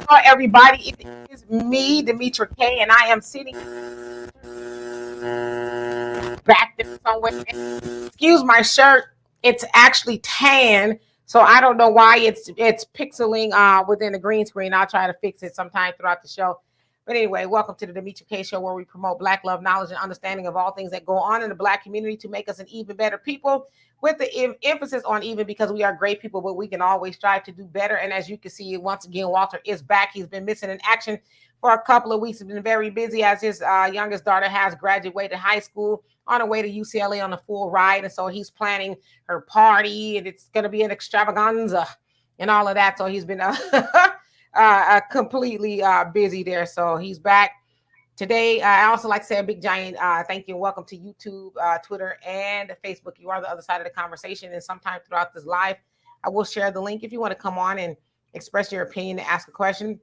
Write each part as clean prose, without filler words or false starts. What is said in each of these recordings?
Hello, everybody. It is me, Demetra K, and I am sitting back there somewhere. Excuse my shirt. It's actually tan, so I don't know why it's pixeling within the green screen. I'll try to fix it sometime throughout the show. But anyway, welcome to the Demetra K Show, where we promote Black love, knowledge, and understanding of all things that go on in the Black community to make us an even better people. With the emphasis on even, because we are great people, but we can always strive to do better. And as you can see, once again, Walter is back. He's been missing in action for a couple of weeks. He's been very busy as his youngest daughter has graduated high school on her way to UCLA on a full ride. And so he's planning her party, and it's going to be an extravaganza and all of that. So he's been completely busy there. So he's back. Today, I also like to say a big giant thank you and welcome to YouTube, Twitter, and Facebook. You are the other side of the conversation. And sometime throughout this live, I will share the link if you want to come on and express your opinion and ask a question.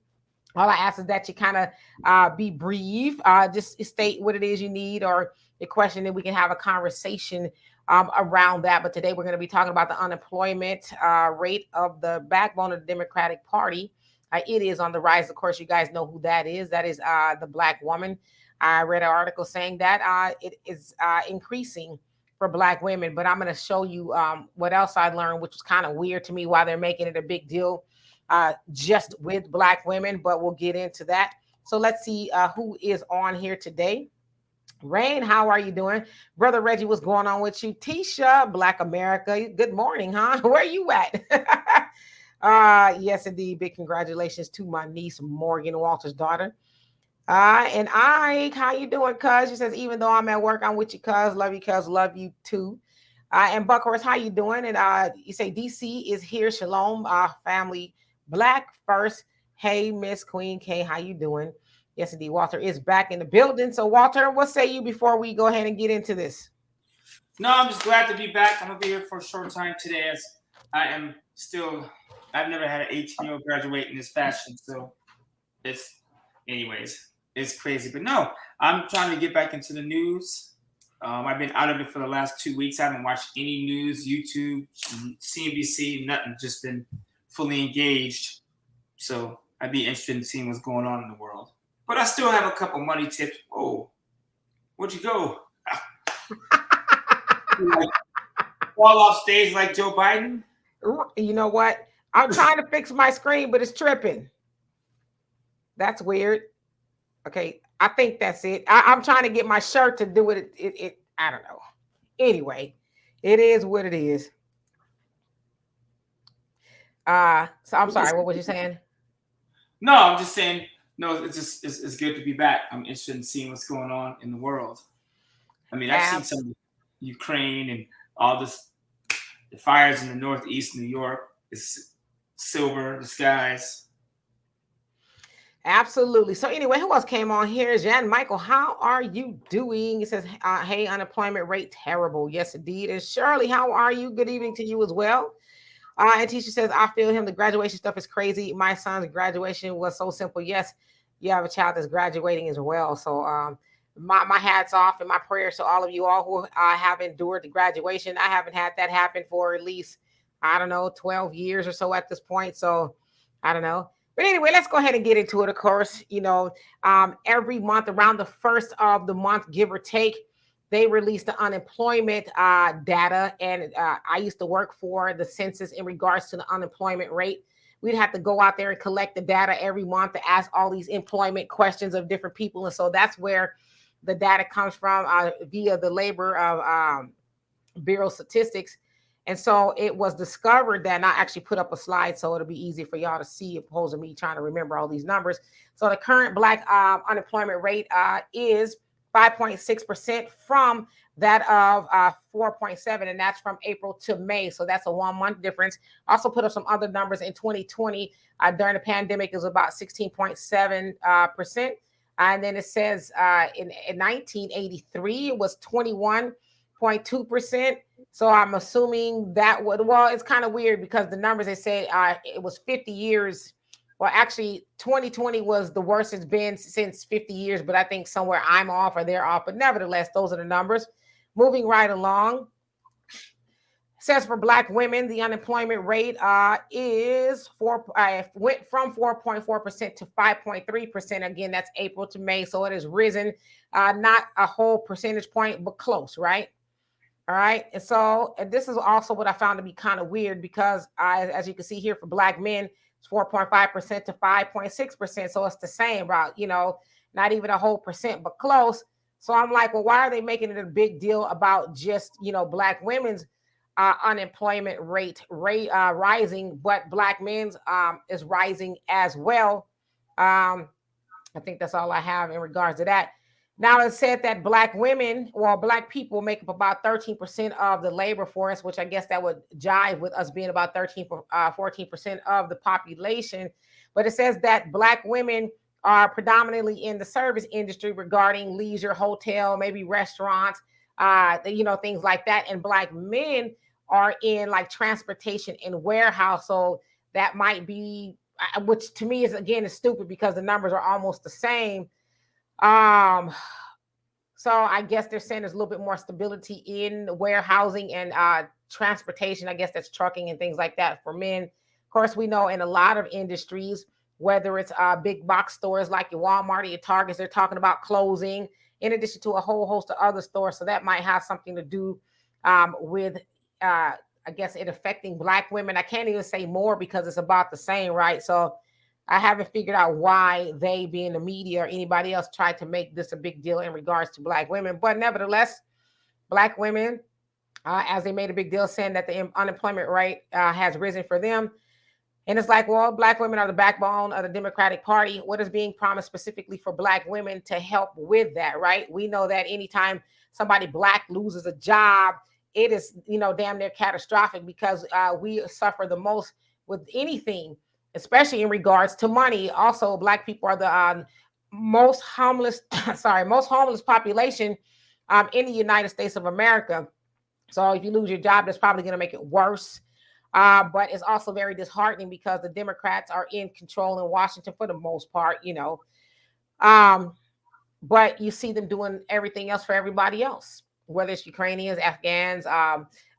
All I ask is that you kind of be brief, just state what it is you need or a question, and we can have a conversation around that. But today we're going to be talking about the unemployment rate of the backbone of the Democratic Party. It is on the rise. Of course, you guys know who that is. That is the Black woman. I read an article saying that it is increasing for Black women. But I'm going to show you what else I learned, which was kind of weird to me why they're making it a big deal just with Black women. But we'll get into that. So let's see who is on here today. Rain, how are you doing? Brother Reggie, what's going on with you? Tisha, Black America, good morning, huh? Where are you at? Yes, indeed. Big congratulations to my niece, Morgan Walter's daughter. And Ike, how you doing, cuz? She says, even though I'm at work, I'm with you, cuz. Love you, cuz. Love you too. And Buckhorst, how you doing? And you say DC is here. Shalom, family. Black first. Hey, Miss Queen K, how you doing? Yes, indeed. Walter is back in the building. So, Walter, what say you before we go ahead and get into this? No, I'm just glad to be back. I'm gonna be here for a short time today, as I am still. I've never had an 18-year-old graduate in this fashion, so it's crazy. But no, I'm trying to get back into the news. I've been out of it for the last 2 weeks. I haven't watched any news, YouTube, CNBC, nothing. Just been fully engaged. So I'd be interested in seeing what's going on in the world. But I still have a couple money tips. Oh, where'd you go? Fall off stage like Joe Biden? You know what? I'm trying to fix my screen, but it's tripping. That's weird. Okay, I think that's it. I'm trying to get my shirt to do it. I don't know. Anyway, it is what it is. So I'm sorry. What was you saying? No, I'm just saying. No, it's good to be back. I'm interested in seeing what's going on in the world. I mean, I've seen some of Ukraine and all this. The fires in the Northeast New York. It's silver, the skies. Absolutely. So anyway, who else came on here? Jan Michael, how are you doing? He says, hey, unemployment rate terrible. Yes, indeed. And Shirley, how are you? Good evening to you as well. And Tisha says, I feel him. The graduation stuff is crazy. My son's graduation was so simple. Yes, you have a child that's graduating as well. So my hat's off and my prayers to all of you all who have endured the graduation. I haven't had that happen for at least, I don't know, 12 years or so at this point. So I don't know. But anyway, let's go ahead and get into it. Of course, every month around the first of the month, give or take, they release the unemployment data. And I used to work for the census in regards to the unemployment rate. We'd have to go out there and collect the data every month to ask all these employment questions of different people. And so that's where the data comes from via the Labor Bureau statistics. And so it was discovered that, and I actually put up a slide so it'll be easy for y'all to see, opposed to me trying to remember all these numbers. So the current Black unemployment rate is 5.6% from that of 4.7, and that's from April to May. So that's a 1 month difference. Also put up some other numbers in 2020 during the pandemic. It was about 16.7%. And then it says in 1983, it was 21.2%. So I'm assuming that it's kind of weird because the numbers they say it was 50 years. Well, actually, 2020 was the worst it's been since 50 years, but I think somewhere I'm off or they're off. But nevertheless, those are the numbers. Moving right along. Says for Black women, the unemployment rate went from 4.4% to 5.3%. Again, that's April to May, so it has risen, not a whole percentage point, but close, right? All right. And so, and this is also what I found to be kind of weird because as you can see here for Black men, it's 4.5% to 5.6%. So it's the same, about, not even a whole percent, but close. So I'm like, well, why are they making it a big deal about just, Black women's unemployment rate rising, but Black men's is rising as well? I think that's all I have in regards to that. Now it said that Black women, well, Black people make up about 13% of the labor force, which I guess that would jive with us being about 14% of the population. But it says that Black women are predominantly in the service industry regarding leisure, hotel, maybe restaurants, things like that. And Black men are in like transportation and warehouse. So that might be, which to me is stupid because the numbers are almost the same. So I guess they're saying there's a little bit more stability in warehousing and transportation. I guess that's trucking and things like that for men. Of course, we know in a lot of industries, whether it's big box stores like your Walmart or your Targets, they're talking about closing, in addition to a whole host of other stores. So that might have something to do with, I guess, it affecting Black women. I can't even say more because it's about the same, right? So I haven't figured out why they, being the media or anybody else, tried to make this a big deal in regards to Black women. But nevertheless, Black women, as they made a big deal saying that the unemployment rate has risen for them. And it's like, well, Black women are the backbone of the Democratic Party. What is being promised specifically for Black women to help with that, right? We know that anytime somebody Black loses a job, it is, damn near catastrophic because we suffer the most with anything, especially in regards to money. Also, Black people are the most homeless, most homeless population in the United States of America. So if you lose your job, that's probably going to make it worse. But it's also very disheartening because the Democrats are in control in Washington for the most part. Um, but you see them doing everything else for everybody else, whether it's Ukrainians, Afghans,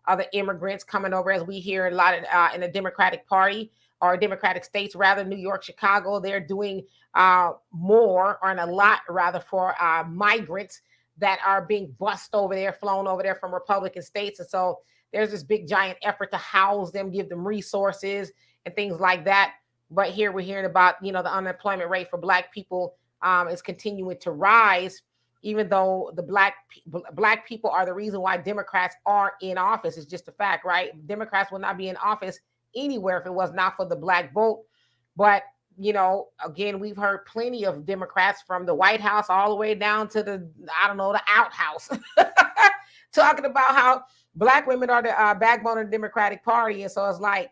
other immigrants coming over, as we hear a lot of, in the Democratic Party or Democratic states, rather New York, Chicago. They're doing more, or a lot rather, for migrants that are being bussed over there, flown over there from Republican states. And so there's this big giant effort to house them, give them resources and things like that. But here we're hearing about, the unemployment rate for Black people is continuing to rise, even though the black people are the reason why Democrats are in office. It's just a fact, right? Democrats will not be in office anywhere if it was not for the Black vote. But again, we've heard plenty of Democrats from the White House all the way down to the outhouse talking about how Black women are the backbone of the Democratic Party. And so it's like,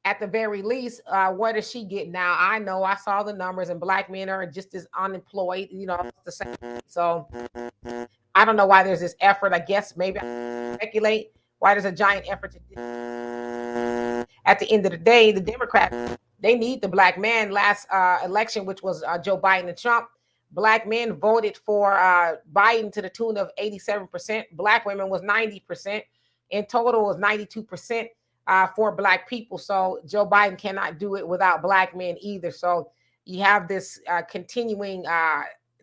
at the very least, what does she get now? I know I saw the numbers, and Black men are just as unemployed, it's the same. So I don't know why there's this effort. I guess maybe I speculate why there's a giant effort to. At the end of the day, the Democrats, they need the Black man. Last election, which was Joe Biden and Trump, Black men voted for Biden to the tune of 87%. Black women was 90%. In total, was 92%. For Black people. So Joe Biden cannot do it without Black men either. So you have this continuing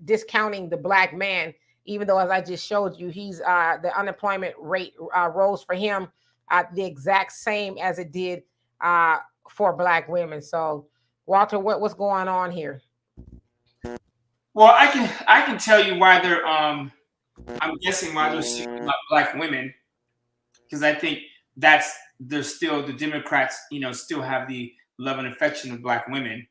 discounting the Black man, even though, as I just showed you, he's the unemployment rate rose for him the exact same as it did for Black women. So Walter, what's going on here? Well, I can tell you why they're I'm guessing why they're speaking about Black women, because I think that's there's still the Democrats, still have the love and affection of Black women.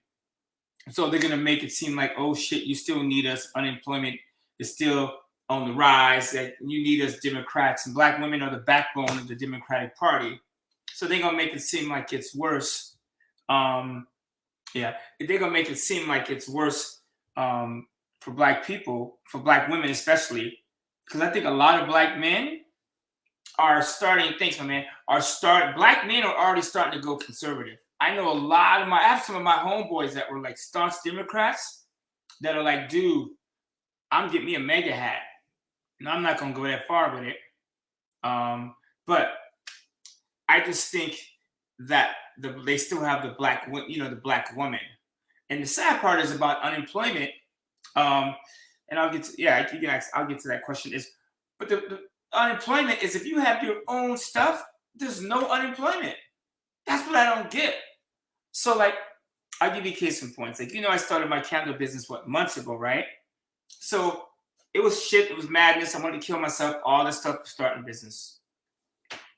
So they're gonna make it seem like, oh shit, you still need us. Unemployment is still on the rise. That you need us, Democrats, and Black women are the backbone of the Democratic Party. So they're gonna make it seem like it's worse. They're gonna make it seem like it's worse for Black people, for Black women especially, because I think a lot of Black men are starting. Thanks, my man. Black men are already starting to go conservative. I know I have some of my homeboys that were like staunch Democrats that are like, dude, I'm getting me a mega hat. And I'm not gonna go that far with it. But I just think that they still have the the black woman. And the sad part is about unemployment. Um, and I'll get to I'll get to that question. But the unemployment is if you have your own stuff, there's no unemployment. That's what I don't get. So like, I'll give you case in points. Like, I started my candle business months ago, right? So it was shit. It was madness. I wanted to kill myself. All this stuff for starting business,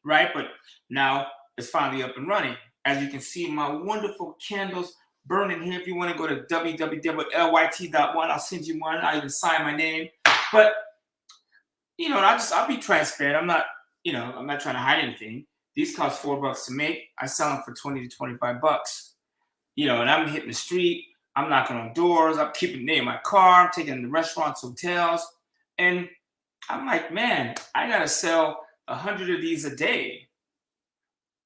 right? But now it's finally up and running. As you can see, my wonderful candles burning here. If you want to go to www.lyt.one, I'll send you one. I'll even sign my name. But I'll be transparent. I'm not trying to hide anything. These cost $4 to make. I sell them for 20 to 25 bucks. And I'm hitting the street. I'm knocking on doors. I'm keeping it in my car. I'm taking them to restaurants, hotels. And I'm like, man, I got to sell 100 of these a day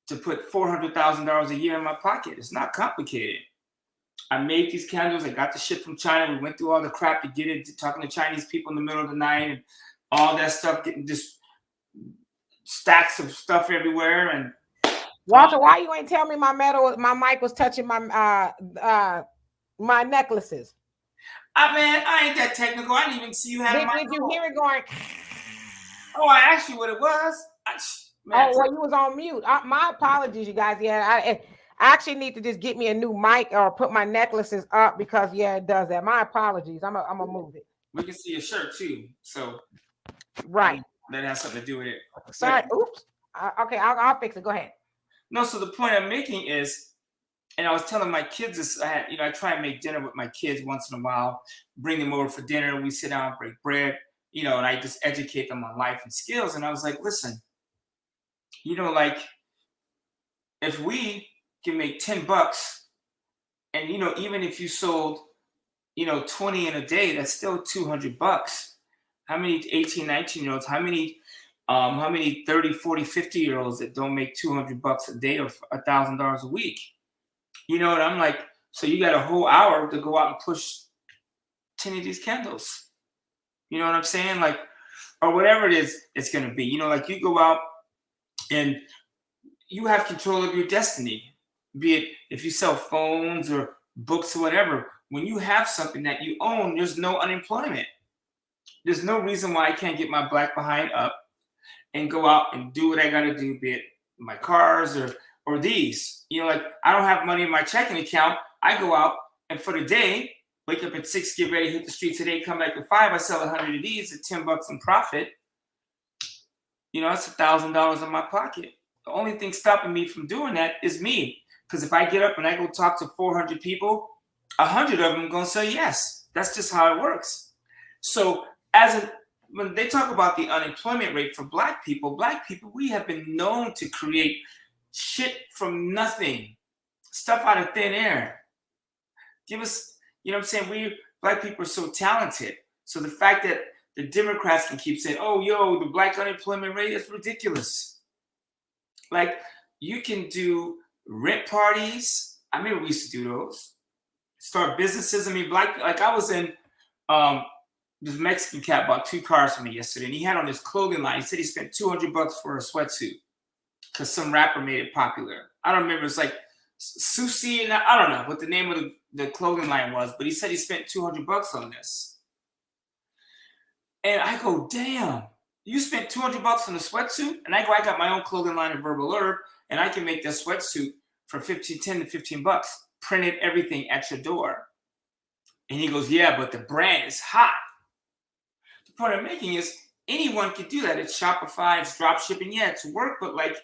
to put $400,000 a year in my pocket. It's not complicated. I made these candles. I got the shit from China. We went through all the crap to get it, talking to Chinese people in the middle of the night and all that stuff, getting just stacks of stuff everywhere. And Walter, why you ain't tell me my mic was touching my my necklaces? Man, I ain't that technical. I didn't even see you had a mic. Did you hear it going? Oh, I asked you what it was. Man, well, you was on mute. My apologies, you guys. Yeah, I actually need to just get me a new mic or put my necklaces up because it does that. My apologies. I'm gonna move it. We can see your shirt too, so right. That has something to do with it. Sorry. Oops. Okay, I'll fix it. Go ahead. No, so the point I'm making is, and I was telling my kids this. I try and make dinner with my kids once in a while. Bring them over for dinner. We sit down, break bread. And I just educate them on life and skills. And I was like, listen, like if we can make $10, and even if you sold, 20 in a day, that's still $200. How many 18, 19-year-olds? How many 30, 40, 50-year-olds that don't make $200 a day or $1,000 a week? And I'm like, so you got a whole hour to go out and push 10 of these candles. You know what I'm saying? Like, or whatever it is, it's going to be. Like you go out and you have control of your destiny, be it if you sell phones or books or whatever. When you have something that you own, there's no unemployment. There's no reason why I can't get my black behind up and go out and do what I got to do, be it my cars or these. Like I don't have money in my checking account. I go out and for the day, wake up at 6, get ready, hit the street today, come back at 5. I sell 100 of these at $10 in profit. That's $1,000 in my pocket. The only thing stopping me from doing that is me. Because if I get up and I go talk to 400 people, 100 of them are going to say yes. That's just how it works. So when they talk about the unemployment rate for black people, we have been known to create shit from nothing, stuff out of thin air. Give us, what I'm saying? Black people are so talented. So the fact that the Democrats can keep saying, oh, the black unemployment rate is ridiculous. Like, you can do rent parties. I remember we used to do those. Start businesses. I mean, I was in, this Mexican cat bought 2 cars from me yesterday, and he had on his clothing line. He said he spent $200 for a sweatsuit because some rapper made it popular. I don't remember. It's like Susie, and I don't know what the name of the clothing line was, but he said he spent $200 on this. And I go, damn, you spent $200 on a sweatsuit? And I got my own clothing line of Verbal Herb, and I can make that sweatsuit for $10 to $15, printed everything at your door. And he goes, yeah, but the brand is hot. The point I'm making is anyone can do that. It's Shopify, it's drop shipping. Yeah, it's work, but like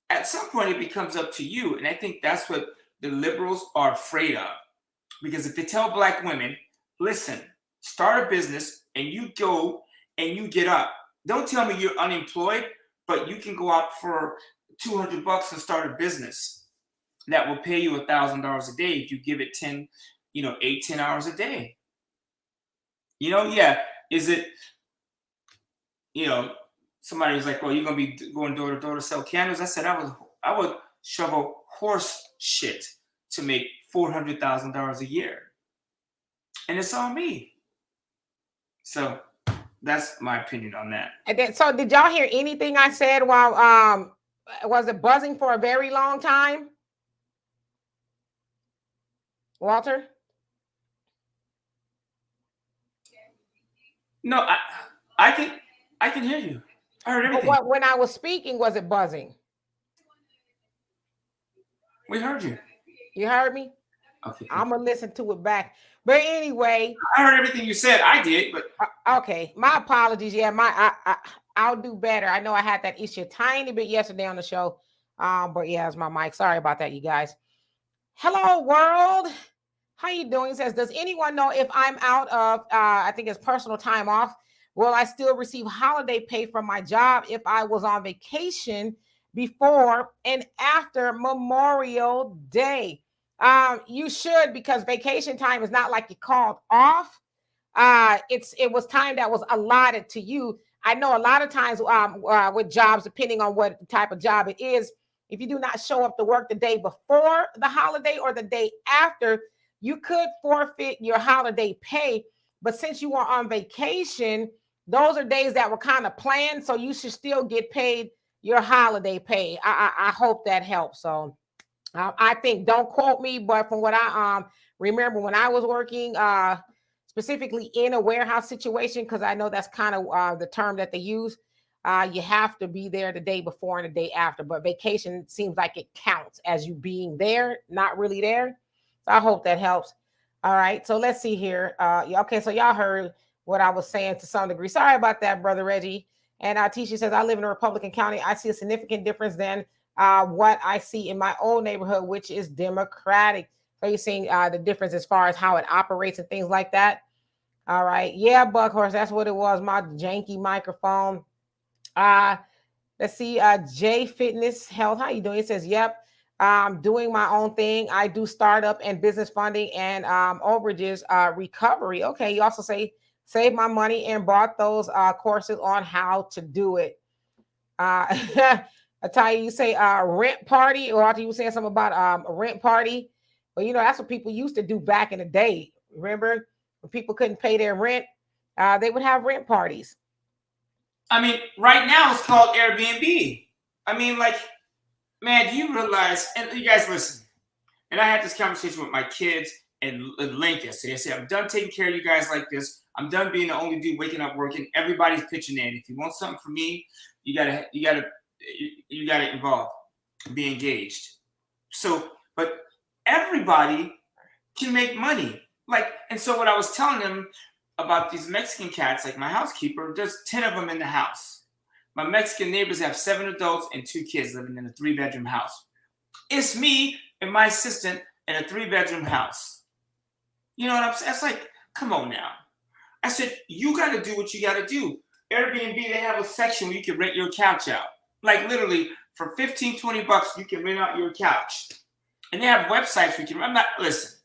at some point it becomes up to you. And I think that's what the liberals are afraid of. Because if they tell black women, listen, start a business and you go and you get up. Don't tell me you're unemployed, but you can go out for $200 and start a business that will pay you $1,000 a day if you give it 10 hours a day. Is it, somebody was like, well, you're going to be going door to door to sell candles. I said, I would shovel horse shit to make $400,000 a year. And it's on me. So that's my opinion on that. And then, so did y'all hear anything I said while Was it buzzing for a very long time, Walter? No, I can I can hear you. I heard But everything. what when I was speaking, was it buzzing? We heard you. You heard me? Okay, I'm thank you. gonna listen to it back. But anyway, I heard everything you said. I did, but okay. My apologies. Yeah, I'll do better. I know I had that issue a tiny bit yesterday on the show. But yeah, it's my mic. Sorry about that, you guys. Hello, world. How you doing? It says, does anyone know if I'm out of I think it's personal time off? Will I still receive holiday pay from my job if I was on vacation before and after Memorial Day? You should, because vacation time is not like you called off. It was time that was allotted to you. I know a lot of times with jobs, depending on what type of job it is, if you do not show up to work the day before the holiday or the day after, you could forfeit your holiday pay. But since you are on vacation, those are days that were kind of planned, so you should still get paid your holiday pay. I hope that helps. So I think, don't quote me, but from what I remember when I was working specifically in a warehouse situation, because I know that's kind of the term that they use. You have to be there the day before and the day after, but vacation seems like it counts as you being there, not really there. So I hope that helps. All right, so let's see here. Okay, so y'all heard what I was saying to some degree. Sorry about that, brother Reggie. And Tisha says, I live in a Republican county. I see a significant difference than what I see in my old neighborhood, which is Democratic. So you're seeing the difference as far as how it operates and things like that. All right. Yeah, Buckhorse, that's what it was. My janky microphone. Uh, let's see. J Fitness Health. How you doing? It says, yep. I'm doing my own thing. I do startup and business funding and overages recovery. Okay. You also say save my money and bought those courses on how to do it. Ataya, you say rent party, or after you were saying something about a rent party. Well, that's what people used to do back in the day. Remember when people couldn't pay their rent, they would have rent parties. I mean, right now it's called Airbnb. I mean, like, man, do you realize? And you guys listen. And I had this conversation with my kids and Link yesterday. I said, I'm done taking care of you guys like this. I'm done being the only dude waking up working. Everybody's pitching in. If you want something from me, you gotta involve, be engaged. So, but everybody can make money. Like, and so what I was telling them about these Mexican cats, like my housekeeper, there's 10 of them in the house. My Mexican neighbors have 7 adults and 2 kids living in a 3-bedroom house. It's me and my assistant in a 3-bedroom house. You know what I'm saying? It's like, come on now. I said, you got to do what you got to do. Airbnb, they have a section where you can rent your couch out. Like literally for 15, 20 bucks, you can rent out your couch. And they have websites where you can, listen,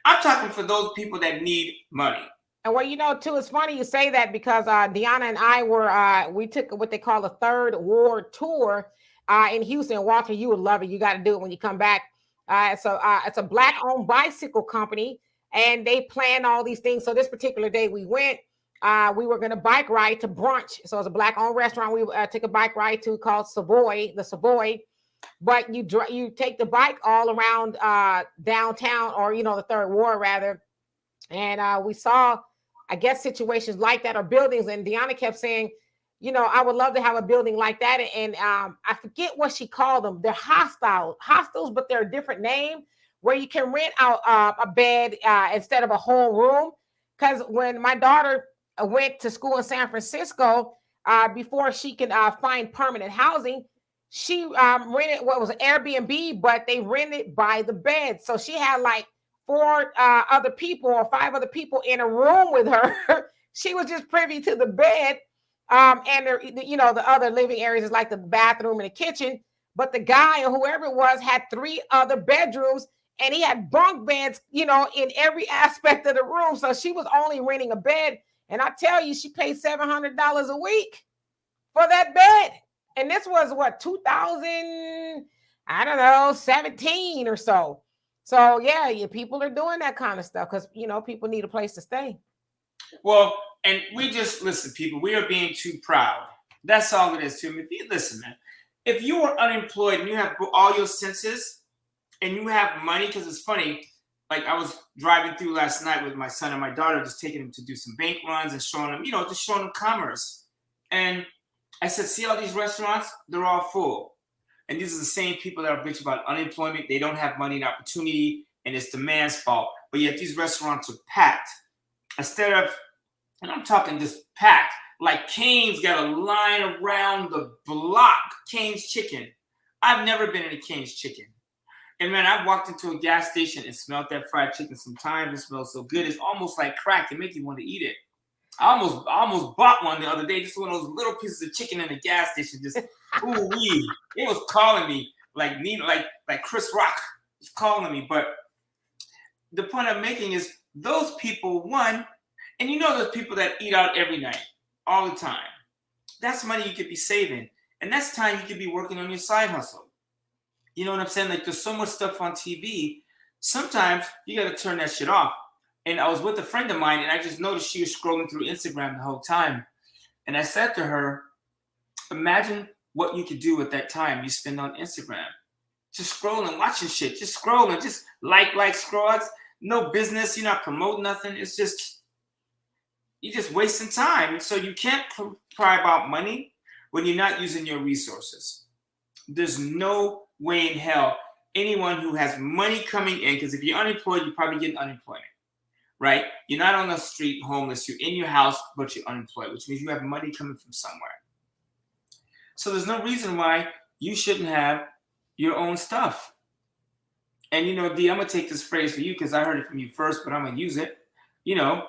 I'm talking for those people that need money. And well, too, it's funny you say that because Deanna and I we took what they call a third ward tour in Houston. Walter, you would love it. You got to do it when you come back. It's a Black-owned bicycle company, and they plan all these things. So this particular day we went, we were going to bike ride to brunch. So it's a Black-owned restaurant. We took a bike ride to called the Savoy. But you take the bike all around downtown, or the third ward rather, and we saw, I guess, situations like that or buildings. And Deanna kept saying, I would love to have a building like that. And I forget what she called them. They're hostels, but they're a different name, where you can rent out a bed instead of a whole room. Because when my daughter went to school in San Francisco, before she could find permanent housing, she rented what was an Airbnb, but they rented by the bed. So she had like 4 other people or 5 other people in a room with her. She was just privy to the bed. And the other living areas is like the bathroom and the kitchen. But the guy or whoever it was had 3 other bedrooms, and he had bunk beds, in every aspect of the room. So she was only renting a bed. And I tell you, she paid $700 a week for that bed. And this was what, 2000, I don't know, 17 or so. So yeah, people are doing that kind of stuff because people need a place to stay. Well, and we just listen, people. We are being too proud. That's all it is to me. Listen, man. If you are unemployed and you have all your senses and you have money, because it's funny, like I was driving through last night with my son and my daughter, just taking them to do some bank runs and showing them, just showing them commerce. And I said, see all these restaurants? They're all full. And these are the same people that are bitching about unemployment. They don't have money and opportunity, and it's the man's fault. But yet these restaurants are packed. Instead of, and I'm talking just packed, like Cane's got a line around the block. Cane's Chicken. I've never been in a Cane's Chicken. And man, I walked into a gas station and smelled that fried chicken sometimes. It smells so good. It's almost like crack. It makes you want to eat it. I almost bought one the other day, just one of those little pieces of chicken in the gas station. Just ooh wee. It was calling me like Chris Rock was calling me. But the point I'm making is those people, one, and those people that eat out every night, all the time. That's money you could be saving. And that's time you could be working on your side hustle. You know what I'm saying? Like there's so much stuff on TV. Sometimes you got to turn that shit off. And I was with a friend of mine, and I just noticed she was scrolling through Instagram the whole time. And I said to her, imagine what you could do with that time you spend on Instagram. Just scrolling, watching shit, just scrolling, just like, scroll. No business, you're not promoting nothing. It's just, you're just wasting time. So you can't cry about money when you're not using your resources. There's no way in hell anyone who has money coming in, because if you're unemployed, you're probably getting unemployment. Right? You're not on the street homeless. You're in your house, but you're unemployed, which means you have money coming from somewhere. So there's no reason why you shouldn't have your own stuff. And, D, I'm going to take this phrase for you because I heard it from you first, but I'm going to use it. You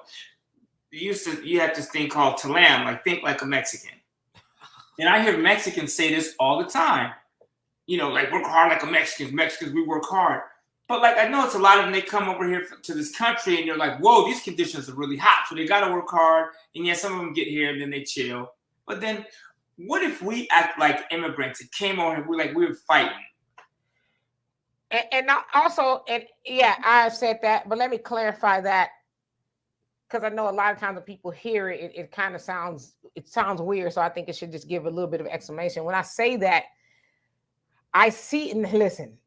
had this thing called Talam, like think like a Mexican. And I hear Mexicans say this all the time. Like work hard like a Mexican. Mexicans, we work hard. But like I know it's a lot of them, they come over here to this country and you're like, whoa, these conditions are really hot. So they got to work hard. And yeah, some of them get here and then they chill. But then what if we act like immigrants that came over and we were fighting? And also, yeah, I've said that, but let me clarify that. Because I know a lot of times when people hear it, it kind of sounds weird. So I think it should just give a little bit of explanation. When I say that, I see, and listen,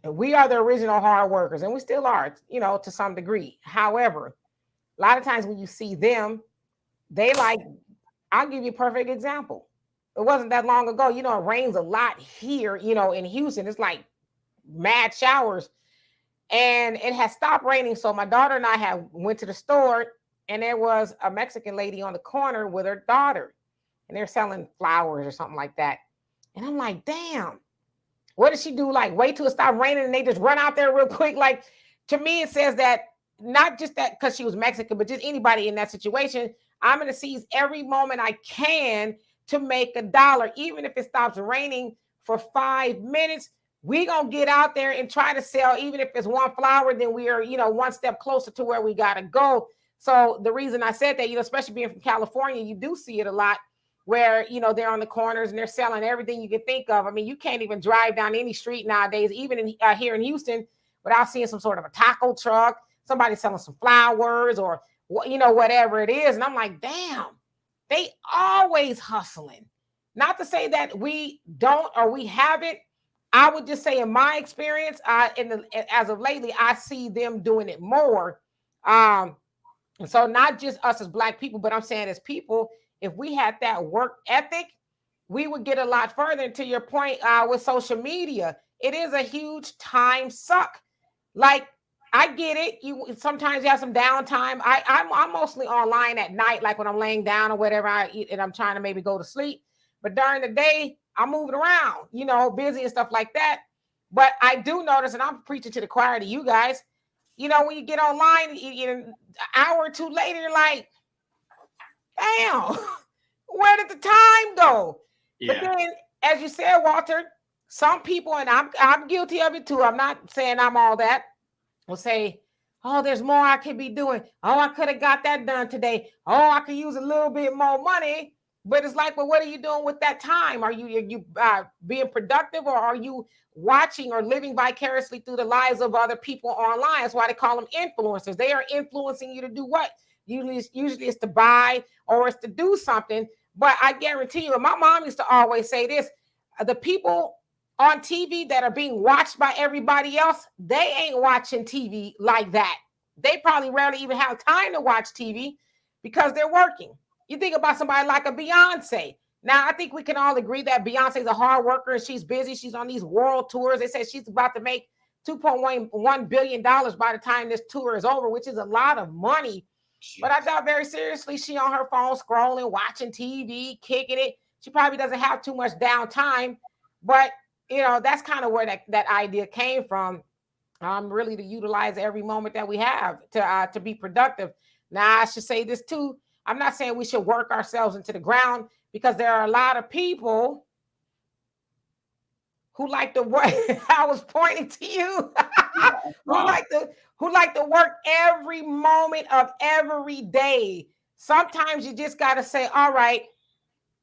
we are the original hard workers, and we still are, to some degree. However, a lot of times when you see them, I'll give you a perfect example. It wasn't that long ago, it rains a lot here, in Houston. It's like mad showers, and it has stopped raining. So my daughter and I went to the store, and there was a Mexican lady on the corner with her daughter, and they're selling flowers or something like that. And I'm like, damn. What does she do? Like wait till it stops raining and they just run out there real quick. Like to me, it says that not just that because she was Mexican, but just anybody in that situation, I'm going to seize every moment I can to make $1. Even if it stops raining for 5 minutes, we going to get out there and try to sell. Even if it's one flower, then we are, one step closer to where we got to go. So the reason I said that, especially being from California, you do see it a lot. Where, they're on the corners and they're selling everything you can think of. I mean, you can't even drive down any street nowadays, even here in Houston, without seeing some sort of a taco truck, somebody selling some flowers or, whatever it is. And I'm like, damn, they always hustling. Not to say that we don't or we haven't. I would just say in my experience, as of lately, I see them doing it more. And so not just us as Black people, but I'm saying as people, if we had that work ethic, we would get a lot further. And to your point with social media, it is a huge time suck. Like, I get it. Sometimes you have some downtime. I'm mostly online at night, like when I'm laying down or whatever I eat and I'm trying to maybe go to sleep. But during the day, I'm moving around, busy and stuff like that. But I do notice, and I'm preaching to the choir to you guys, when you get online, an hour or two later, you're like, damn, where did the time go? Yeah. But then, as you said, Walter, some people, and I'm guilty of it too. I'm not saying I'm all that. Will say, oh, there's more I could be doing. Oh, I could have got that done today. Oh, I could use a little bit more money. But it's like, well, what are you doing with that time? Are you being productive, or are you watching or living vicariously through the lives of other people online? That's why they call them influencers. They are influencing you to do what? Usually it's to buy or it's to do something. But I guarantee you, and my mom used to always say this, The people on TV that are being watched by everybody else, they ain't watching TV like that. They probably rarely even have time to watch TV because they're working. You think about somebody like a Beyonce. Now, I think we can all agree that Beyonce's a hard worker and she's busy. She's on these world tours. They said she's about to make $2.1 billion by the time this tour is over, which is a lot of money. But I doubt very seriously she on her phone scrolling, watching TV, kicking it. She probably doesn't have too much downtime. But, that's kind of where that idea came from. Really to utilize every moment that we have to be productive. Now, I should say this too. I'm not saying we should work ourselves into the ground because there are a lot of people who like to work. I was pointing to you. who like to work every moment of every day. Sometimes you just got to say, all right,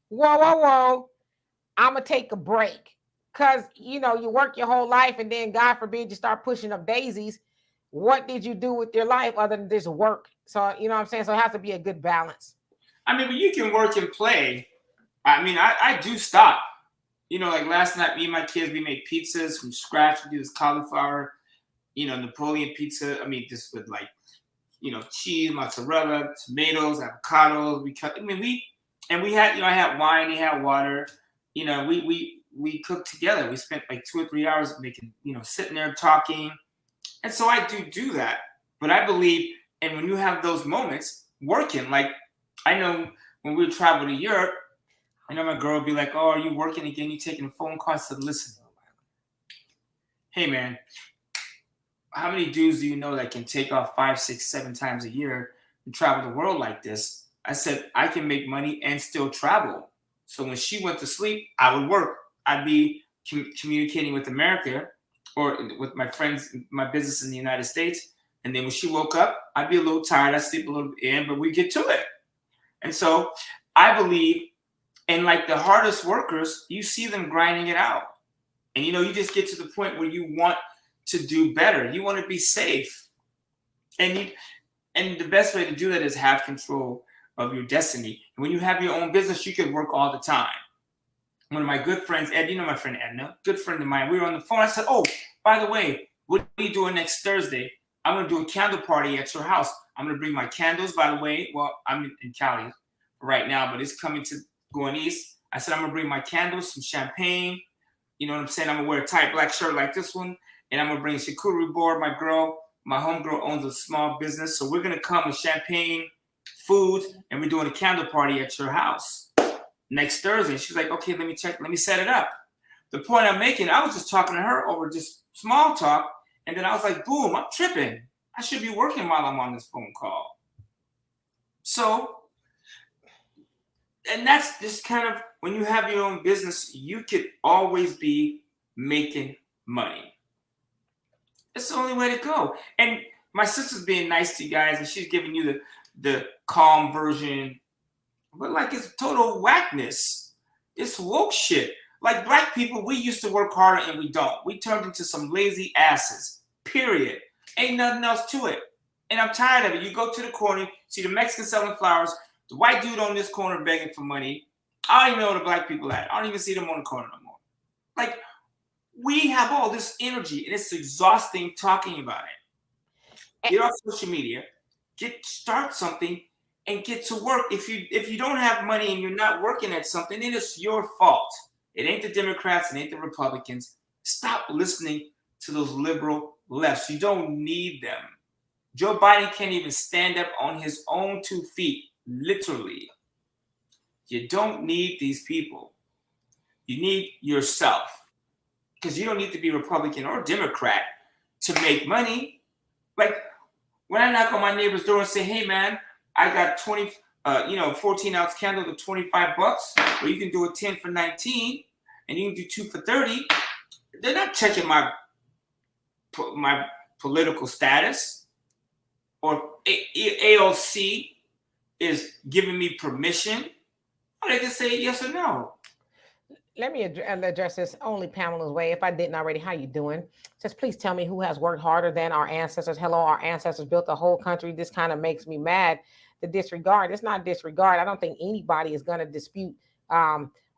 whoa, I'm going to take a break. Because, you work your whole life and then, God forbid, you start pushing up daisies. What did you do with your life other than just work? So, you know what I'm saying? So it has to be a good balance. I mean, but you can work and play. I mean, I do stop. Like last night, me and my kids, we made pizzas from scratch. We do this cauliflower, Napoleon pizza. I mean, just with cheese, mozzarella, tomatoes, avocados. We cut. I mean, we had, I had wine, he had water. We cooked together. We spent like 2 or 3 hours making, sitting there talking. And so I do that. But I believe, and when you have those moments, working, like I know when we travel to Europe, I know my girl would be like, oh, are you working again? You taking a phone call? I said, listen, hey man, how many dudes do you know that can take off 5, 6, 7 times a year and travel the world like this? I said, I can make money and still travel. So when she went to sleep, I would work. I'd be communicating with America or with my friends, my business in the United States. And then when she woke up, I'd be a little tired. I'd sleep a little bit in, but we get to it. And so I believe, and like the hardest workers, you see them grinding it out. And, you just get to the point where you want to do better. You want to be safe. And the best way to do that is have control of your destiny. And when you have your own business, you can work all the time. One of my good friends, Ed, my friend Edna, good friend of mine, we were on the phone. I said, oh, by the way, what are you doing next Thursday? I'm going to do a candle party at your house. I'm going to bring my candles, by the way. Well, I'm in Cali right now, but it's coming to going east. I said, I'm going to bring my candles, some champagne. You know what I'm saying? I'm going to wear a tight black shirt like this one. And I'm going to bring a charcuterie board. My homegirl owns a small business. So we're going to come with champagne, food, and we're doing a candle party at your house next Thursday. She's like, okay, let me set it up. The point I'm making, I was just talking to her over just small talk. And then I was like, boom, I'm tripping. I should be working while I'm on this phone call. So, and that's just kind of, when you have your own business, you could always be making money. It's the only way to go. And my sister's being nice to you guys, and she's giving you the calm version. But like, it's total whackness. It's woke shit. Like black people, we used to work harder and we don't. We turned into some lazy asses, period. Ain't nothing else to it. And I'm tired of it. You go to the corner, see the Mexican selling flowers, the white dude on this corner begging for money. I don't even know where the black people at. I don't even see them on the corner no more. Like, we have all this energy and it's exhausting talking about it. Get off social media, start something, and get to work. If you don't have money and you're not working at something, then it's your fault. It ain't the Democrats, it ain't the Republicans. Stop listening to those liberal lefts. You don't need them. Joe Biden can't even stand up on his own 2 feet, literally. You don't need these people. You need yourself. Because you don't need to be Republican or Democrat to make money. Like, when I knock on my neighbor's door and say, hey man, I got 14-ounce candle to $25, or you can do a 10 for 19, and you can do 2 for 30. They're not checking my political status, or AOC is giving me permission. They just say yes or no. Let me address this only Pamela's way. If I didn't already, how you doing? Just please tell me who has worked harder than our ancestors. Hello, our ancestors built the whole country. This kind of makes me mad. The disregard. It's not disregard. I don't think anybody is going to dispute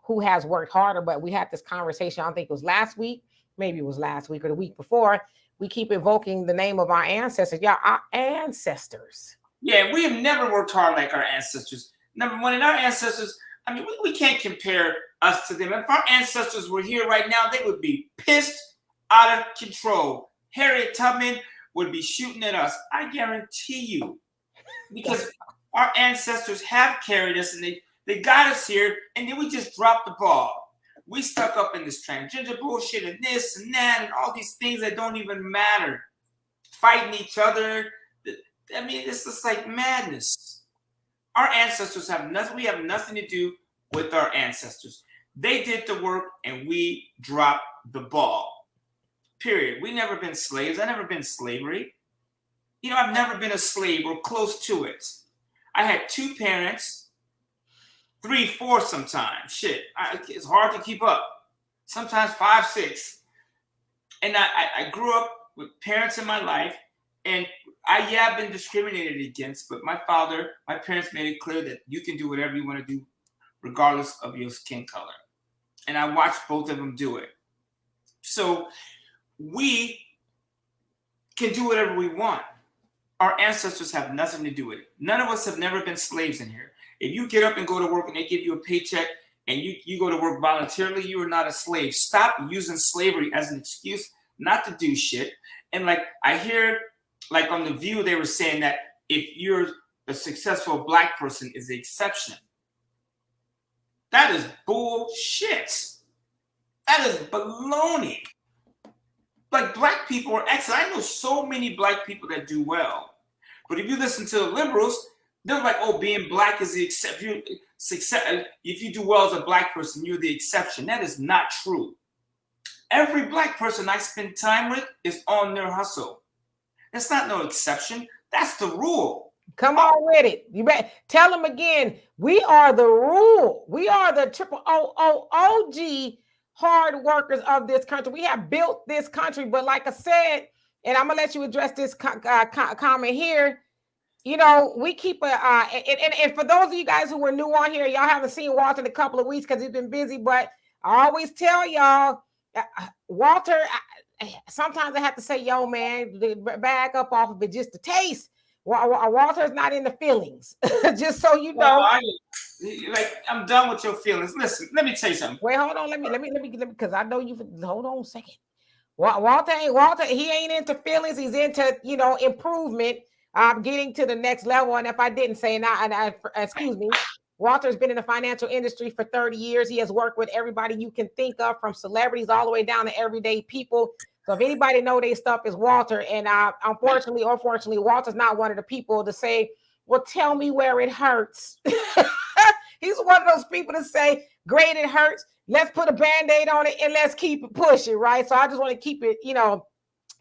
who has worked harder. But we had this conversation, I think it was last week, maybe it was last week or the week before. We keep invoking the name of our ancestors. Yeah, our ancestors. Yeah, we have never worked hard like our ancestors. Number one, and our ancestors, I mean, we can't compare us to them. If our ancestors were here right now, they would be pissed out of control. Harriet Tubman would be shooting at us. I guarantee you. Because our ancestors have carried us and they got us here, and then we just dropped the ball. We stuck up in this transgender bullshit and this and that and all these things that don't even matter. Fighting each other. I mean, it's just like madness. Our ancestors have nothing. We have nothing to do with our ancestors. They did the work and we dropped the ball. Period. We never been slaves. I never been slavery. You know, I've never been a slave or close to it. I had 2 parents, 3, 4 sometimes. Shit, it's hard to keep up. Sometimes 5, 6. And I grew up with parents in my life, and I've been discriminated against, but my parents made it clear that you can do whatever you want to do, regardless of your skin color. And I watched both of them do it. So we can do whatever we want. Our ancestors have nothing to do with it. None of us have never been slaves in here. If you get up and go to work and they give you a paycheck and you go to work voluntarily, you are not a slave. Stop using slavery as an excuse not to do shit. And like I hear, like on The View, they were saying that if you're a successful black person is the exception. That is bullshit. That is baloney. Like, black people are excellent. I know so many black people that do well. But if you listen to the liberals, they're like, oh, being black is the exception. If you do well as a black person, you're the exception. That is not true. Every black person I spend time with is on their hustle. That's not no exception. That's the rule. Come on with it. You bet. Tell them again. We are the rule. We are the triple OG hard workers of this country. We have built this country, but like I said, and I'm gonna let you address this comment here. You know, we keep and for those of you guys who were new on here, y'all haven't seen Walter in a couple of weeks because he's been busy. But I always tell y'all, Walter. Sometimes I have to say, yo, man, back up off of it just a taste. Walter's not in the feelings, just so you know. I'm done with your feelings. Listen, let me tell you something. Wait, hold on. Let me, because I know you. Hold on a second. Walter. He ain't into feelings. He's into, improvement. Getting to the next level. And if I didn't say, excuse me, Walter's been in the financial industry for 30 years. He has worked with everybody you can think of, from celebrities all the way down to everyday people. So if anybody know their stuff, is Walter. And unfortunately, Walter's not one of the people to say, well, tell me where it hurts. He's one of those people to say, great, it hurts. Let's put a Band-Aid on it and let's keep it pushing, right? So I just want to keep it,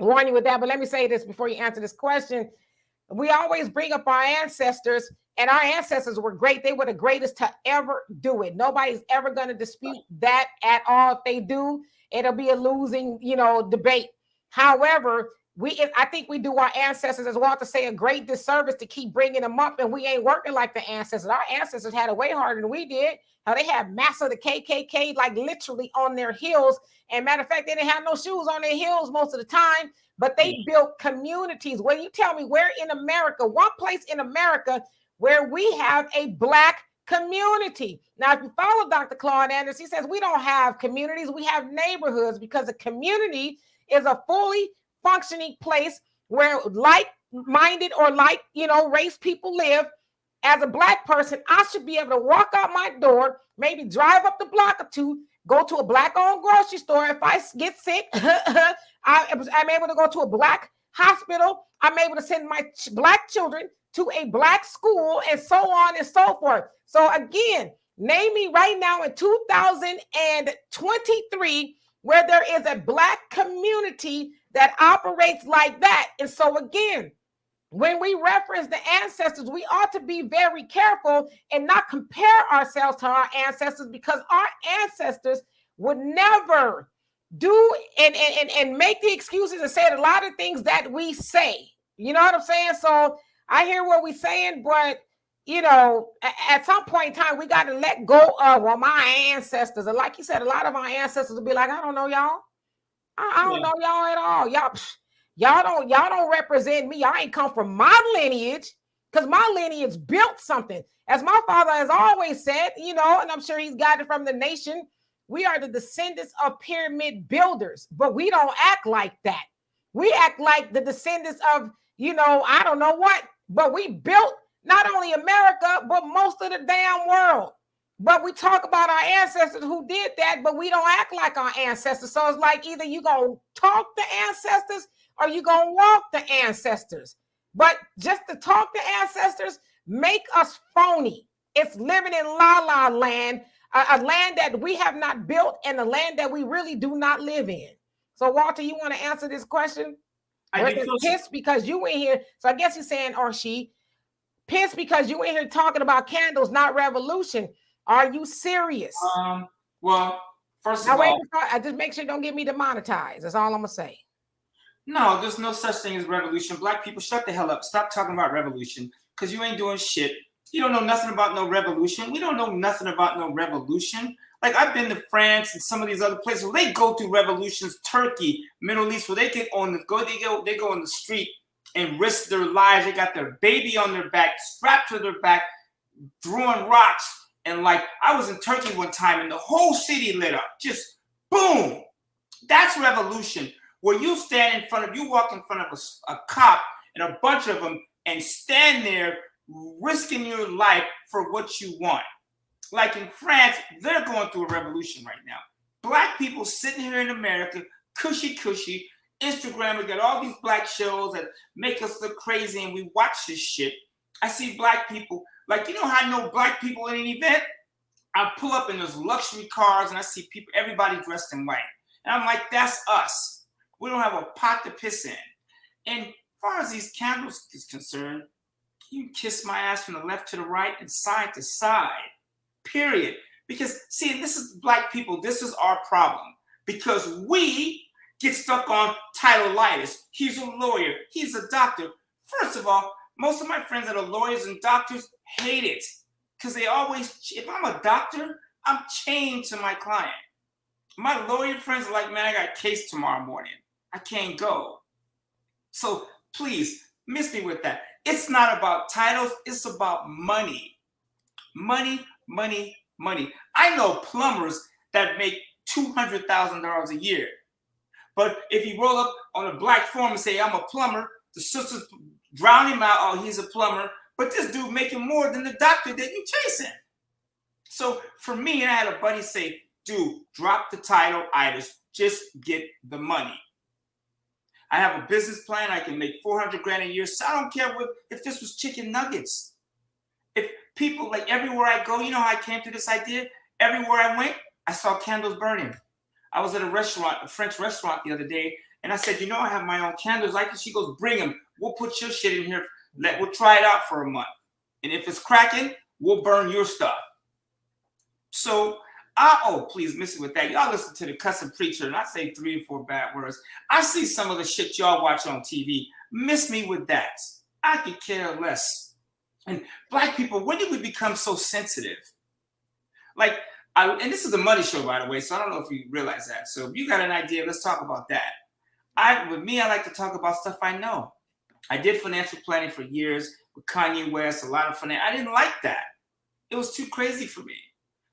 warn you with that. But let me say this before you answer this question. We always bring up our ancestors, and our ancestors were great. They were the greatest to ever do it. Nobody's ever going to dispute that at all. If they do, it'll be a losing, debate. However, I think we do our ancestors, as well, to say, a great disservice to keep bringing them up, and we ain't working like the ancestors. Our ancestors had it way harder than we did. How they had Massa, the KKK, like literally on their heels. And matter of fact, they didn't have no shoes on their heels most of the time, but they built communities. Well, you tell me where in America, one place in America where we have a black community. Now, if you follow Dr. Claude Anderson, he says we don't have communities, we have neighborhoods, because a community is a fully functioning place where like-minded or race people live. As a black person, I should be able to walk out my door, maybe drive up the block or two, go to a black-owned grocery store. If I get sick, I'm able to go to a black hospital. I'm able to send my black children to a black school, and so on and so forth. So again, name me right now in 2023 where there is a black community that operates like that. And so again, when we reference the ancestors, we ought to be very careful and not compare ourselves to our ancestors, because our ancestors would never do and make the excuses and say a lot of things that we say. You know what I'm saying? So I hear what we're saying, but at some point in time, we got to let go of my ancestors. And like you said, a lot of our ancestors will be like, I don't know y'all. I don't know y'all at all. Y'all don't represent me. Y'all ain't come from my lineage, because my lineage built something. As my father has always said, and I'm sure he's got it from the nation, we are the descendants of pyramid builders, but we don't act like that. We act like the descendants of, I don't know what, but we built not only America, but most of the damn world. But we talk about our ancestors who did that, but we don't act like our ancestors. So it's like either you going to talk the ancestors or you going to walk the ancestors. But just to talk the ancestors make us phony. It's living in la-la land, a land that we have not built and a land that we really do not live in. So, Walter, you want to answer this question? I get pissed because you in here. So I guess he's saying, or she, pissed because you in here talking about candles, not revolution. Are you serious? Well, first of all, I just make sure don't get me demonetized. That's all I'm gonna say. No, there's no such thing as revolution. Black people, shut the hell up. Stop talking about revolution, because you ain't doing shit. You don't know nothing about no revolution. We don't know nothing about no revolution. Like, I've been to France and some of these other places where they go through revolutions, Turkey, Middle East, where they get they go on the street and risk their lives. They got their baby on their back, strapped to their back, throwing rocks. And like, I was in Turkey one time and the whole city lit up. Just boom. That's revolution. Where you walk in front of a cop and a bunch of them and stand there risking your life for what you want. Like in France, they're going through a revolution right now. Black people sitting here in America, cushy. Instagram, we got all these black shows that make us look crazy and we watch this shit. I see black people, like, you know how I know black people in an event? I pull up in those luxury cars and I see everybody dressed in white. And I'm like, that's us. We don't have a pot to piss in. And as far as these candles is concerned, you kiss my ass from the left to the right and side to side, period. Because, see, this is black people. This is our problem. Because we get stuck on titleitis. He's a lawyer. He's a doctor. First of all, most of my friends that are lawyers and doctors hate it. Because they always, if I'm a doctor, I'm chained to my client. My lawyer friends are like, man, I got a case tomorrow morning. I can't go. So please, miss me with that. It's not about titles. It's about money. Money. I know plumbers that make $200,000 a year. But if you roll up on a black form and say, I'm a plumber, the sisters drown him out. Oh, he's a plumber. But this dude making more than the doctor that you chasing. So for me, and I had a buddy say, dude, drop the title-itis. Just get the money. I have a business plan. I can make $400,000 a year. So I don't care if this was chicken nuggets. If people, like everywhere I go, you know how I came to this idea? Everywhere I went, I saw candles burning. I was at a French restaurant the other day, and I said, I have my own candles. She goes, bring them. We'll put your shit in here. We'll try it out for a month. And if it's cracking, we'll burn your stuff. So, please miss it with that. Y'all listen to the cussing preacher, and I say 3 or 4 bad words. I see some of the shit y'all watch on TV. Miss me with that. I could care less. And black people, when did we become so sensitive? Like, and this is a money show, by the way, so I don't know if you realize that. So if you got an idea, let's talk about that. With me, I like to talk about stuff I know. I did financial planning for years with Kanye West, a lot of finance. I didn't like that. It was too crazy for me.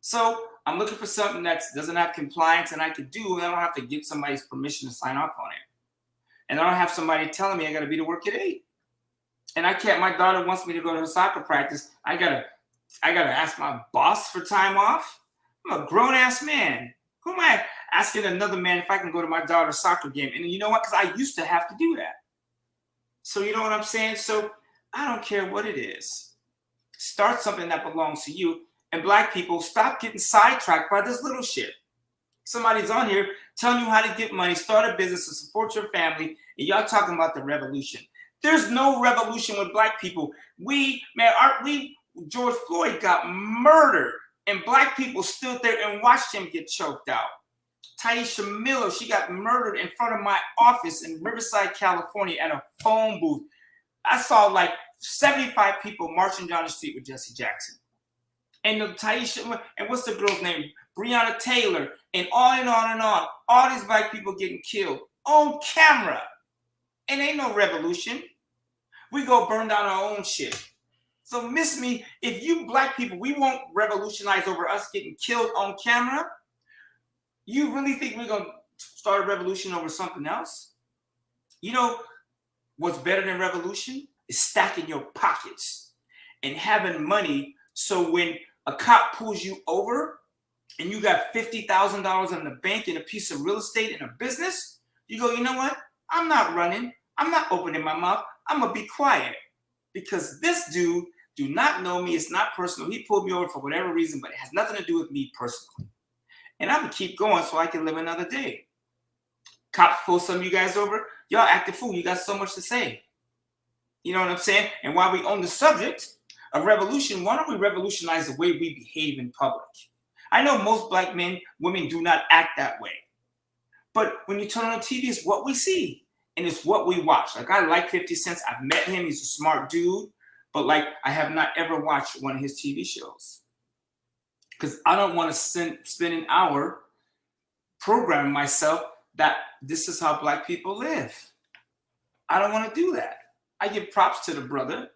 So I'm looking for something that doesn't have compliance and I could do, and I don't have to get somebody's permission to sign off on it. And I don't have somebody telling me I got to be to work at 8. And I can't. My daughter wants me to go to her soccer practice. I gotta ask my boss for time off. I'm a grown ass man. Who am I asking another man if I can go to my daughter's soccer game? And you know what? Because I used to have to do that. So you know what I'm saying? So I don't care what it is. Start something that belongs to you. And black people, stop getting sidetracked by this little shit. Somebody's on here telling you how to get money, start a business to support your family, and y'all talking about the revolution. There's no revolution with black people. George Floyd got murdered, and black people stood there and watched him get choked out. Taisha Miller, she got murdered in front of my office in Riverside, California at a phone booth. I saw like 75 people marching down the street with Jesse Jackson. And the Taisha, and what's the girl's name? Breonna Taylor, and on and on and on. All these black people getting killed on camera. And ain't no revolution. We go burn down our own shit. So miss me, if you black people, we won't revolutionize over us getting killed on camera. You really think we're going to start a revolution over something else? You know what's better than revolution? Is stacking your pockets and having money so when a cop pulls you over and you got $50,000 in the bank and a piece of real estate and a business, you go, you know what? I'm not running. I'm not opening my mouth. I'm going to be quiet because this dude do not know me. It's not personal. He pulled me over for whatever reason, but it has nothing to do with me personally. And I'm going to keep going so I can live another day. Cops pull some of you guys over. Y'all act a fool. You got so much to say. You know what I'm saying? And while we on the subject of revolution, why don't we revolutionize the way we behave in public? I know most black men, women do not act that way. But when you turn on TV, it's what we see. And it's what we watch. Like, I like 50 Cent. I've met him. He's a smart dude. But, like, I have not ever watched one of his TV shows. Because I don't want to spend an hour programming myself that this is how black people live. I don't want to do that. I give props to the brother.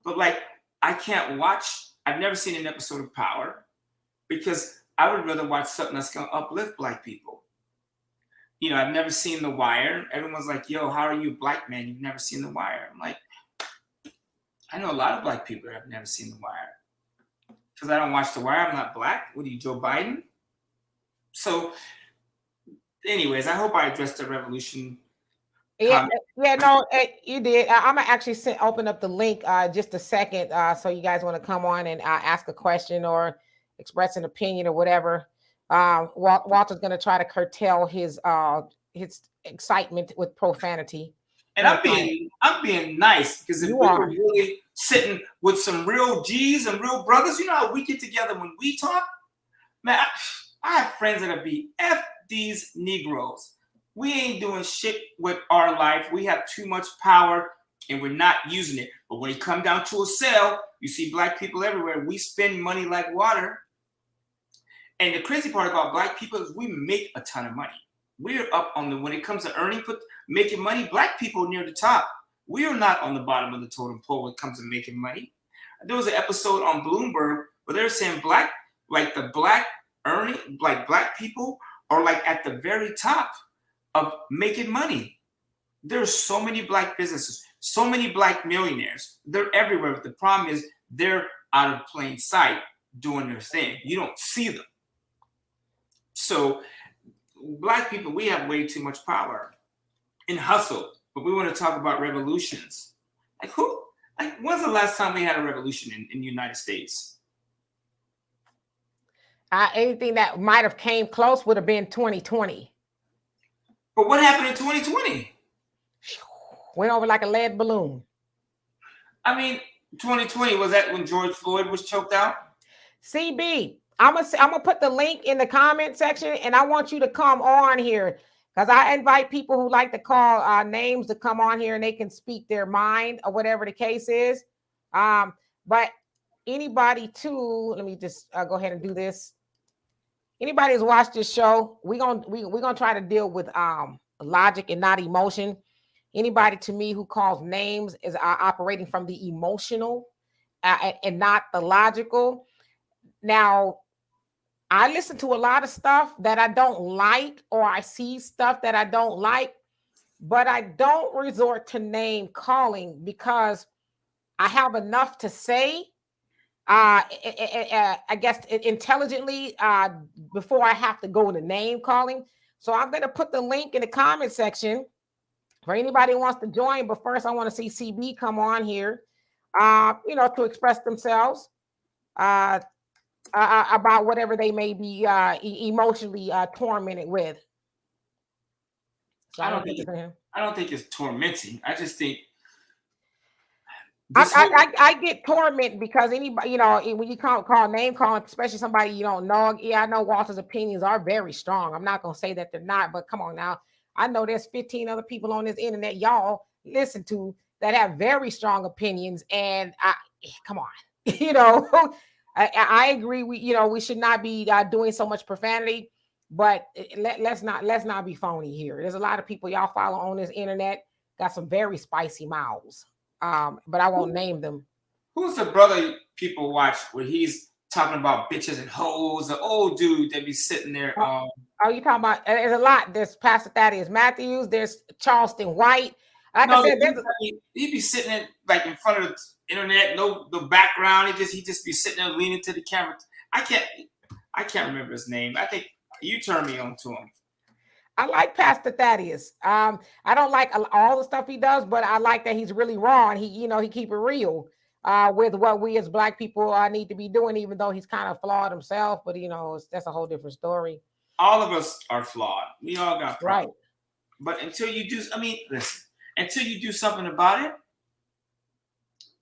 But, like, I can't watch. I've never seen an episode of Power. Because I would rather watch something that's going to uplift black people. You know, I've never seen The Wire. Everyone's like, yo, how are you a black man? You've never seen The Wire. I'm like, I know a lot of black people that have never seen The Wire. Because I don't watch The Wire. I'm not black. What are you, Joe Biden? So, anyways, I hope I addressed the revolution. Yeah, no, you did. I'm gonna actually open up the link just a second, so you guys want to come on and ask a question or express an opinion or whatever. Walter's gonna try to curtail his excitement with profanity. And I'm being nice because if we were really sitting with some real G's and real brothers, you know how we get together when we talk? Man, I have friends that'll be F these Negroes. We ain't doing shit with our life. We have too much power and we're not using it. But when it comes down to a sale, you see black people everywhere. We spend money like water. And the crazy part about black people is we make a ton of money. We're up on when it comes to making money, black people near the top. We are not on the bottom of the totem pole when it comes to making money. There was an episode on Bloomberg where they were saying black people are like at the very top of making money. There's so many black businesses, so many black millionaires. They're everywhere. But the problem is they're out of plain sight doing their thing. You don't see them. So black people, we have way too much power and hustle, but we want to talk about revolutions. When's the last time we had a revolution in the United States? Anything that might have came close would have been 2020. But what happened in 2020? Went over like a lead balloon. I mean, 2020, was that when George Floyd was choked out? CB, I'm gonna put the link in the comment section, and I want you to come on here because I invite people who like to call names to come on here and they can speak their mind or whatever the case is. But anybody too, let me just go ahead and do this. Anybody who's watched this show, we're gonna try to deal with logic and not emotion. Anybody to me who calls names is operating from the emotional and not the logical. Now, I listen to a lot of stuff that I don't like, or I see stuff that I don't like, but I don't resort to name calling because I have enough to say. I guess intelligently before I have to go into name calling. So I'm going to put the link in the comment section for anybody who wants to join. But first, I want to see CB come on here, to express themselves about whatever they may be emotionally tormented with. So I don't think it's tormenting. I just think I get tormented because anybody, when you call name calling, especially somebody you don't know. Yeah, I know Walter's opinions are very strong. I'm not going to say that they're not, but come on now. I know there's 15 other people on this internet y'all listen to, that have very strong opinions. And come on, you know, I agree. We should not be doing so much profanity, but let's not be phony here. There's a lot of people y'all follow on this internet got some very spicy mouths. But I won't name them. Who's the brother people watch where he's talking about bitches and hoes? The old dude that be sitting there. Oh, you talking about? There's a lot. There's Pastor Thaddeus Matthews. There's Charleston White. Like I said, he'd be sitting in, like in front of the internet, no the background. He just be sitting there leaning to the camera. I can't remember his name. I think you turned me on to him. I like Pastor Thaddeus. I don't like all the stuff he does, but I like that he's really raw and he keep it real with what we as Black people need to be doing, even though he's kind of flawed himself. But that's a whole different story. All of us are flawed. We all got problems. Right. But until you do, listen. Until you do something about it,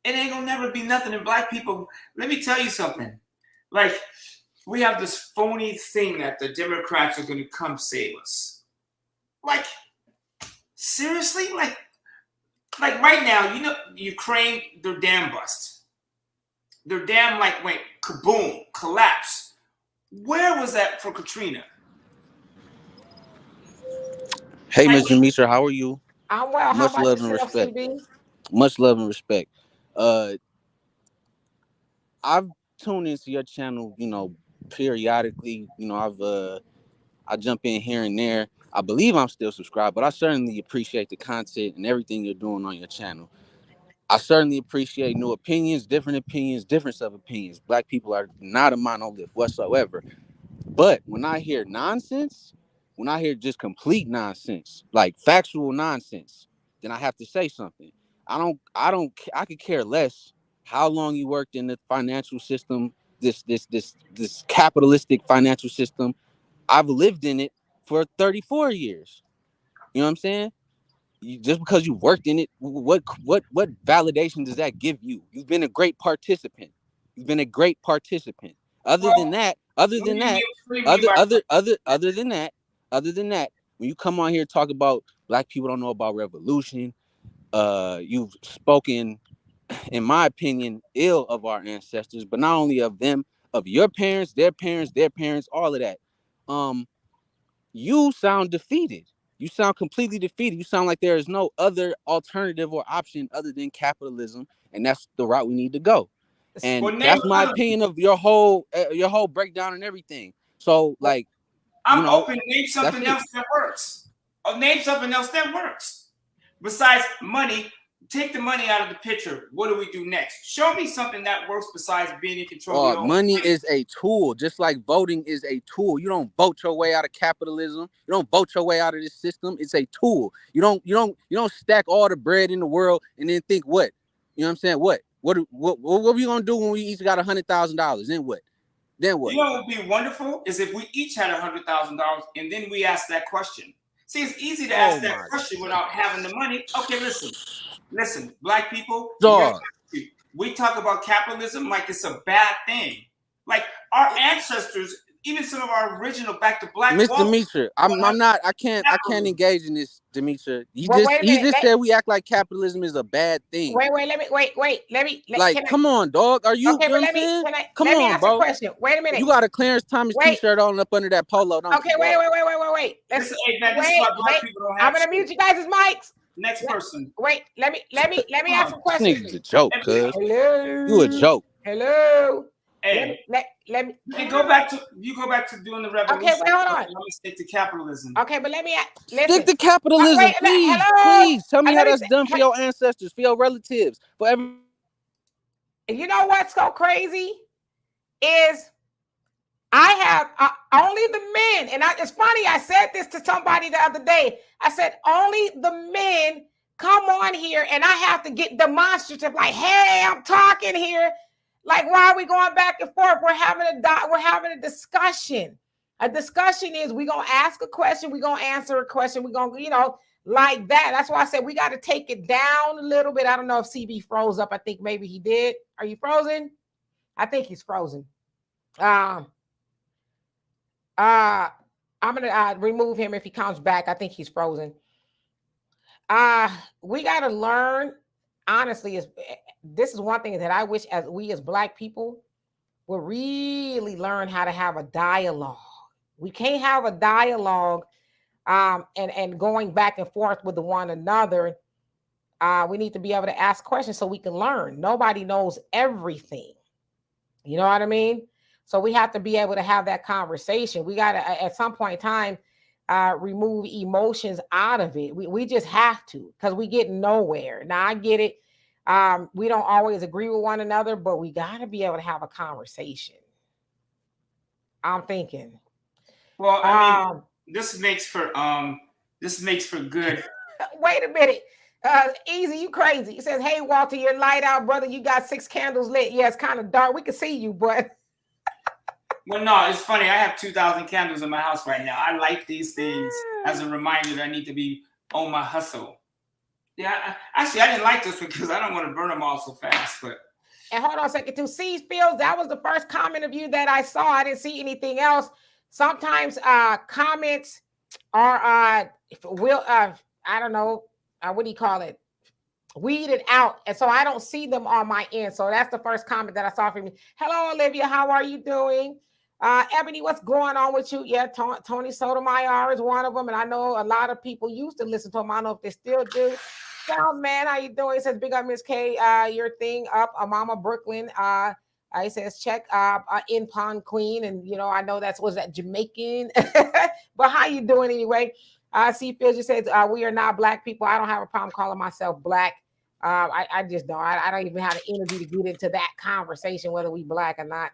it ain't gonna never be nothing in Black people. Let me tell you something. Like, we have this phony thing that the Democrats are gonna come save us. Like, seriously? Like right now, Ukraine, their dam bust. Their dam went kaboom, collapse. Where was that for Katrina? Hey, Mr. Misha, how are you? I'm well. Much love and respect. Much love and respect. I've tuned into your channel, periodically. I jump in here and there. I believe I'm still subscribed, but I certainly appreciate the content and everything you're doing on your channel. I certainly appreciate new opinions, difference of opinions. Black people are not a monolith whatsoever. But when I hear nonsense, when I hear just complete nonsense, like factual nonsense, then I have to say something. I could care less how long you worked in the financial system, this capitalistic financial system. I've lived in it for 34 years. You know what I'm saying? Just because you worked in it, what validation does that give you? You've been a great participant. Other than that, when you come on here and talk about Black people don't know about revolution, you've spoken, in my opinion, ill of our ancestors, but not only of them, of your parents, their parents, all of that. You sound defeated. You sound completely defeated. You sound like there is no other alternative or option other than capitalism, and that's the route we need to go. And that's my opinion of your whole breakdown and everything. So, I'm open. Name something else that works. Name something else that works. Besides money, take the money out of the picture. What do we do next? Show me something that works besides being in control of your own money is a tool, just like voting is a tool. You don't vote your way out of capitalism. You don't vote your way out of this system. It's a tool. You don't stack all the bread in the world and then think what? You know what I'm saying? What are we gonna do when we each got $100,000? Then what? You know what would be wonderful is if we each had $100,000 and then we asked that question. See, it's easy to ask that question without having the money. Okay, listen, Black people, we talk about capitalism like it's a bad thing. Like our ancestors, even some of our original back to black. Mr. Demetra, I can't engage in this, Demetra. He just said we act like capitalism is a bad thing. Come on, dog. Are you? Okay, you know but come on, bro. Question. Wait a minute. You got a Clarence Thomas T-shirt on up under that polo, don't you? Wait. This is why Black people don't have. I'm gonna mute you guys' mics. Next person. Wait, let me ask some questions. This nigga's a joke, cuz. Hello. You a joke. Hello. Hey, let me. You go back to doing the revolution. Okay, wait, hold on. Let me stick to capitalism. Okay, but let me stick to capitalism, please. Tell me how that's done for your ancestors, for your relatives, for every. You know what's so crazy is I have only the men, and it's funny. I said this to somebody the other day. I said only the men come on here, and I have to get demonstrative, like, hey, I'm talking here. Like, why are we going back and forth? We're having a discussion. A discussion is we're gonna ask a question, we're gonna answer a question, we're gonna, like that. That's why I said we got to take it down a little bit. I don't know if CB froze up. I think maybe he did. Are you frozen? I think he's frozen. I'm gonna remove him if he comes back. I think he's frozen. We gotta learn honestly, is this is one thing that I wish as we as Black people would really learn how to have a dialogue. We can't have a dialogue and going back and forth with one another. We need to be able to ask questions so we can learn. Nobody knows everything. You know what I mean? So we have to be able to have that conversation. We got to, at some point in time, remove emotions out of it. We just have to, because we get nowhere. Now, I get it. We don't always agree with one another, but we got to be able to have a conversation. I'm thinking. Well, I mean, this makes for good. Wait a minute. Easy, you crazy. It says, "Hey Walter, your light out, brother. You got 6 candles lit. Yeah, it's kind of dark. We can see you, but." Well, no, it's funny. I have 2,000 candles in my house right now. I light these things as a reminder that I need to be on my hustle. Yeah, actually, I didn't like this one because I don't want to burn them all so fast. But and hold on a second, too. C Fields, that was the first comment of you that I saw. I didn't see anything else. Sometimes comments are I don't know, what do you call it? Weeded out, and so I don't see them on my end. So that's the first comment that I saw from you. Hello, Olivia. How are you doing? Ebony, what's going on with you? Yeah, Tony Sotomayor is one of them, and I know a lot of people used to listen to him. I don't know if they still do. Sound man, how you doing? It says, big up, Miss K. Your thing up, Mama Brooklyn. It says, check in Pond Queen, and I know was that Jamaican, but how you doing anyway? C. Phil just says, we are not Black people. I don't have a problem calling myself Black. I just don't. I don't even have the energy to get into that conversation, whether we Black or not.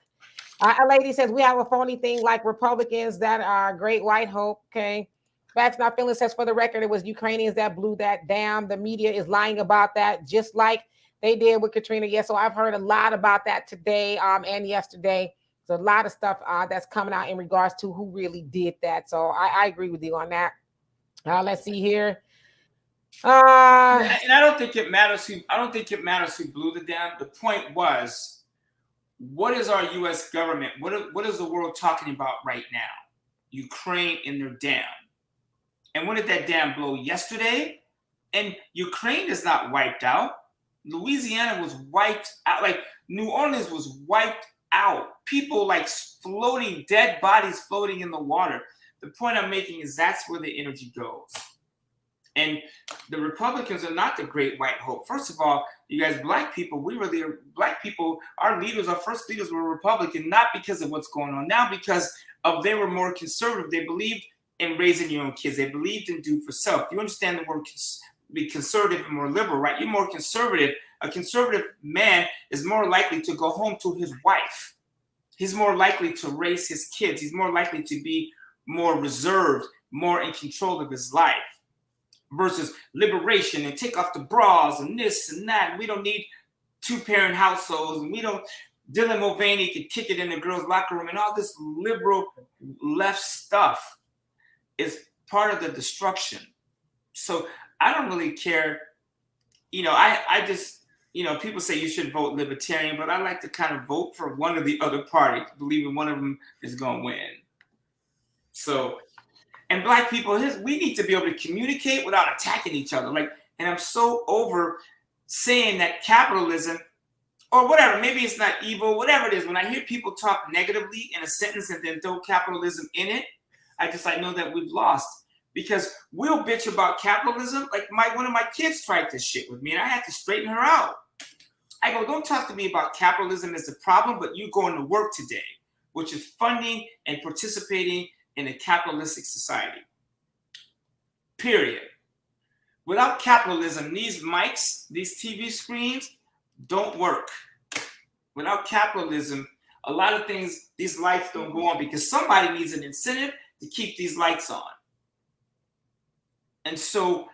A lady says, we have a phony thing like Republicans that are great white hope. Okay. Facts Not Feeling says, for the record, it was Ukrainians that blew that dam. The media is lying about that, just like they did with Katrina. Yes, so I've heard a lot about that today and yesterday. There's a lot of stuff that's coming out in regards to who really did that. So I agree with you on that. Let's see here. And I don't think it matters who blew the dam. The point was, what is our U.S. government? What is the world talking about right now? Ukraine and their dam. And when did that dam blow? Yesterday? And Ukraine is not wiped out. Louisiana was wiped out. Like New Orleans was wiped out. People like floating, dead bodies floating in the water. The point I'm making is that's where the energy goes. And the Republicans are not the great white hope. First of all, you guys, Black people, Black people, our first leaders were Republican, not because of what's going on now, because they were more conservative. They believed in raising your own kids. They believed in do for self. You understand the word be conservative and more liberal, right? You're more conservative. A conservative man is more likely to go home to his wife. He's more likely to raise his kids. He's more likely to be more reserved, more in control of his life. Versus liberation and take off the bras and this and that. We don't need 2-parent households, and we don't. Dylan Mulvaney could kick it in the girls' locker room, and all this liberal left stuff is part of the destruction. So I don't really care. I just, people say you should vote libertarian, but I like to kind of vote for one of the other party, believing one of them is going to win. So. And Black people, we need to be able to communicate without attacking each other. And I'm so over saying that capitalism, or whatever, maybe it's not evil, whatever it is. When I hear people talk negatively in a sentence and then throw capitalism in it, I know that we've lost. Because we'll bitch about capitalism. Like one of my kids tried this shit with me, and I had to straighten her out. I go, don't talk to me about capitalism as the problem, but you going to work today, which is funding and participating in a capitalistic society. Period. Without capitalism, these mics, these TV screens don't work. Without capitalism, a lot of things, these lights don't go on because somebody needs an incentive to keep these lights on. And so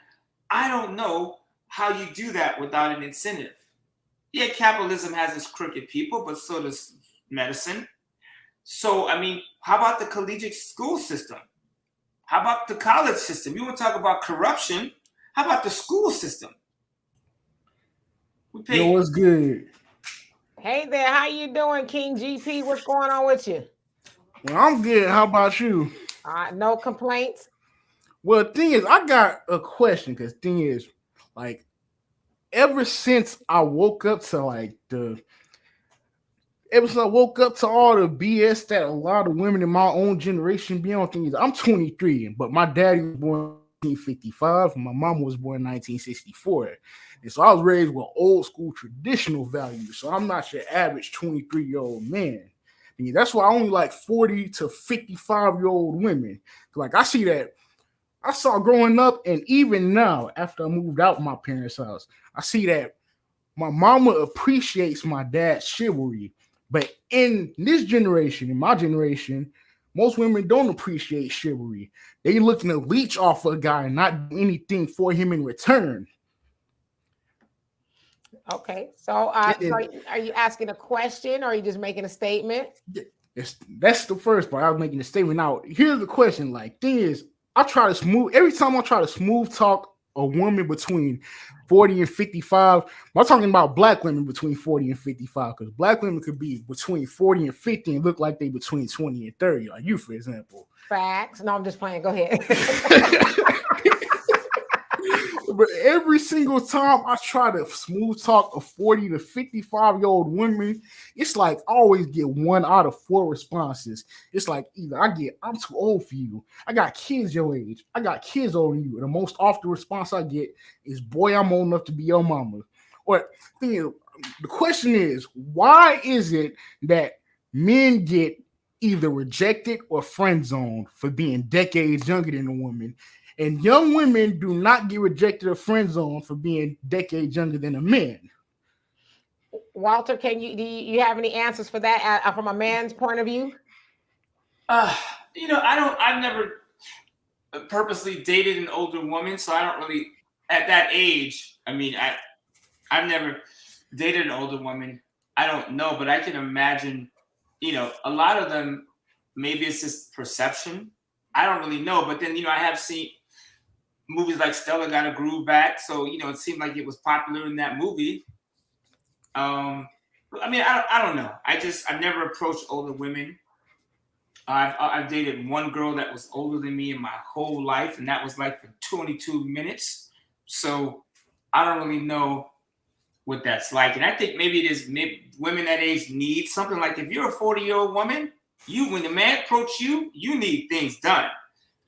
I don't know how you do that without an incentive. Yeah, capitalism has its crooked people, but so does medicine. So, how about the collegiate school system? How about the college system? You want to talk about corruption? How about the school system? Yo, what's good? Hey there, how you doing, King GP? What's going on with you? Well, I'm good. How about you? No complaints. Well, the thing is, I got a question because thing is, ever since I woke up to like the ever since I woke up to all the BS that a lot of women in my own generation be on things. I'm 23, but my daddy was born in 1955 and my mom was born in 1964. And so I was raised with old school traditional values. So I'm not your average 23-year-old man. And that's why I only like 40 to 55-year-old women. Like I see that I saw growing up, and even now, after I moved out my parents' house, I see that my mama appreciates my dad's chivalry. But in this generation, in my generation, most women don't appreciate chivalry. They looking to leech off a guy and not do anything for him in return. Okay, so are you asking a question or are you just making a statement? That's the first part. I was making a statement. Now, here's the question. Like, thing is, every time I try to smooth talk a woman between 40 and 55, I'm talking about black women between 40 and 55, because black women could be between 40 and 50 and look like they between 20 and 30, like you, for example. Facts. No, I'm just playing. Go ahead. But every single time I try to smooth talk a 40 to 55-year-old woman, it's like I always get 1 out of 4 responses. It's like either I'm too old for you, I got kids your age, I got kids older than you. And the most often response I get is, boy, I'm old enough to be your mama. Or the question is, why is it that men get either rejected or friend zoned for being decades younger than a woman? And young women do not get rejected or friend zoned for being decades younger than a man. Walter, do you have any answers for that from a man's point of view? I've never purposely dated an older woman, so I don't really, at that age, I've never dated an older woman. I don't know, but I can imagine, a lot of them, maybe it's just perception. I don't really know, but then, I have seen movies like Stella Got a Groove Back, so it seemed like it was popular in that movie. I don't know. I've never approached older women. I've dated one girl that was older than me in my whole life, and that was like for 22 minutes. So I don't really know what that's like, and I think maybe women that age need something. Like if you're a 40-year-old woman, when the man approaches you, you need things done.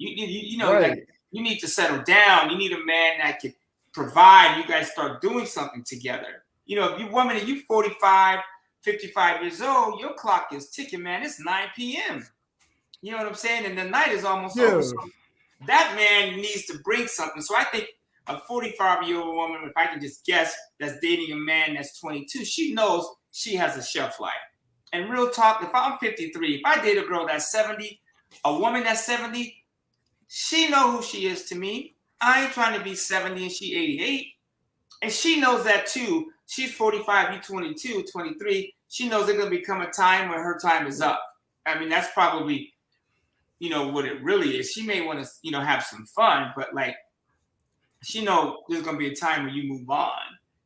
Right. Like, you need to settle down. You need a man that can provide. You guys start doing something together. If you're woman and you're 45, 55 years old, your clock is ticking, man. It's 9 p.m. You know what I'm saying? And the night is almost over. So that man needs to bring something. So I think a 45-year-old woman, if I can just guess, that's dating a man that's 22, she knows she has a shelf life. And real talk, if I'm 53, if I date a girl that's 70, a woman that's 70, she know who she is to me. I ain't trying to be 70 and she 88. And she knows that too. She's 45, you 22, 23. She knows there's going to become a time where her time is up. That's probably, what it really is. She may want to, have some fun, but like, she know there's going to be a time when you move on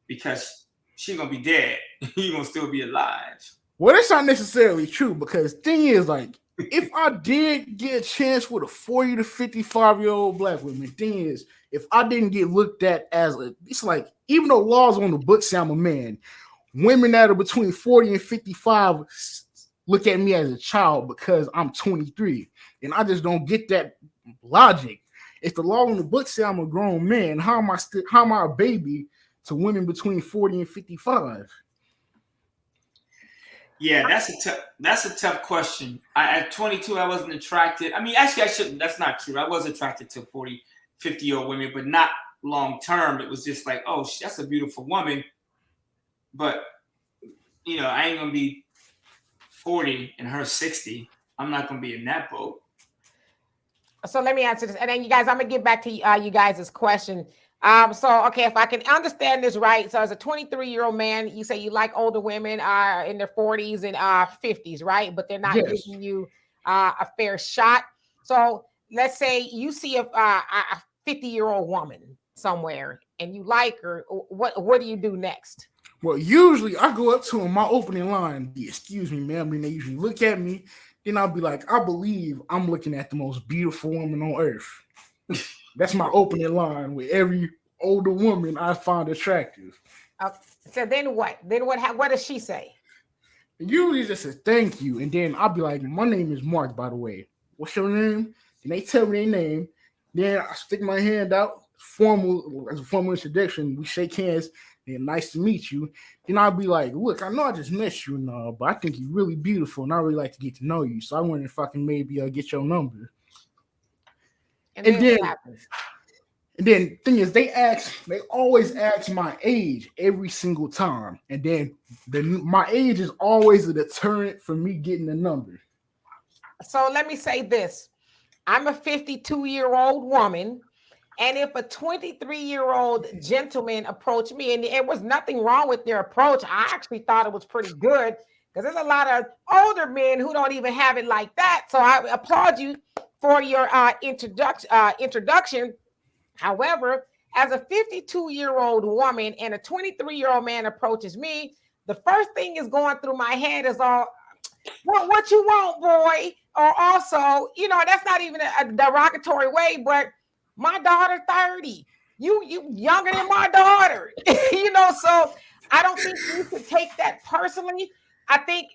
because she's going to be dead. You're going to still be alive. Well, that's not necessarily true, because thing is, like, if I did get a chance with a 40 to 55-year-old black woman, thing is, if I didn't get looked at as it's like, even though laws on the books say I'm a man, women that are between 40 and 55 look at me as a child because I'm 23. And I just don't get that logic. If the law on the books say I'm a grown man, how am I a baby to women between 40 and 55? Yeah, that's a tough question. At 22, I wasn't attracted. Actually, I shouldn't. That's not true. I was attracted to 40, 50-year-old women, but not long term. It was just like, oh, that's a beautiful woman. But, I ain't going to be 40 and her 60. I'm not going to be in that boat. So let me answer this. And then you guys, I'm going to get back to you guys' question. Okay, if I can understand this right, so as a 23-year-old man, you say you like older women in their 40s and 50s, right? But they're not giving you a fair shot. So let's say you see a 50-year-old woman somewhere and you like her. What do you do next? Well, usually I go up to them, my opening line, excuse me, ma'am, and they usually look at me. Then I'll be like, I believe I'm looking at the most beautiful woman on earth. That's my opening line with every older woman I find attractive. So then what? Then what does she say? Usually just says thank you, and then I'll be like, my name is Mark, by the way. What's your name? Then they tell me their name. Then I stick my hand out, formal as a formal introduction. We shake hands, and nice to meet you. Then I'll be like, look, I know I just met you and but I think you're really beautiful, and I really like to get to know you. So I wonder if I can maybe get your number. And then what happens? And then thing is, they always ask my age every single time, and then my age is always a deterrent for me getting the number. So let me say this: I'm a 52-year-old woman, and if a 23-year-old gentleman approached me, and there was nothing wrong with their approach, I actually thought it was pretty good because there's a lot of older men who don't even have it like that. So I applaud you for your introduction. However, as a 52-year-old woman and a 23-year-old man approaches me, the first thing is going through my head is all, well, what you want, boy? Or also, that's not even a derogatory way, but my daughter's 30. You younger than my daughter, so I don't think you should take that personally. I think,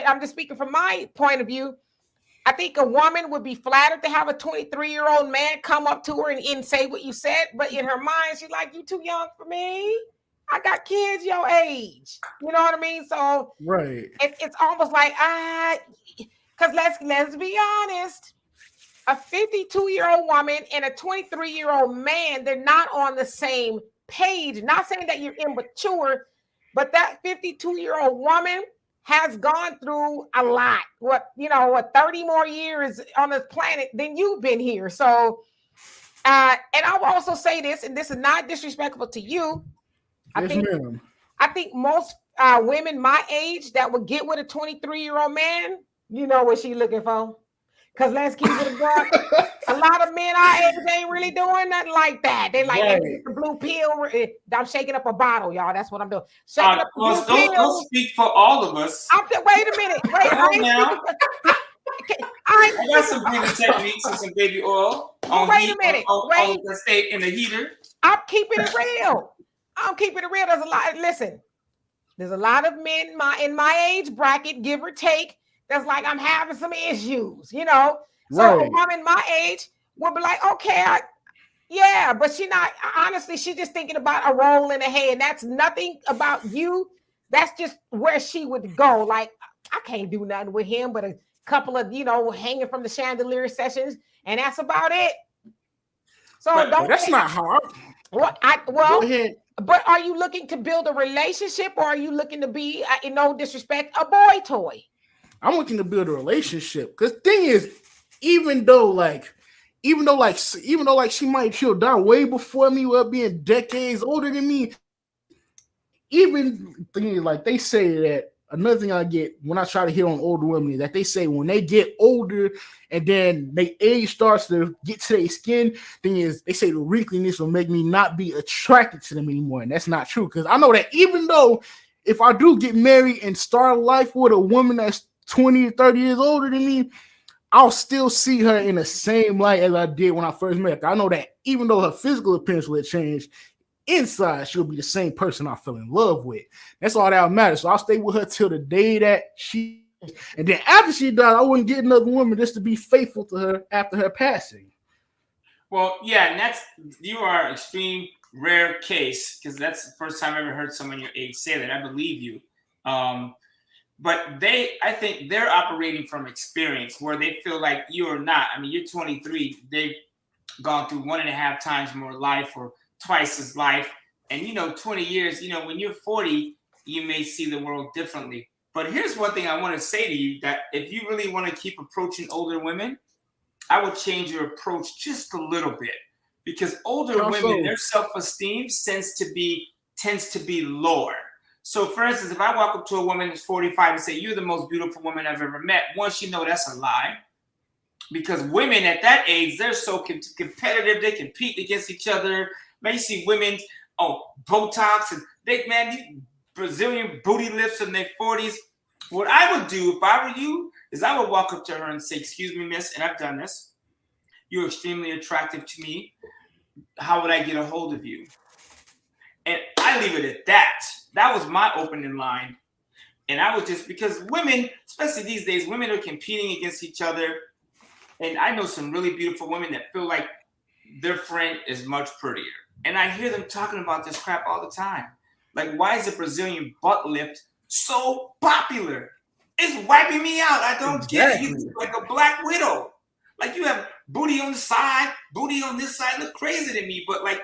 I'm just speaking from my point of view. I think a woman would be flattered to have a 23-year-old man come up to her and say what you said, but in her mind, she's like, you too young for me. I got kids your age. You know what I mean? So right, it's almost like, because let's be honest, a 52-year-old woman and a 23-year-old man, they're not on the same page. Not saying that you're immature, but that 52-year-old woman has gone through a lot. 30 more years on this planet than you've been here. So, and I'll also say this, and this is not disrespectful to you. I think most women my age that would get with a 23-year-old man, you know what she's looking for. Because let's keep it going. A lot of men our age ain't really doing nothing like that. They like the blue pill. I'm shaking up a bottle, y'all. That's what I'm doing. Shaking up a blue pill. Don't speak for all of us. Wait a minute. Wait, I got some breathing techniques and some baby oil. Wait a minute. Wait. Stay in the heater. I'm keeping it real. There's a lot. Listen, there's a lot of men in my age bracket, give or take, that's like, I'm having some issues, So right. A woman my age would be like, okay, but she's just thinking about a roll in the hay, and that's nothing about you. That's just where she would go. Like, I can't do nothing with him, but a couple of, hanging from the chandelier sessions, and that's about it. So that's not hard. But are you looking to build a relationship, or are you looking to be, in no disrespect, a boy toy? I'm looking to build a relationship. Because thing is, even though she might die way before me, while being decades older than me. Even things like they say that another thing I get when I try to hit on older women is that they say when they get older and then their age starts to get to their skin, thing is they say the wrinkliness will make me not be attracted to them anymore. And that's not true. Because I know that even though if I do get married and start life with a woman that's 20 or 30 years older than me, I'll still see her in the same light as I did when I first met her. I know that even though her physical appearance will have changed, inside she'll be the same person I fell in love with. That's all that matters. So I'll stay with her till the day that she, and then after she died, I wouldn't get another woman just to be faithful to her after her passing. Well, yeah, and you are an extreme rare case, because that's the first time I ever heard someone your age say that. I believe you. But I think they're operating from experience where they feel like you are not. I mean, you're 23. They've gone through 1.5 times more life or twice as life. And, 20 years, when you're 40, you may see the world differently. But here's one thing I want to say to you, that if you really want to keep approaching older women, I would change your approach just a little bit. Because older women, their self-esteem tends to be lower. So, for instance, if I walk up to a woman who's 45 and say, you're the most beautiful woman I've ever met, once you know that's a lie. Because women at that age, they're so competitive, they compete against each other. Man, you see women, Botox, and these Brazilian booty lifts in their 40s. What I would do if I were you is I would walk up to her and say, excuse me, miss, and I've done this. You're extremely attractive to me. how would I get a hold of you? And I leave it at that. That was my opening line. And I was just, because women, especially these days, women are competing against each other. And I know some really beautiful women that feel like their friend is much prettier. And I hear them talking about this crap all the time. Like, why is the Brazilian butt lift so popular? It's wiping me out. I don't get it. You look like a black widow. Like, you have booty on the side, booty on this side. Look crazy to me. But like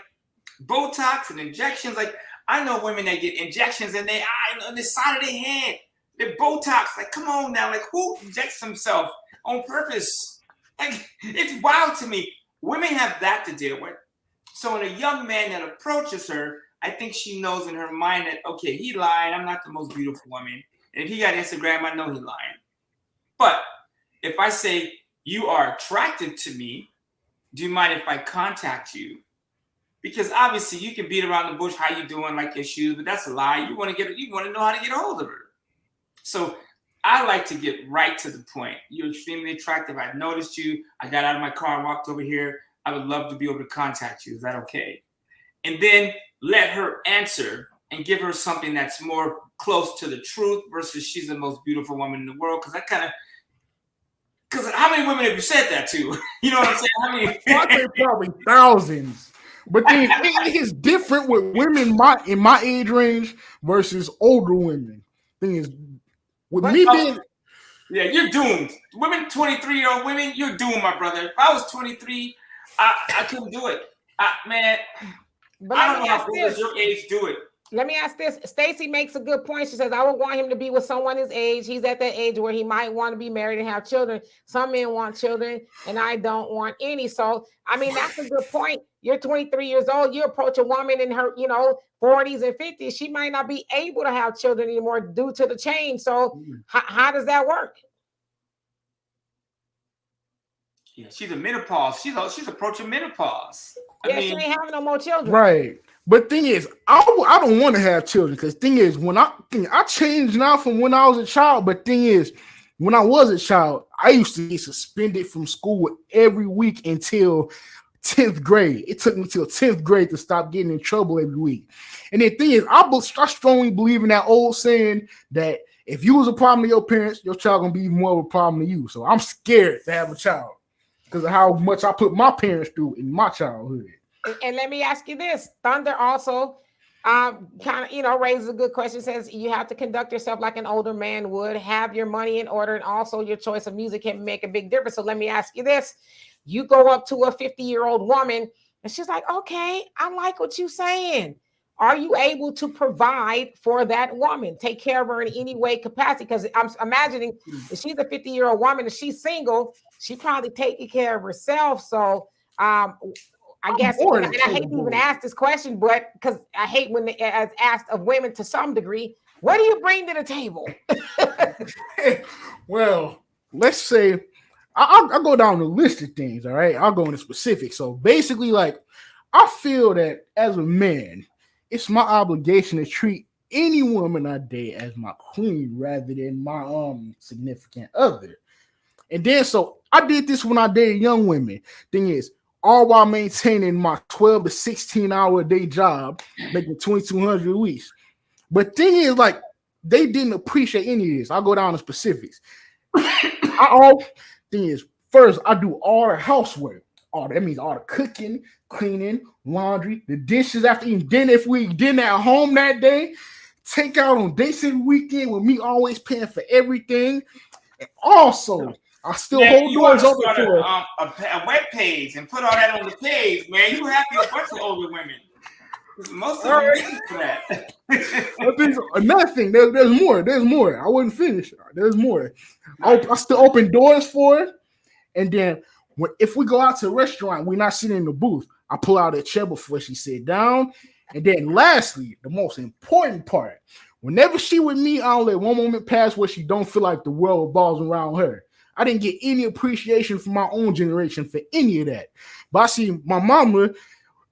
Botox and injections, like I know women that get injections in their eye, on the side of their head. They're Botox. Like, come on now. Like, who injects themselves on purpose? Like, it's wild to me. Women have that to deal with. So when a young man that approaches her, I think she knows in her mind that, okay, he lied. I'm not the most beautiful woman. And if he got Instagram, I know he lying. But if I say, you are attractive to me, do you mind if I contact you? Because obviously you can beat around the bush, how you doing, like your shoes, but that's a lie. You want to know how to get a hold of her. So I like to get right to the point. You're extremely attractive. I noticed you. I got out of my car and walked over here. I would love to be able to contact you. Is that okay? And then let her answer and give her something that's more close to the truth versus she's the most beautiful woman in the world. Because how many women have you said that to? You know what I'm saying? How many? I think probably thousands. But then it's different with women in my age range versus older women. Thing is, with me being, yeah, you're doomed. Women, 23-year-old women, you're doomed, my brother. If I was 23, I couldn't do it. Man, but I don't know how girls your age do it. Let me ask this. Stacy makes a good point. She says, I would want him to be with someone his age. He's at that age where he might want to be married and have children. Some men want children, and I don't want any. So, I mean, that's a good point. You're 23 years old. You approach a woman in her, 40s and 50s. She might not be able to have children anymore due to the change. So how does that work? Yeah, she's a menopause. She's approaching menopause. She ain't having no more children. Right. But thing is, I don't want to have children because thing is, when I changed now from when I was a child. But thing is, when I was a child, I used to get suspended from school every week until 10th grade. It took me till 10th grade to stop getting in trouble every week. And the thing is, I strongly believe in that old saying that if you was a problem to your parents, your child gonna be even more of a problem to you. So I'm scared to have a child because of how much I put my parents through in my childhood. And let me ask you this. Thunder also kind of, raises a good question. Says you have to conduct yourself like an older man would, have your money in order, and also your choice of music can make a big difference. So let me ask you this. You go up to a 50-year-old woman and she's like, okay, I like what you're saying. Are you able to provide for that woman? Take care of her in any way capacity? Because I'm imagining if she's a 50-year-old woman and she's single, she probably taking care of herself. So I guess, and I hate to even ask this question, but because I hate when it's asked of women to some degree, what do you bring to the table? Well, let's say I'll go down the list of things, all right? I'll go into specifics. So basically, like, I feel that as a man, it's my obligation to treat any woman I date as my queen rather than my significant other. And then, so I did this when I dated young women. Thing is, all while maintaining my 12 to 16 hour a day job, making $2,200 a week. But thing is, like, they didn't appreciate any of this. I'll go down to specifics. Thing is, first, I do all the housework. That means all the cooking, cleaning, laundry, the dishes after eating dinner. If we eat dinner at home that day, take out on dates every weekend with me always paying for everything. And also, I still hold doors open for a web page and put all that on the page, man. You happy a bunch of older women. Most of them listen to that. Another thing, there's more. There's more. I wouldn't finish. There's more. I still open doors for it. And then if we go out to a restaurant, we're not sitting in the booth. I pull out a chair before she sit down. And then lastly, the most important part, whenever she with me, I don't let one moment pass where she don't feel like the world revolves around her. I didn't get any appreciation from my own generation for any of that. But I see my mama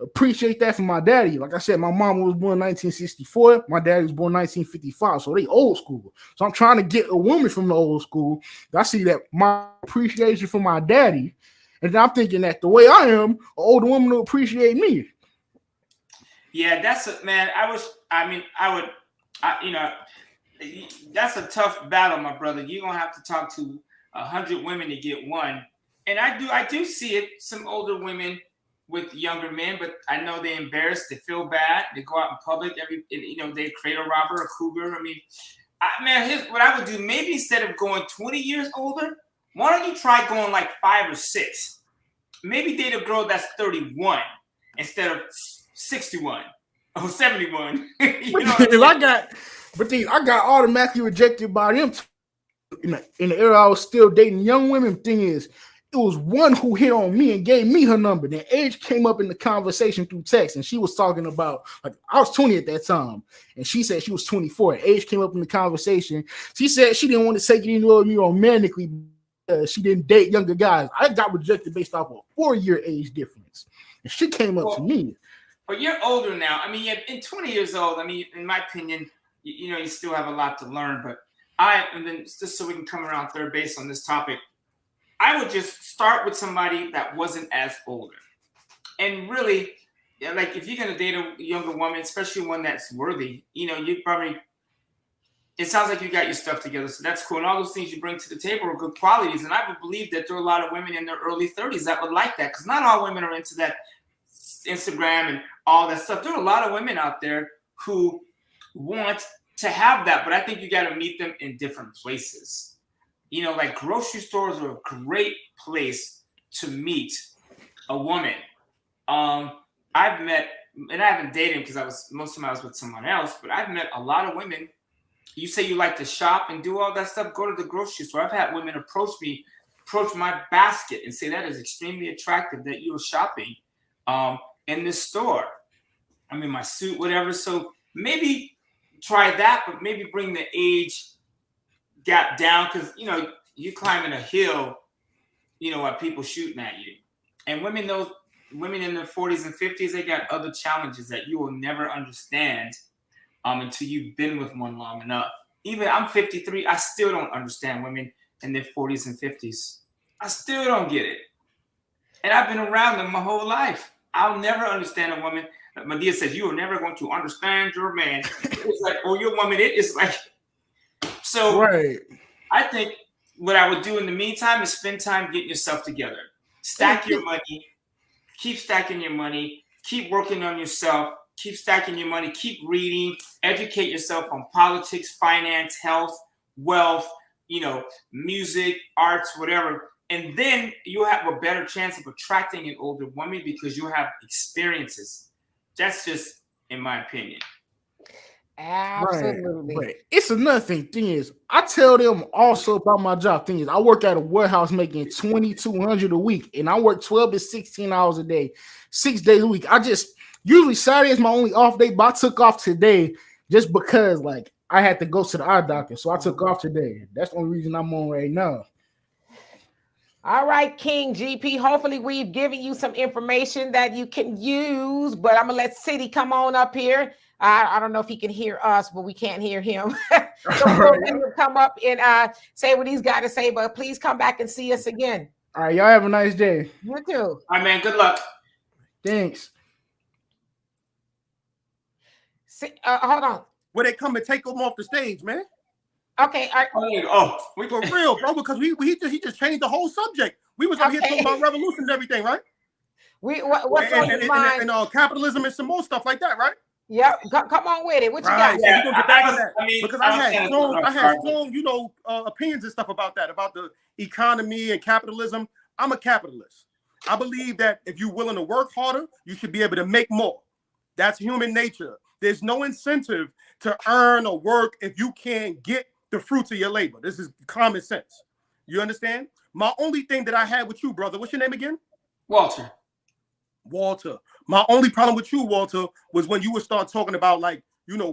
appreciate that from my daddy. Like I said, my mama was born in 1964. My daddy was born in 1955. So they old school. So I'm trying to get a woman from the old school. I see that my appreciation for my daddy. And I'm thinking that the way I am, an older woman will appreciate me. Yeah, that's a man. That's a tough battle, my brother. You're gonna have to talk to 100 women to get one. And I do see it. Some older women with younger men, but I know they're embarrassed. They feel bad. They go out in public. They create a robber, a cougar. Here's what I would do. Maybe instead of going 20 years older, why don't you try going like 5 or 6? Maybe date a girl that's 31 instead of 61 or 71. I got automatically rejected by them. In the era I was still dating young women. Thing is, it was one who hit on me and gave me her number. Then age came up in the conversation through text, and she was talking about, like, I was 20 at that time, and she said she was 24. Age came up in the conversation. She said she didn't want to take it anywhere with me romantically. She didn't date younger guys. I got rejected based off of a 4-year age difference, and she came up to me. But you're older now. You're in 20 years old. In my opinion, you still have a lot to learn. But and then just so we can come around third base on this topic, I would just start with somebody that wasn't as older. And really, like, if you're going to date a younger woman, especially one that's worthy, you probably, it sounds like you got your stuff together. So that's cool. And all those things you bring to the table are good qualities. And I would believe that there are a lot of women in their early 30s that would like that, because not all women are into that Instagram and all that stuff. There are a lot of women out there who want to have that, but I think you got to meet them in different places. Like grocery stores are a great place to meet a woman. I've met, and I haven't dated because most of them I was with someone else, but I've met a lot of women. You say you like to shop and do all that stuff, go to the grocery store. I've had women approach my basket and say that is extremely attractive that you're shopping in this store. My suit, whatever. So maybe try that, but maybe bring the age gap down, because you climbing a hill, while people shooting at you. And women in their 40s and 50s, they got other challenges that you will never understand until you've been with one long enough. Even I'm 53, I still don't understand women in their 40s and 50s. I still don't get it. And I've been around them my whole life. I'll never understand a woman. Medea says, you are never going to understand your man. It's like, oh, your woman, it's like, so right. I think what I would do in the meantime is spend time getting yourself together. Stack your money. Keep stacking your money. Keep working on yourself. Keep stacking your money. Keep reading. Educate yourself on politics, finance, health, wealth, music, arts, whatever. And then you have a better chance of attracting an older woman because you have experiences. That's just in my opinion. Absolutely. Right. It's another thing. Thing is, I tell them also about my job. Thing is, I work at a warehouse making $2,200 a week, and I work 12 to 16 hours a day, 6 days a week. Usually Saturday is my only off day, but I took off today just because, like, I had to go to the eye doctor, so I took off today. That's the only reason I'm on right now. All right, King GP. Hopefully, we've given you some information that you can use. But I'm gonna let City come on up here. I don't know if he can hear us, but we can't hear him. So we'll let him come up and say what he's got to say. But please come back and see us again. All right, y'all have a nice day. You too. All right, man. Good luck. Thanks. Hold on. Where they come and take them off the stage, man. Okay. We for real, bro, because he just changed the whole subject. We was out here talking about revolution and everything, right? What's on your mind? And capitalism and some more stuff like that, right? Yep. Come on with it. What you got? Yeah, we're gonna get back to that. Because I had strong, opinions and stuff about that, about the economy and capitalism. I'm a capitalist. I believe that if you're willing to work harder, you should be able to make more. That's human nature. There's no incentive to earn or work if you can't get the fruits of your labor. This is common sense. You understand? My only thing that I had with you, brother, what's your name again? Walter. My only problem with you, Walter, was when you would start talking about, like,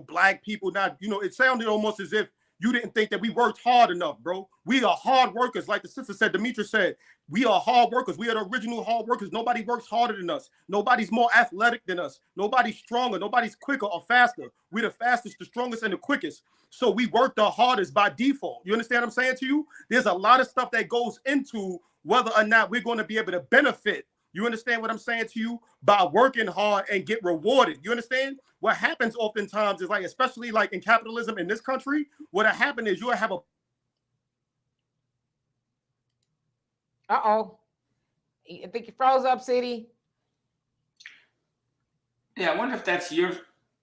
black people not, it sounded almost as if you didn't think that we worked hard enough, bro. We are hard workers. Like the sister said, Demetra said, we are hard workers. We are the original hard workers. Nobody works harder than us. Nobody's more athletic than us. Nobody's stronger. Nobody's quicker or faster. We're the fastest, the strongest, and the quickest. So we work the hardest by default. You understand what I'm saying to you? There's a lot of stuff that goes into whether or not we're going to be able to benefit. You understand what I'm saying to you? By working hard and get rewarded. You understand? What happens oftentimes is like, especially like in capitalism in this country, what'll happen is you'll have a I think you froze up, City. Yeah, I wonder if that's is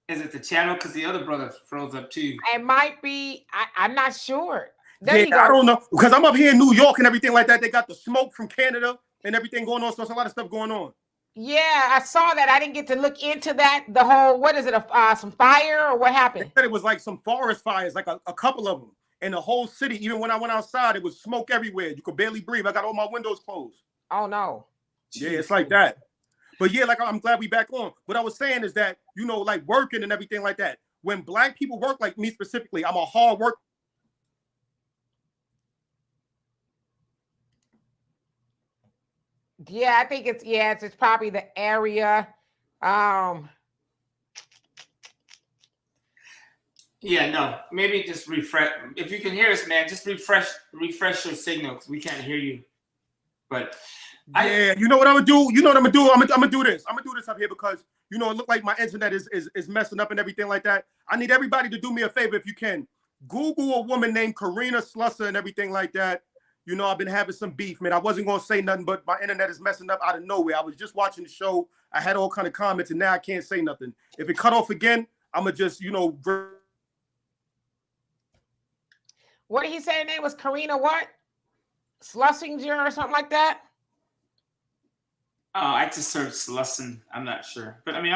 it the channel? Because the other brother froze up too. It might be. I'm not sure. There you I go. don't know. Because I'm up here in New York and everything like that. They got the smoke from Canada and everything going on. So there's a lot of stuff going on. Yeah, I saw that. I didn't get to look into that. The whole, what is it? Some fire or what happened? They said it was like some forest fires, like a couple of them. And the whole city, even when I went outside, it was smoke everywhere. You could barely breathe. I got all my windows closed. Oh, no. Yeah, it's like that. But yeah, like I'm glad we back on. What I was saying is that, you know, like working and everything like that. When Black people work, like me specifically, I'm a hard worker. Yeah, I think it's probably the area. Yeah, no, maybe just refresh. If you can hear us, man, just refresh your signal because we can't hear you. But you know what I'm gonna do? You know what I'm gonna do? I'm gonna do this. I'm gonna do this up here because you know it looked like my internet is messing up and everything like that. I need everybody to do me a favor if you can. Google a woman named Karina Slusser and everything like that. You know, I've been having some beef, man. I wasn't gonna say nothing, but my internet is messing up out of nowhere. I was just watching the show. I had all kind of comments, and now I can't say nothing. If it cut off again, I'm gonna just, you know. What did he say? Her name was Karina what? Slussinger or something like that? I just searched Slussen. I'm not sure. But I mean,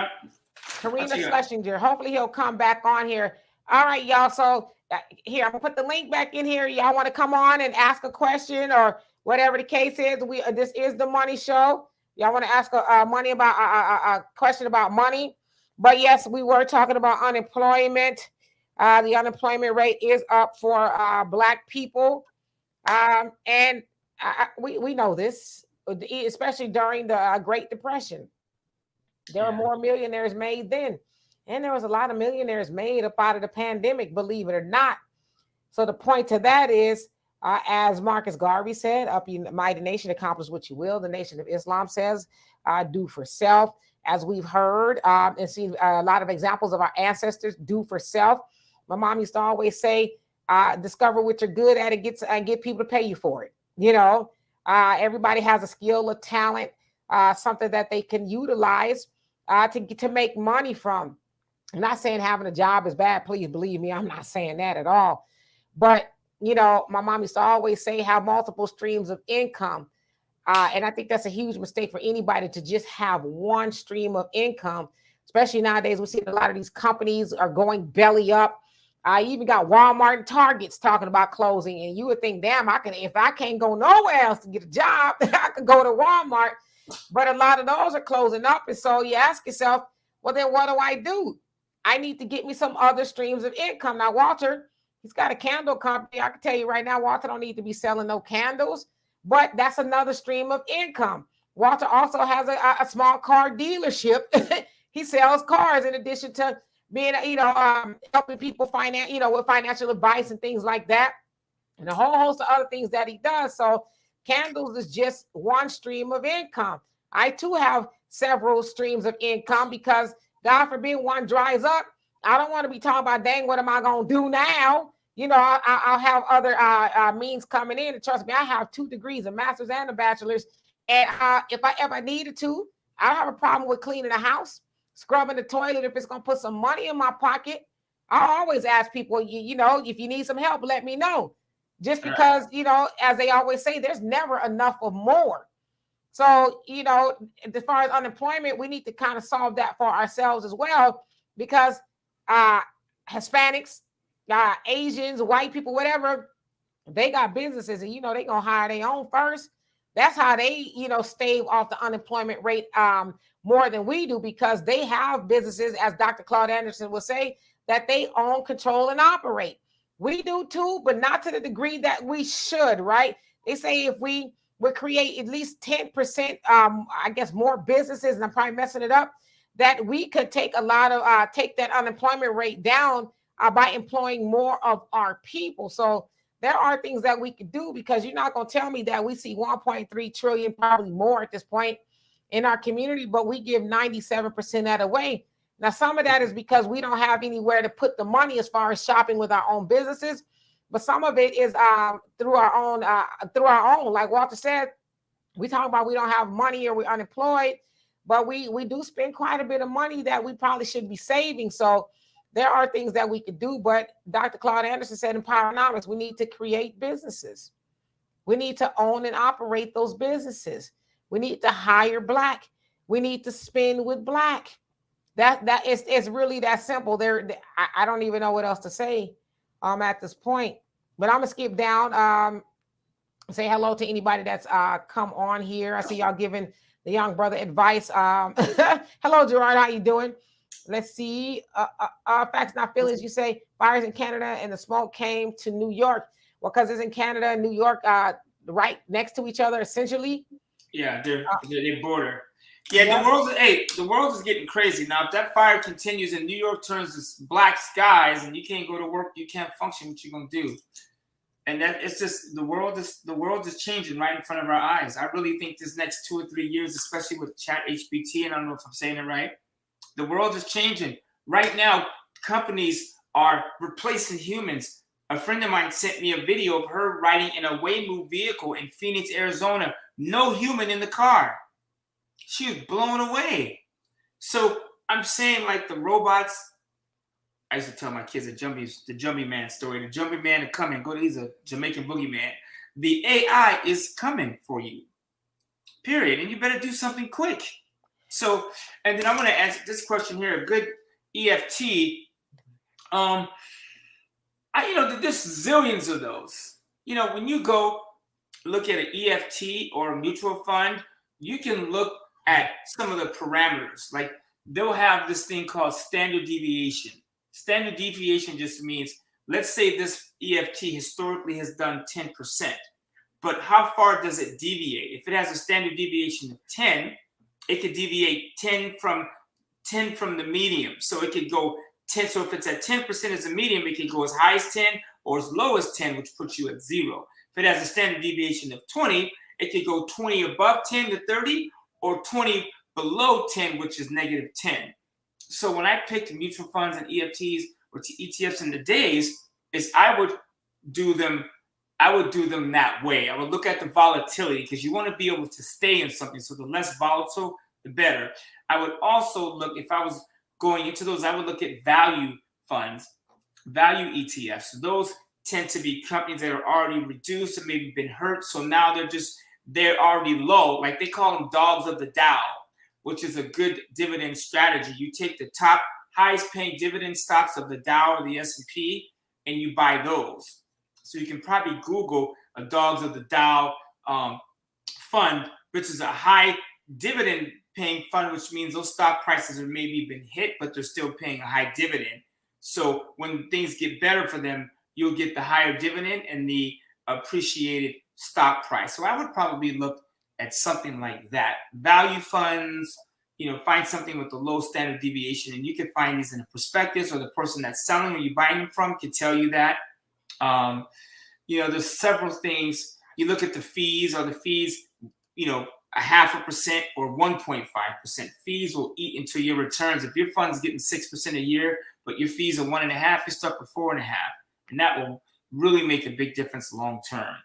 Karina Schlesinger. Hopefully he'll come back on here. All right, y'all. So here, I'm going to put the link back in here. Y'all want to come on and ask a question or whatever the case is. This is the money show. Y'all want to ask a question about money. But yes, we were talking about unemployment. The unemployment rate is up for Black people. And we know this, especially during the Great Depression. There were more millionaires made then. And there was a lot of millionaires made up out of the pandemic, believe it or not. So the point to that is, as Marcus Garvey said, up you mighty nation, accomplish what you will. The Nation of Islam says, do for self. As we've heard and seen a lot of examples of our ancestors, do for self. My mom used to always say, discover what you're good at and get people to pay you for it. You know, everybody has a skill, a talent, something that they can utilize to make money from. I'm not saying having a job is bad. Please believe me. I'm not saying that at all. But, you know, my mom used to always say have multiple streams of income. And I think that's a huge mistake for anybody to just have one stream of income, especially nowadays. We see a lot of these companies are going belly up. I even got Walmart and Targets talking about closing. And you would think, damn, if I can't go nowhere else to get a job, I could go to Walmart. But a lot of those are closing up. And so you ask yourself, well, then what do I do? I need to get me some other streams of income. Now, Walter, he's got a candle company. I can tell you right now, Walter don't need to be selling no candles, but that's another stream of income. Walter also has a small car dealership. He sells cars in addition to being, helping people finance, with financial advice and things like that, and a whole host of other things that he does. So candles is just one stream of income. I too have several streams of income because God forbid one dries up. I don't want to be talking about, dang, what am I going to do now? I'll have other means coming in. And trust me, I have 2 degrees, a master's and a bachelor's. And if I ever needed to, I don't have a problem with cleaning the house, scrubbing the toilet. If it's going to put some money in my pocket, I always ask people, if you need some help, let me know. Just because, as they always say, there's never enough of more. So, as far as unemployment, we need to kind of solve that for ourselves as well, because Hispanics, Asians, white people, whatever, they got businesses and, they're going to hire their own first. That's how they, stave off the unemployment rate more than we do, because they have businesses, as Dr. Claude Anderson would say, that they own, control, and operate. We do too, but not to the degree that we should, right? They say if we would create at least 10%, more businesses, and I'm probably messing it up, that we could take take that unemployment rate down by employing more of our people. So there are things that we could do, because you're not going to tell me that we see 1.3 trillion, probably more at this point, in our community, but we give 97% that away. Now, some of that is because we don't have anywhere to put the money as far as shopping with our own businesses, but some of it is through our own. Like Walter said, we talk about we don't have money or we're unemployed, but we do spend quite a bit of money that we probably should be saving. So there are things that we could do, but Dr. Claude Anderson said in Powernomics, we need to create businesses. We need to own and operate those businesses. We need to hire Black. We need to spend with Black. That is, it's really that simple. I don't even know what else to say at this point. But I'm gonna skip down. Say hello to anybody that's come on here. I see y'all giving the young brother advice. Hello, Gerard. How you doing? Let's see. Facts Not Feelings. You say fires in Canada and the smoke came to New York. Well, because it's in Canada and New York, right next to each other, essentially. Yeah, they border. Yeah, the world is getting crazy now. If that fire continues and New York turns to black skies and you can't go to work, you can't function. What you gonna do? And that it's just the world is changing right in front of our eyes. I really think this next 2 or 3 years, especially with Chat HBT, and I don't know if I'm saying it right, the world is changing right now. Companies are replacing humans. A friend of mine sent me a video of her riding in a Waymo vehicle in Phoenix, Arizona. No human in the car. She was blown away. So I'm saying, like, the robots. I used to tell my kids the Jumpy Man story. The Jumpy Man is coming. He's a Jamaican boogeyman. The AI is coming for you. Period. And you better do something quick. So, and then I'm going to answer this question here. A good EFT. There's zillions of those. When you go look at an EFT or a mutual fund, you can look at some of the parameters. Like, they'll have this thing called standard deviation. Standard deviation just means, let's say this EFT historically has done 10%, but how far does it deviate? If it has a standard deviation of 10, it could deviate 10 from the medium. So it could go 10. So if it's at 10% as a medium, it can go as high as 10 or as low as 10, which puts you at 0. If it has a standard deviation of 20, it could go 20 above 10 to 30 or 20 below 10, which is negative 10. So when I picked mutual funds and EFTs or ETFs in the days, I would do them that way. I would look at the volatility, because you want to be able to stay in something. So the less volatile, the better. I would also look, if I was going into those, I would look at value funds, value ETFs. So those tend to be companies that are already reduced and maybe been hurt. So now they're already low. Like, they call them dogs of the Dow, which is a good dividend strategy. You take the top highest paying dividend stocks of the Dow or the S&P and you buy those. So you can probably Google a dogs of the Dow fund, which is a high dividend paying fund, which means those stock prices have maybe been hit, but they're still paying a high dividend. So when things get better for them, you'll get the higher dividend and the appreciated stock price. So I would probably look at something like that. Value funds, find something with a low standard deviation, and you can find these in the prospectus, or the person that's selling or you buying them from can tell you that. There's several things. You look at the fees. Are the fees, 0.5% or 1.5%? Fees will eat into your returns. If your fund's getting 6% a year, but your fees are 1.5%, you're stuck with 4.5%, and that will really make a big difference long term.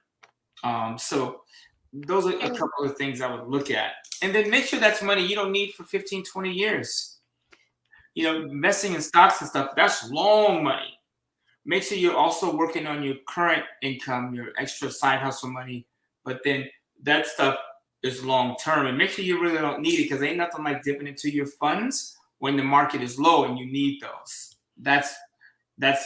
So those are a couple of things I would look at. And then make sure that's money you don't need for 15, 20 years. Investing in stocks and stuff, that's long money. Make sure you're also working on your current income, your extra side hustle money, but then that stuff is long term. And make sure you really don't need it, because ain't nothing like dipping into your funds when the market is low and you need those. That's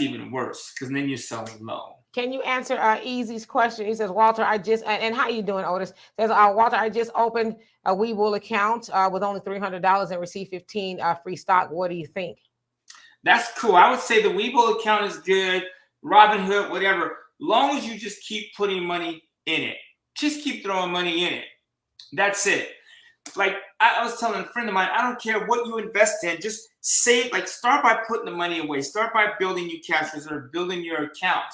even worse, because then you're selling low. Can you answer Easy's question? He says, Walter, and how you doing, Otis? Says, Walter, I just opened a Webull account with only $300 and received 15 free stock. What do you think? That's cool. I would say the Webull account is good. Robinhood, whatever. Long as you just keep putting money in it. Just keep throwing money in it. That's it. Like I was telling a friend of mine, I don't care what you invest in. Just save, start by putting the money away. Start by building your cash reserve, building your account.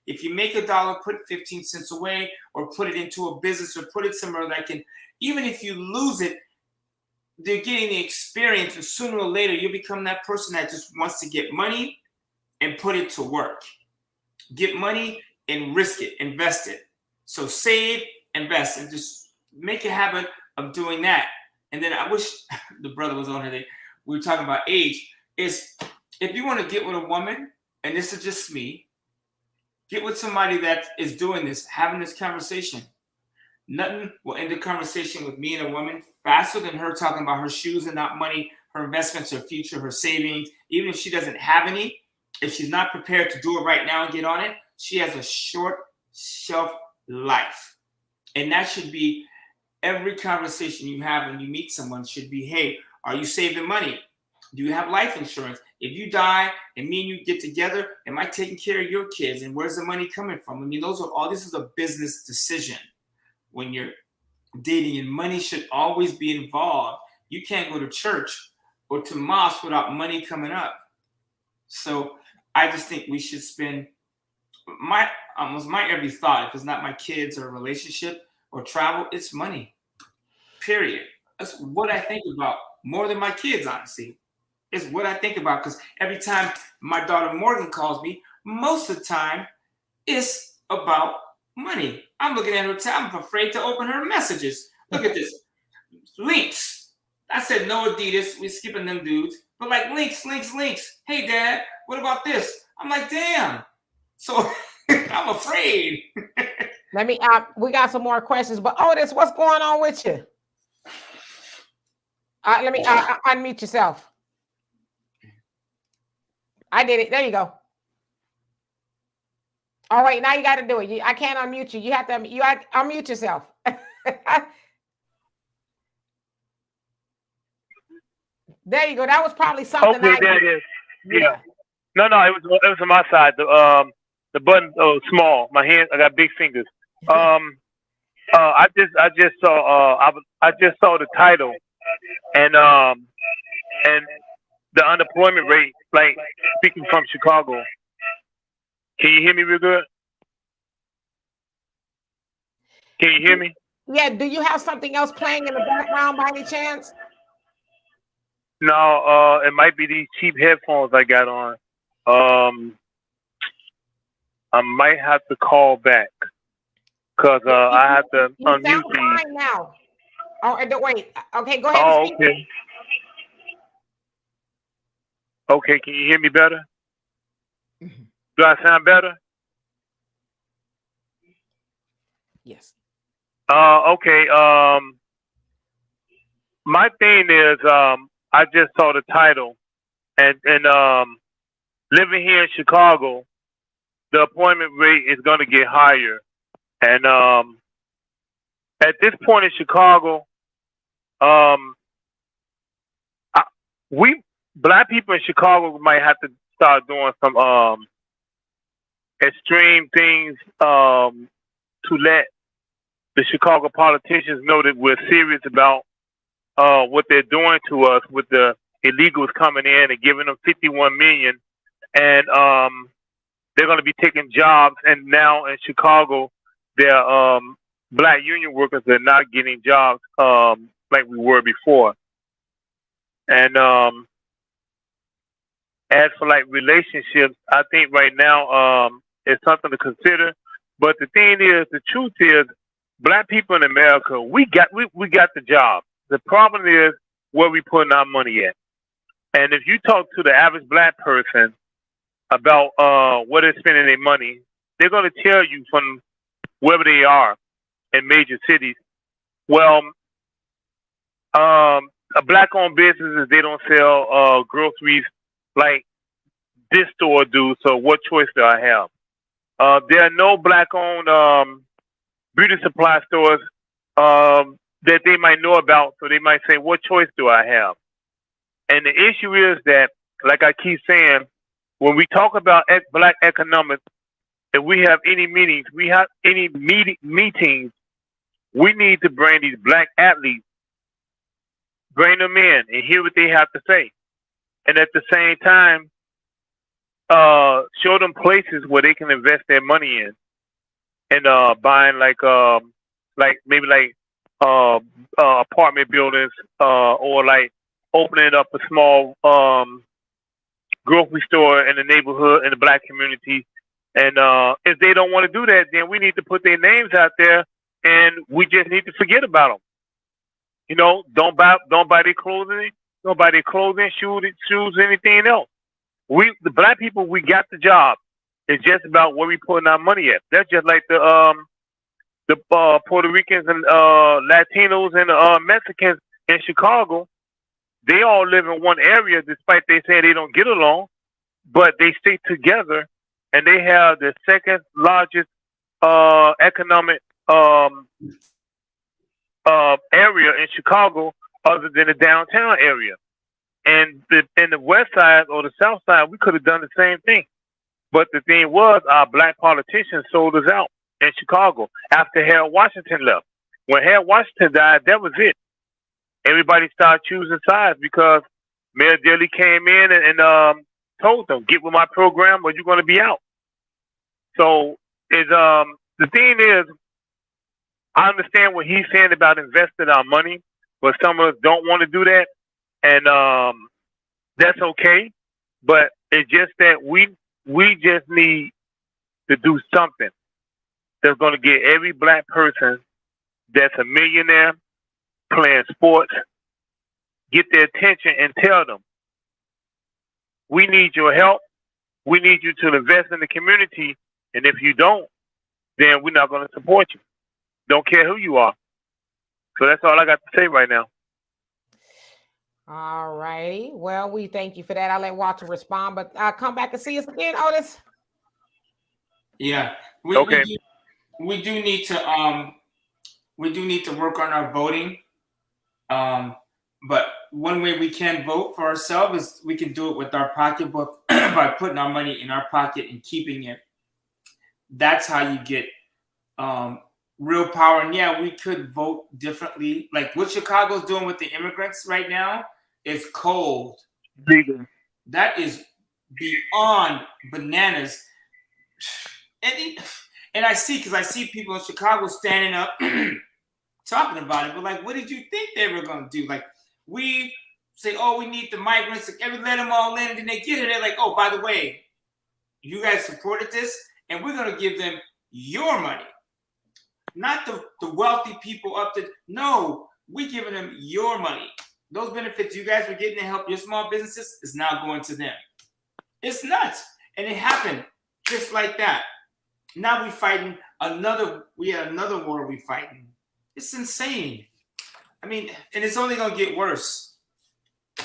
If you make $1, put 15 cents away, or put it into a business, or put it somewhere that can, even if you lose it, they're getting the experience, and sooner or later you'll become that person that just wants to get money and put it to work. Get money and risk it, invest it. So save, invest, and just make a habit of doing that. And then I wish the brother was on here. We were talking about age. Is if you want to get with a woman, and this is just me, get with somebody that is doing this, having this conversation. Nothing will end the conversation with me and a woman faster than her talking about her shoes and not money, her investments, her future, her savings. Even if she doesn't have any, if she's not prepared to do it right now and get on it, she has a short shelf life. And that should be every conversation you have when you meet someone should be, hey, are you saving money? Do you have life insurance? If you die and me and you get together, am I taking care of your kids? And where's the money coming from? I mean, this is a business decision when you're dating, and money should always be involved. You can't go to church or to mosque without money coming up. So I just think we should spend my every thought. If it's not my kids or a relationship or travel, it's money. Period. That's what I think about more than my kids, honestly. It's what I think about, because every time my daughter Morgan calls me, most of the time it's about money. I'm looking at her tab. I'm afraid to open her messages. Look at this. Links. I said no Adidas. We're skipping them dudes. But like links. Hey, Dad, what about this? I'm like, damn. So I'm afraid. Let me, we got some more questions. But Otis, what's going on with you? Let me unmute yourself. I did it. There you go. All right, now you got to do it. I can't unmute you. You have to unmute yourself. There you go. That was probably something. Okay, there it is. Yeah. No, it was on my side. The button small. My hand. I got big fingers. I just saw the title, and the unemployment rate. Like speaking from Chicago. Can you hear me real good? Can you hear me? Yeah. Do you have something else playing in the background by any chance? No, it might be these cheap headphones I got on. I might have to call back because I have to unmute these. Fine now. Oh, wait. Okay, go ahead. Oh, okay. Okay, can you hear me better? Do I sound better? Yes. Okay. My thing is, I just saw the title, and living here in Chicago, the employment rate is going to get higher, and at this point in Chicago, we Black people in Chicago might have to start doing some extreme things to let the Chicago politicians know that we're serious about what they're doing to us with the illegals coming in and giving them $51 million, and they're going to be taking jobs. And now in Chicago, they're Black union workers are not getting jobs like we were before. And as for like relationships, I think right now it's something to consider. But the thing is, the truth is, Black people in America, we got the job. The problem is where we putting our money at. And if you talk to the average Black person about where they're spending their money, they're going to tell you from wherever they are in major cities. Well, Black-owned businesses, they don't sell groceries like this store do. So what choice do I have? There are no Black-owned beauty supply stores that they might know about. So they might say, what choice do I have? And the issue is that, like I keep saying, when we talk about Black economics, if we have any meetings, we need to bring these Black athletes, bring them in and hear what they have to say. And at the same time, show them places where they can invest their money in, and buying maybe apartment buildings, or like opening up a small grocery store in the neighborhood in the black community. And if they don't want to do that, then we need to put their names out there, and we just need to forget about them. You know, don't buy their clothing, shoes, anything else. The black people, we got the job. It's just about where we putting our money at. That's just like the Puerto Ricans and Latinos and Mexicans in Chicago. They all live in one area, despite they say they don't get along, but they stay together, and they have the second largest economic area in Chicago, other than the downtown area. And in the west side or the south side, we could have done the same thing. But the thing was, our black politicians sold us out in Chicago after Harold Washington left. When Harold Washington died, that was it. Everybody started choosing sides because Mayor Daley came in and told them, get with my program or you're going to be out. So the thing is, I understand what he's saying about investing our money, but some of us don't want to do that. And that's okay. But it's just that we just need to do something that's going to get every black person that's a millionaire playing sports, get their attention and tell them, we need your help. We need you to invest in the community. And if you don't, then we're not going to support you. Don't care who you are. So that's all I got to say right now. All righty. Well, we thank you for that. I'll let Walter respond, but I'll come back and see us again, Otis. Yeah. Okay. We do need to work on our voting. But one way we can vote for ourselves is we can do it with our pocketbook by putting our money in our pocket and keeping it. That's how you get real power. And yeah, we could vote differently. Like what Chicago's doing with the immigrants right now is cold. That is beyond bananas. And I see people in Chicago standing up talking about it, but like, what did you think they were going to do? Like, we say, oh, we need the migrants, let them all in, and then they get it. They're like, oh, by the way, you guys supported this, and we're going to give them your money. Not the wealthy people up to, no, we're giving them your money. Those benefits you guys were getting to help your small businesses is now going to them. It's nuts. And it happened just like that. Now we had another war we fighting. It's insane. I mean, and it's only going to get worse.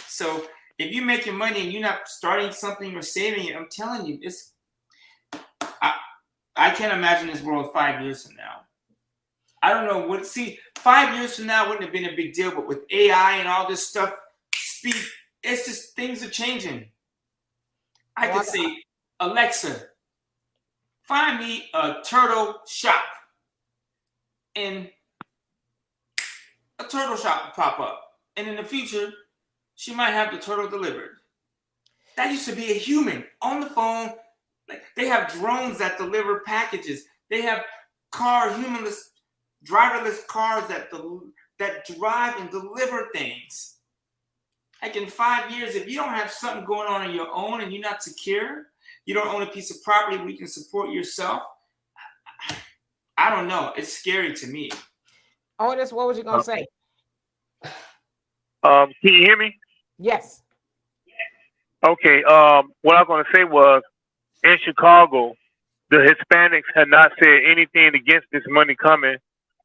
So if you're making money and you're not starting something or saving it, I'm telling you, I can't imagine this world 5 years from now. I don't know 5 years from now wouldn't have been a big deal, but with AI and all this stuff, speed, it's just things are changing. I could say, Alexa, find me a turtle shop. And a turtle shop will pop up. And in the future, she might have the turtle delivered. That used to be a human on the phone. Like, they have drones that deliver packages. They have humanless, driverless cars that drive and deliver things. Like in 5 years, if you don't have something going on your own and you're not secure, you don't own a piece of property where you can support yourself, I don't know. It's scary to me. Otis, what was you going to say? Can you hear me? Yes. Okay. What I was going to say was, in Chicago, the Hispanics had not said anything against this money coming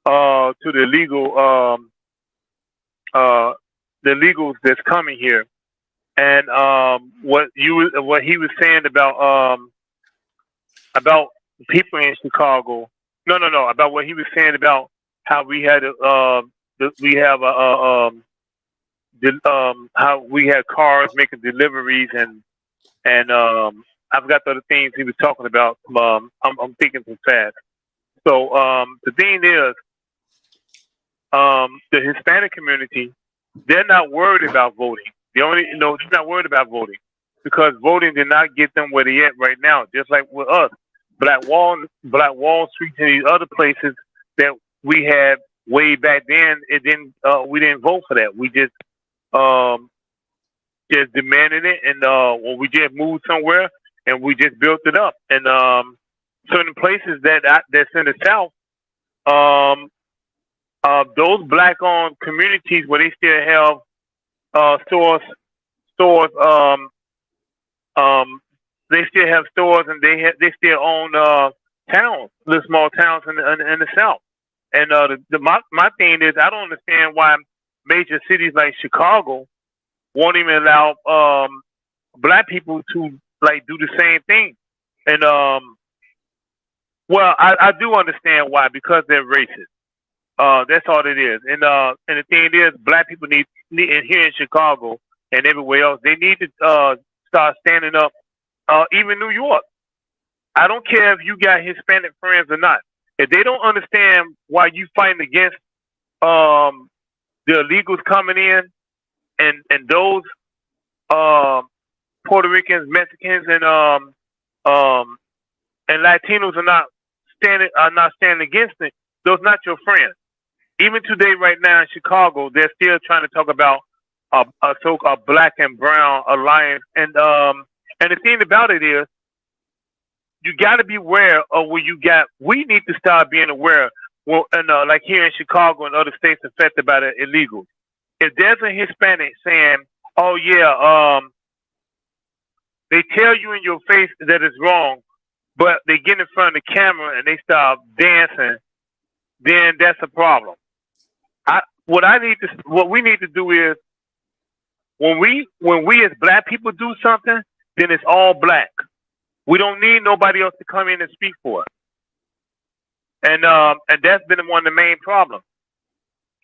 to the illegals that's coming here. And what he was saying about people in Chicago. No, about what he was saying about how we had how we had cars making deliveries and I forgot the other things he was talking about. I'm thinking too fast. So the thing is, the Hispanic community, they're not worried about voting. They're not worried about voting. because voting did not get them where they at right now. Just like with us, Black Wall Street, and these other places that we had way back then, it didn't. We didn't vote for that. We just demanded it, and well, we just moved somewhere and we just built it up. And certain places that's in the South, those black-owned communities where they still have stores, they still have stores, and they still own towns, little small towns in the South. And my thing is, I don't understand why major cities like Chicago won't even allow black people to like do the same thing. And well, I do understand why, because they're racist. That's all it is. And the thing is, black people need and here in Chicago and everywhere else, they need to start standing up. Even New York. I don't care if you got Hispanic friends or not. If they don't understand why you fighting against the illegals coming in, and those Puerto Ricans, Mexicans, and Latinos are not standing against it, those not your friends. Even today, right now in Chicago, they're still trying to talk about a so-called black and brown alliance. And the thing about it is, you got to be aware of where you got. We need to start being aware. Well, and like here in Chicago and other states affected by the illegals. If there's a Hispanic saying, "Oh yeah," they tell you in your face that it's wrong, but they get in front of the camera and they start dancing, then that's a problem. What we need to do is, when we as black people do something, then it's all black. We don't need nobody else to come in and speak for us. And that's been one of the main problems.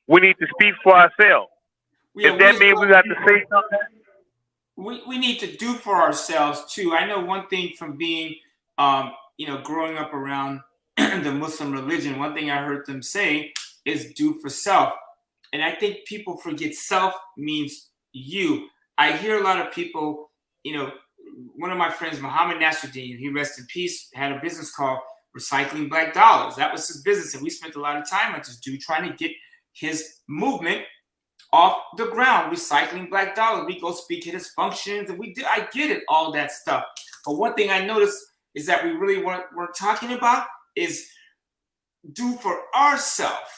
We need to speak for ourselves. Yeah, if that means we got to say something, we need to do for ourselves too. I know one thing from being, growing up around the Muslim religion. One thing I heard them say is do for self, and I think people forget self means you. I hear a lot of people, one of my friends, Muhammad Nasruddin, he rest in peace, had a business called Recycling Black Dollars. That was his business, and we spent a lot of time with this dude trying to get his movement off the ground, recycling black dollars. We go speak at his functions, and I get it, all that stuff. But one thing I noticed is that we really weren't talking about is do for ourselves.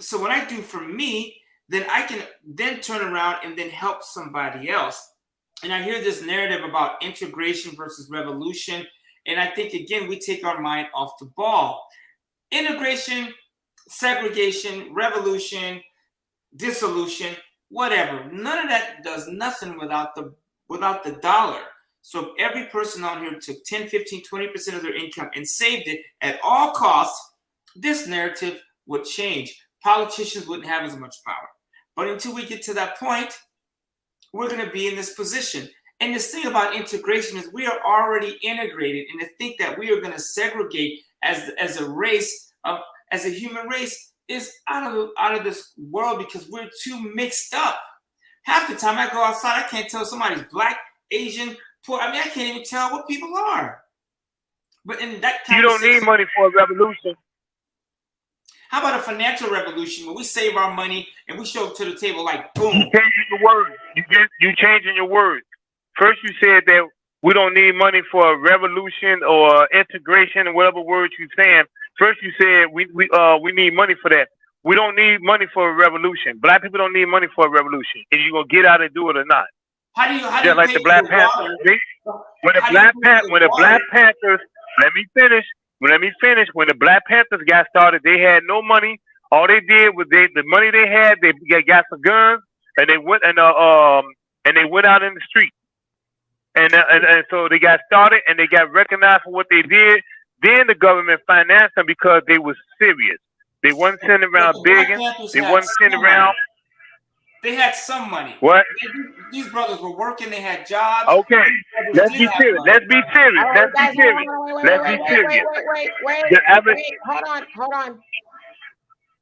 So when I do for me, then I can then turn around and then help somebody else. And I hear this narrative about integration versus revolution. And I think, again, we take our mind off the ball. Integration, segregation, revolution, dissolution, whatever. None of that does nothing without the dollar. So if every person on here took 10, 15, 20% of their income and saved it at all costs, this narrative would change. Politicians wouldn't have as much power. But until we get to that point, we're going to be in this position. And the thing about integration is we are already integrated. And to think that we are going to segregate as a race, as a human race, is out of this world, because we're too mixed up. Half the time I go outside, I can't tell somebody's black, Asian, poor. I can't even tell what people are. But in that you don't need money for a revolution. How about a financial revolution where we save our money and we show up to the table like boom? You changing your words. You changing your words. First you said that we don't need money for a revolution or integration, or whatever words you're saying. First you said we need money for that. We don't need money for a revolution. Black people don't need money for a revolution. If you're gonna get out and do it or not. How do you just like the Black Panthers. When the Black Panthers, let me finish. When the Black Panthers got started, they had no money. All they did was the money they had, they got some guns, and they went and they went out in the street. And so they got started, and they got recognized for what they did. Then the government financed them because they were serious. They wasn't sitting around begging. They wasn't sitting around. They had some money. What? These brothers were working. They had jobs. Okay, let's be serious. Let's be serious. Let's be serious. Let's be serious. Wait. Hold on.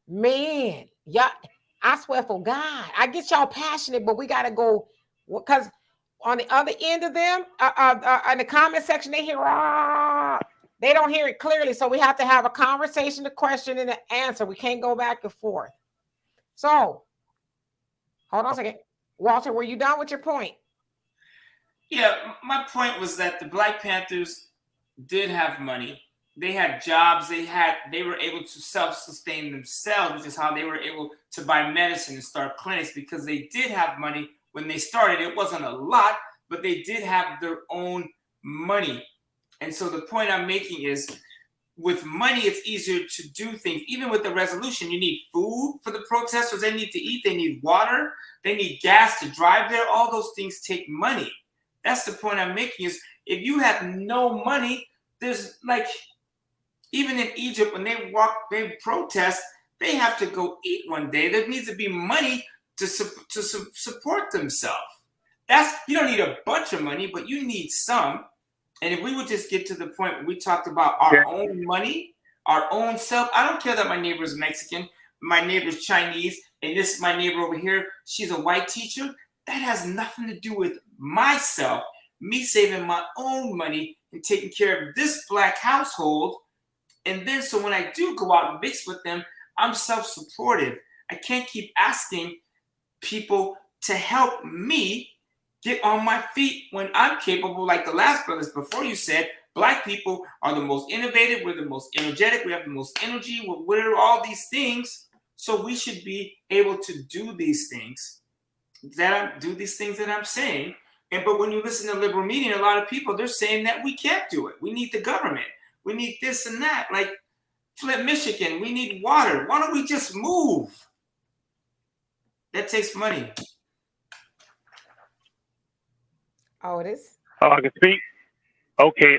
Man, y'all, I swear for God, I get y'all passionate, but we gotta go, because on the other end of them, in the comment section, they hear, they don't hear it clearly. So we have to have a conversation, a question, and an answer. We can't go back and forth. So, hold on a second. Walter, were you done with your point? Yeah, my point was that the Black Panthers did have money. They had jobs. They were able to self-sustain themselves, which is how they were able to buy medicine and start clinics, because they did have money when they started. It wasn't a lot, but they did have their own money. And so the point I'm making is, with money, it's easier to do things. Even with the resolution, you need food for the protesters. They need to eat. They need water. They need gas to drive there. All those things take money. That's the point I'm making, is if you have no money, there's like, even in Egypt, when they protest, they have to go eat one day. There needs to be money to support themselves. You don't need a bunch of money, but you need some. And if we would just get to the point where we talked about our own money, our own self. I don't care that my neighbor is Mexican, my neighbor's Chinese, and this is my neighbor over here, she's a white teacher. That has nothing to do with myself, me saving my own money and taking care of this Black household. And then so when I do go out and mix with them, I'm self-supportive. I can't keep asking people to help me get on my feet when I'm capable. Like the last brothers before you said, Black people are the most innovative, we're the most energetic, we have the most energy, we're all these things. So we should be able to do these things that I'm saying. But when you listen to liberal media, a lot of people, they're saying that we can't do it. We need the government. We need this and that. Like Flint, Michigan, we need water. Why don't we just move? That takes money. Oh, it is? I can speak. Okay.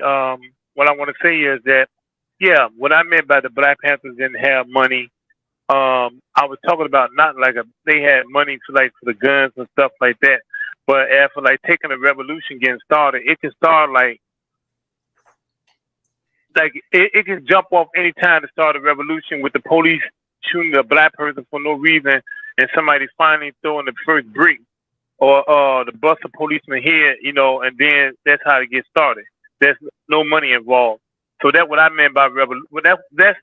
What I want to say is that, yeah, what I meant by the Black Panthers didn't have money. I was talking about not like they had money for the guns and stuff like that, but after like taking a revolution getting started, it can start like it can jump off any time to start a revolution with the police shooting a Black person for no reason, and somebody finally throwing the first brick, or the bust a policeman here, and then that's how it gets started. There's no money involved. So that's what I meant by revolution. That's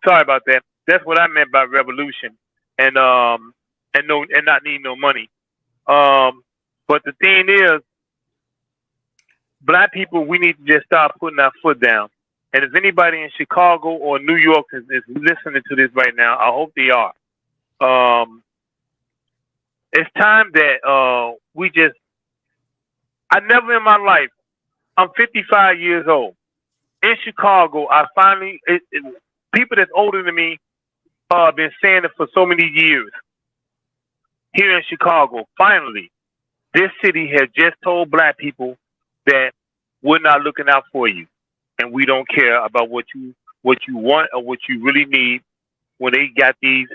sorry about that. That's what I meant by revolution, and not needing no money. But the thing is, Black people, we need to just start putting our foot down. And if anybody in Chicago or New York is listening to this right now, I hope they are. It's time that we just. I never in my life. I'm 55 years old. In Chicago, I finally people that's older than me been saying it for so many years. Here in Chicago, finally, this city has just told Black people that we're not looking out for you, and we don't care about what you want or what you really need. When they got these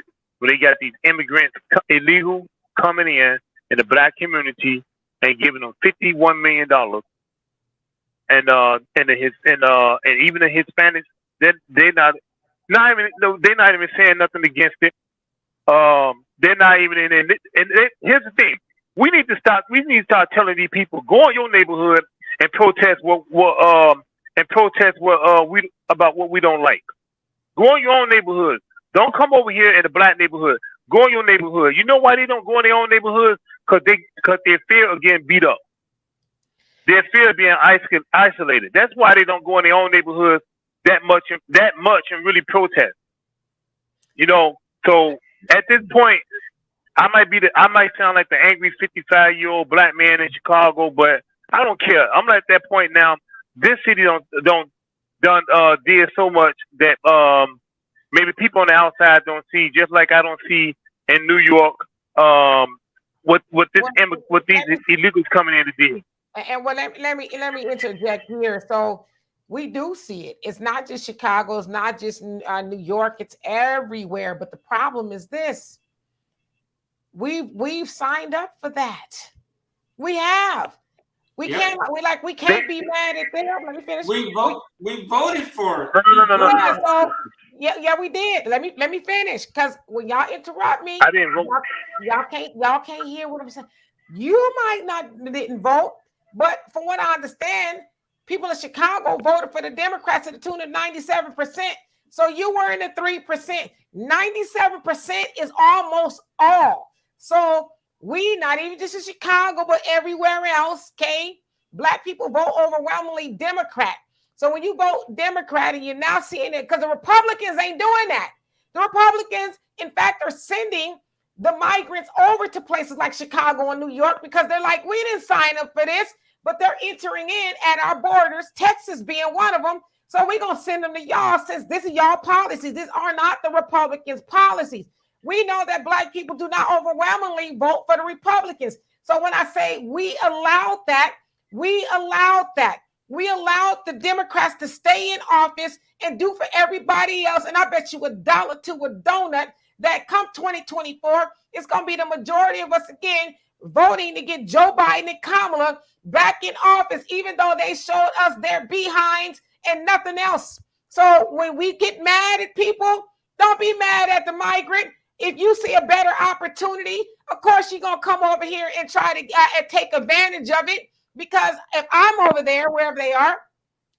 immigrants illegal coming in the Black community and giving them $51 million, and even the Hispanics, they're not even saying nothing against it. They're not even in it. And here's the thing: we need to start telling these people, go in your neighborhood and protest what we don't like. Go in your own neighborhood. Don't come over here in the Black neighborhood. Go in your neighborhood. You know why they don't go in their own neighborhoods? Because they fear of getting beat up. They fear of being isolated. That's why they don't go in their own neighborhoods that much and really protest. So at this point, I might sound like the angry 55-year-old Black man in Chicago, but I don't care. I'm at that point now. This city did so much that maybe people on the outside don't see, just like I don't see in New York what these illegals coming in to do. And well, let me interject here. So we do see it. It's not just Chicago. It's not just New York. It's everywhere. But the problem is this: we've signed up for that. We have. We can't be mad at them. Let me finish. We voted for it. Yeah, so yeah, we did. Let me finish, because when y'all interrupt me, I didn't vote. Y'all can't hear what I'm saying. You didn't vote, but from what I understand, people in Chicago voted for the Democrats to the tune of 97%. So you were in the 3%. 97% is almost all. So we, not even just in Chicago, but everywhere else, okay, Black people vote overwhelmingly Democrat. So when you vote Democrat, and you're now seeing it, because the Republicans ain't doing that. The Republicans, in fact, are sending the migrants over to places like Chicago and New York because they're like, we didn't sign up for this, but they're entering in at our borders, Texas being one of them. So we're going to send them to y'all since this is y'all policies. These are not the Republicans' policies. We know that Black people do not overwhelmingly vote for the Republicans. So when I say we allowed that, we allowed that. We allowed the Democrats to stay in office and do for everybody else. And I bet you $1 to a donut that come 2024, it's going to be the majority of us again voting to get Joe Biden and Kamala back in office, even though they showed us their behinds and nothing else. So when we get mad at people, don't be mad at the migrant. If you see a better opportunity, of course, you're going to come over here and try to take advantage of it. Because if I'm over there, wherever they are,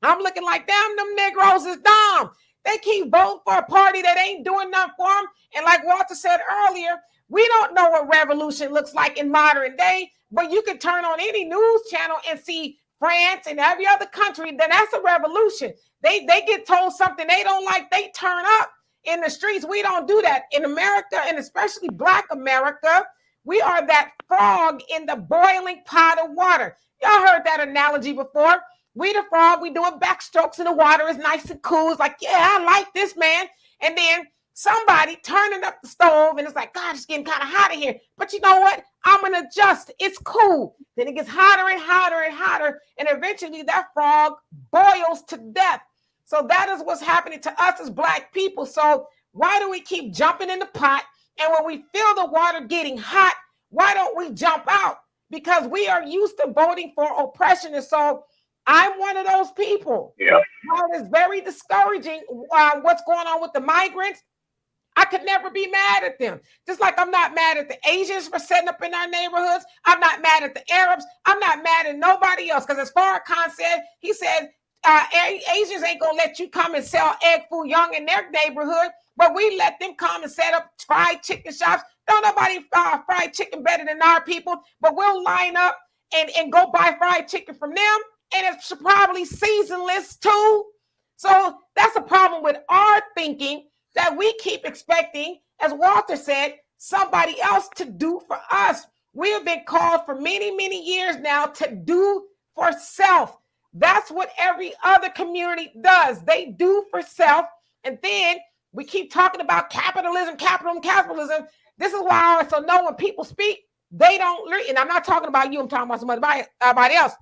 I'm looking like, damn, them Negroes is dumb. They keep voting for a party that ain't doing nothing for them. And like Walter said earlier, we don't know what revolution looks like in modern day, but you can turn on any news channel and see France and every other country, then that's a revolution. They get told something they don't like, they turn up in the streets. We don't do that in America, and especially Black America. We are that frog in the boiling pot of water. Y'all heard that analogy before. We the frog, we doing backstrokes in the water. It's nice and cool. It's like, yeah, I like this, man. And then somebody turning up the stove and it's like, God, it's getting kind of hot in here. But you know what? I'm going to adjust. It's cool. Then it gets hotter and hotter and hotter. And eventually that frog boils to death. So that is what's happening to us as Black people. So why do we keep jumping in the pot? And when we feel the water getting hot, why don't we jump out? Because we are used to voting for oppression. And so I'm one of those people. Yeah. While it's very discouraging what's going on with the migrants, I could never be mad at them. Just like I'm not mad at the Asians for setting up in our neighborhoods. I'm not mad at the Arabs. I'm not mad at nobody else. Because as Farrakhan said, he said, Asians ain't going to let you come and sell egg foo young in their neighborhood. But we let them come and set up fried chicken shops. Don't nobody fried chicken better than our people. But we'll line up and go buy fried chicken from them. And it's probably seasonless too. So that's a problem with our thinking, that we keep expecting, as Walter said, somebody else to do for us. We have been called for many, many years now to do for self. That's what every other community does. They do for self. And then we keep talking about capitalism. Capitalism. This is why I also know when people speak, they don't, and I'm not talking about you, I'm talking about somebody else.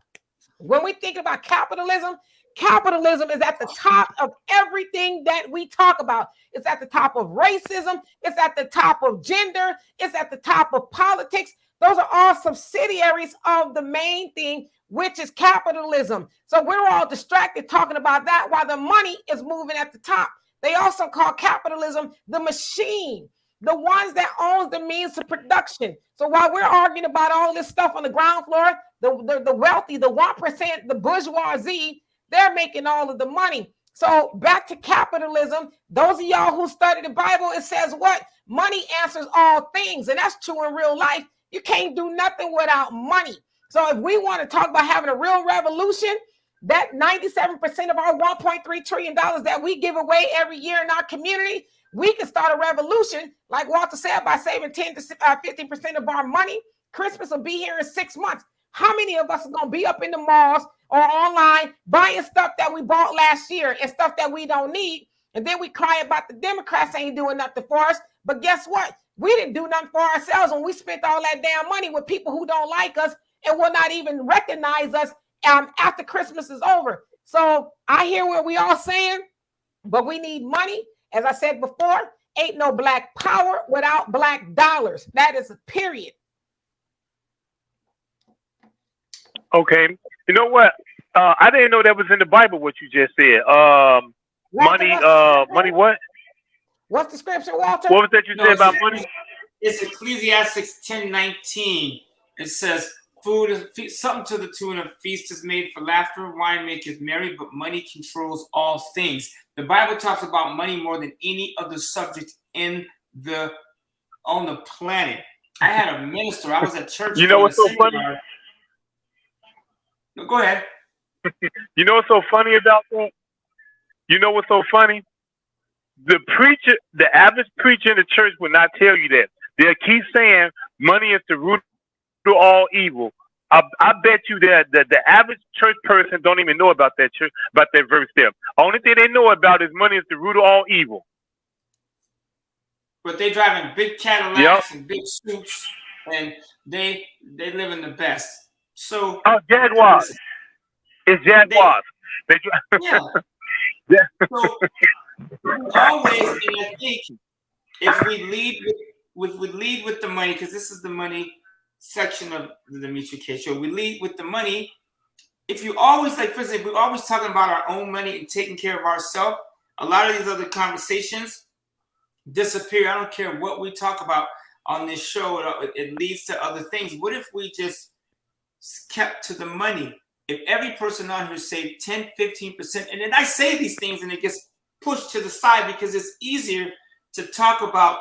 When we think about capitalism, capitalism is at the top of everything that we talk about. It's at the top of racism. It's at the top of gender. It's at the top of politics. Those are all subsidiaries of the main thing, which is capitalism. So we're all distracted talking about that while the money is moving at the top. They also call capitalism the machine, the ones that owns the means of production. So while we're arguing about all this stuff on the ground floor, the wealthy, the 1%, the bourgeoisie, they're making all of the money. So back to capitalism, those of y'all who study the Bible, it says what? Money answers all things. And that's true in real life. You can't do nothing without money. So if we want to talk about having a real revolution, that 97% of our $1.3 trillion that we give away every year in our community, we can start a revolution, like Walter said, by saving 10 to 15% of our money. Christmas will be here in 6 months. How many of us are going to be up in the malls or online buying stuff that we bought last year and stuff that we don't need? And then we cry about the Democrats ain't doing nothing for us. But guess what? We didn't do nothing for ourselves when we spent all that damn money with people who don't like us and will not even recognize us after Christmas is over. So I hear what we all saying, but we need money. As I said before, ain't no Black power without Black dollars. That is a period. Okay. You know what? I didn't know that was in the Bible, what you just said. Money what? What's the scripture, Walter? What was that you said about money? It's Ecclesiastes 10:19. It says something to the tune of feast is made for laughter, wine maketh merry, but money controls all things. The Bible talks about money more than any other subject on the planet. I had a minister. I was at church. You know what's so funny? No, go ahead. You know what's so funny about that? You know what's so funny? The average preacher in the church will not tell you that. They'll keep saying money is the root of all evil. I bet you that the average church person don't even know about that verse there. Only thing they know about is money is the root of all evil. But they driving big Cadillacs and big suits, and they live in the best. So Jaguars. It's Jaguars. Yeah. So always, and I think if we lead with the money, because this is the money section of the Mutual K Show, we lead with the money. If you always, like, for instance, if we're always talking about our own money and taking care of ourselves, a lot of these other conversations disappear. I don't care what we talk about on this show, it leads to other things. What if we just kept to the money? If every person on here saved 10, 15%, and then I say these things and it gets pushed to the side because it's easier to talk about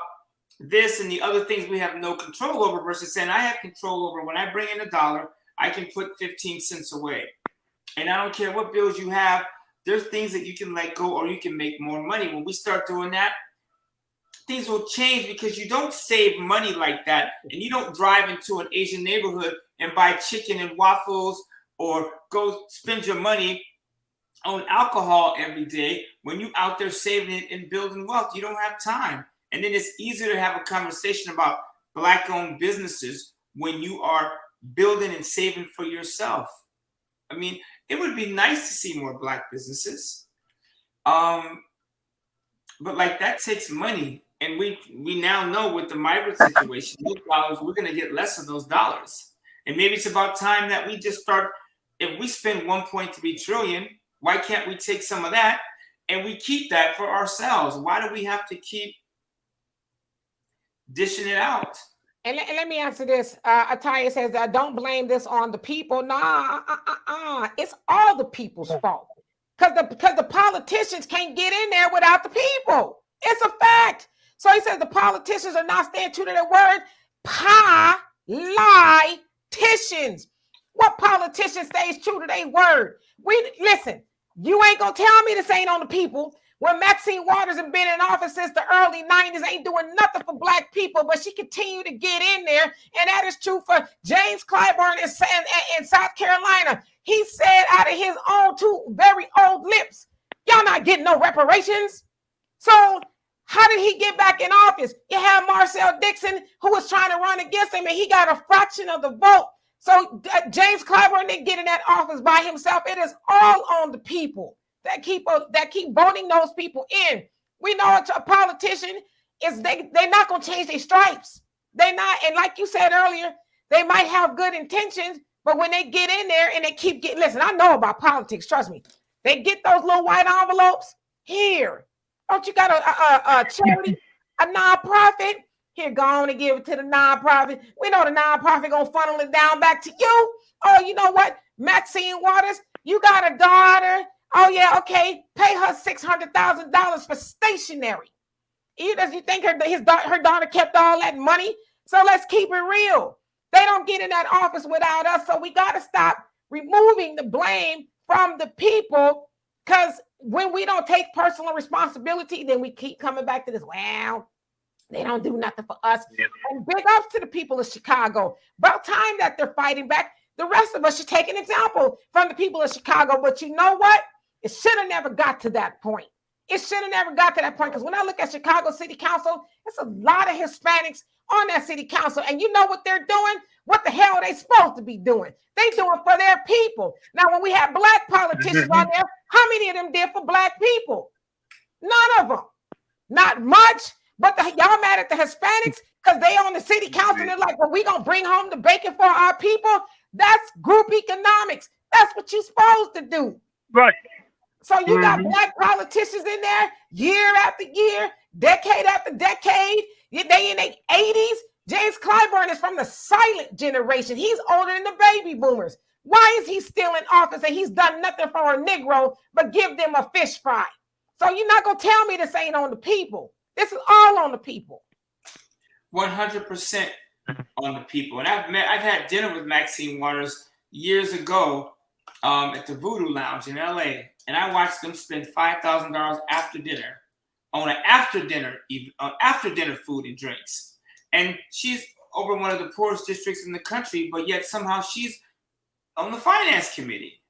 this and the other things we have no control over versus saying I have control over when I bring in $1, I can put 15 cents away. And I don't care what bills you have, there's things that you can let go or you can make more money. When we start doing that, things will change because you don't save money like that and you don't drive into an Asian neighborhood and buy chicken and waffles or go spend your money on alcohol every day when you out there saving it and building wealth. You don't have time. And then it's easier to have a conversation about Black-owned businesses when you are building and saving for yourself. I mean, it would be nice to see more Black businesses. But like that takes money. And we now know with the migrant situation, those dollars, we're going to get less of those dollars. And maybe it's about time that we just start. If we spend 1.3 trillion, why can't we take some of that and we keep that for ourselves? Why do we have to keep dishing it out? And let me answer this. Ataya says, don't blame this on the people. Nah, it's all the people's fault. Because the politicians can't get in there without the people. It's a fact. So he says the politicians are not staying true to their word. Politicians. What politician stays true to their word? Listen, you ain't gonna tell me this ain't on the people. When Maxine Waters has been in office since the early 90s, ain't doing nothing for Black people, but she continued to get in there. And that is true for James Clyburn in South Carolina. He said out of his own two very old lips, y'all not getting no reparations. So how did he get back in office? You have Marcel Dixon, who was trying to run against him, and he got a fraction of the vote. So James Clyburn didn't get in that office by himself. It is all on the people that keep voting those people in. We know a politician is they're not going to change their stripes. They're not. And like you said earlier, they might have good intentions, but when they get in there and they keep getting, listen, I know about politics. Trust me. They get those little white envelopes here. Don't you got a charity, a nonprofit? Here, go on and give it to the nonprofit. We know the nonprofit gonna funnel it down back to you. Oh, you know what? Maxine Waters, you got a daughter. Oh, yeah, okay. Pay her $600,000 for stationery. You think her daughter kept all that money? So let's keep it real. They don't get in that office without us. So we got to stop removing the blame from the people, because when we don't take personal responsibility, then we keep coming back to this, well, they don't do nothing for us. Yeah. And big ups to the people of Chicago. About time that they're fighting back. The rest of us should take an example from the people of Chicago. But you know what? It should have never got to that point. It should have never got to that point. Because when I look at Chicago City Council, it's a lot of Hispanics on that city council. And you know what they're doing? What the hell are they supposed to be doing? They do it for their people. Now, when we have Black politicians on there, how many of them did for Black people? None of them. Not much. But y'all mad at the Hispanics because they on the city council and they're like, well, we going to bring home the bacon for our people? That's group economics. That's what you're supposed to do. Right. So you got Black politicians in there year after year, decade after decade. They in their 80s James Clyburn is from the silent generation. He's older than the baby boomers. Why is he still in office and he's done nothing for a Negro but give them a fish fry? So you're not going to tell me this ain't on the people. This is all on the people. 100% on the people. And I've had dinner with Maxine Waters years ago at the Voodoo Lounge in LA, and I watched them spend $5,000 after dinner on an after dinner food and drinks. And she's over one of the poorest districts in the country, but yet somehow she's on the finance committee.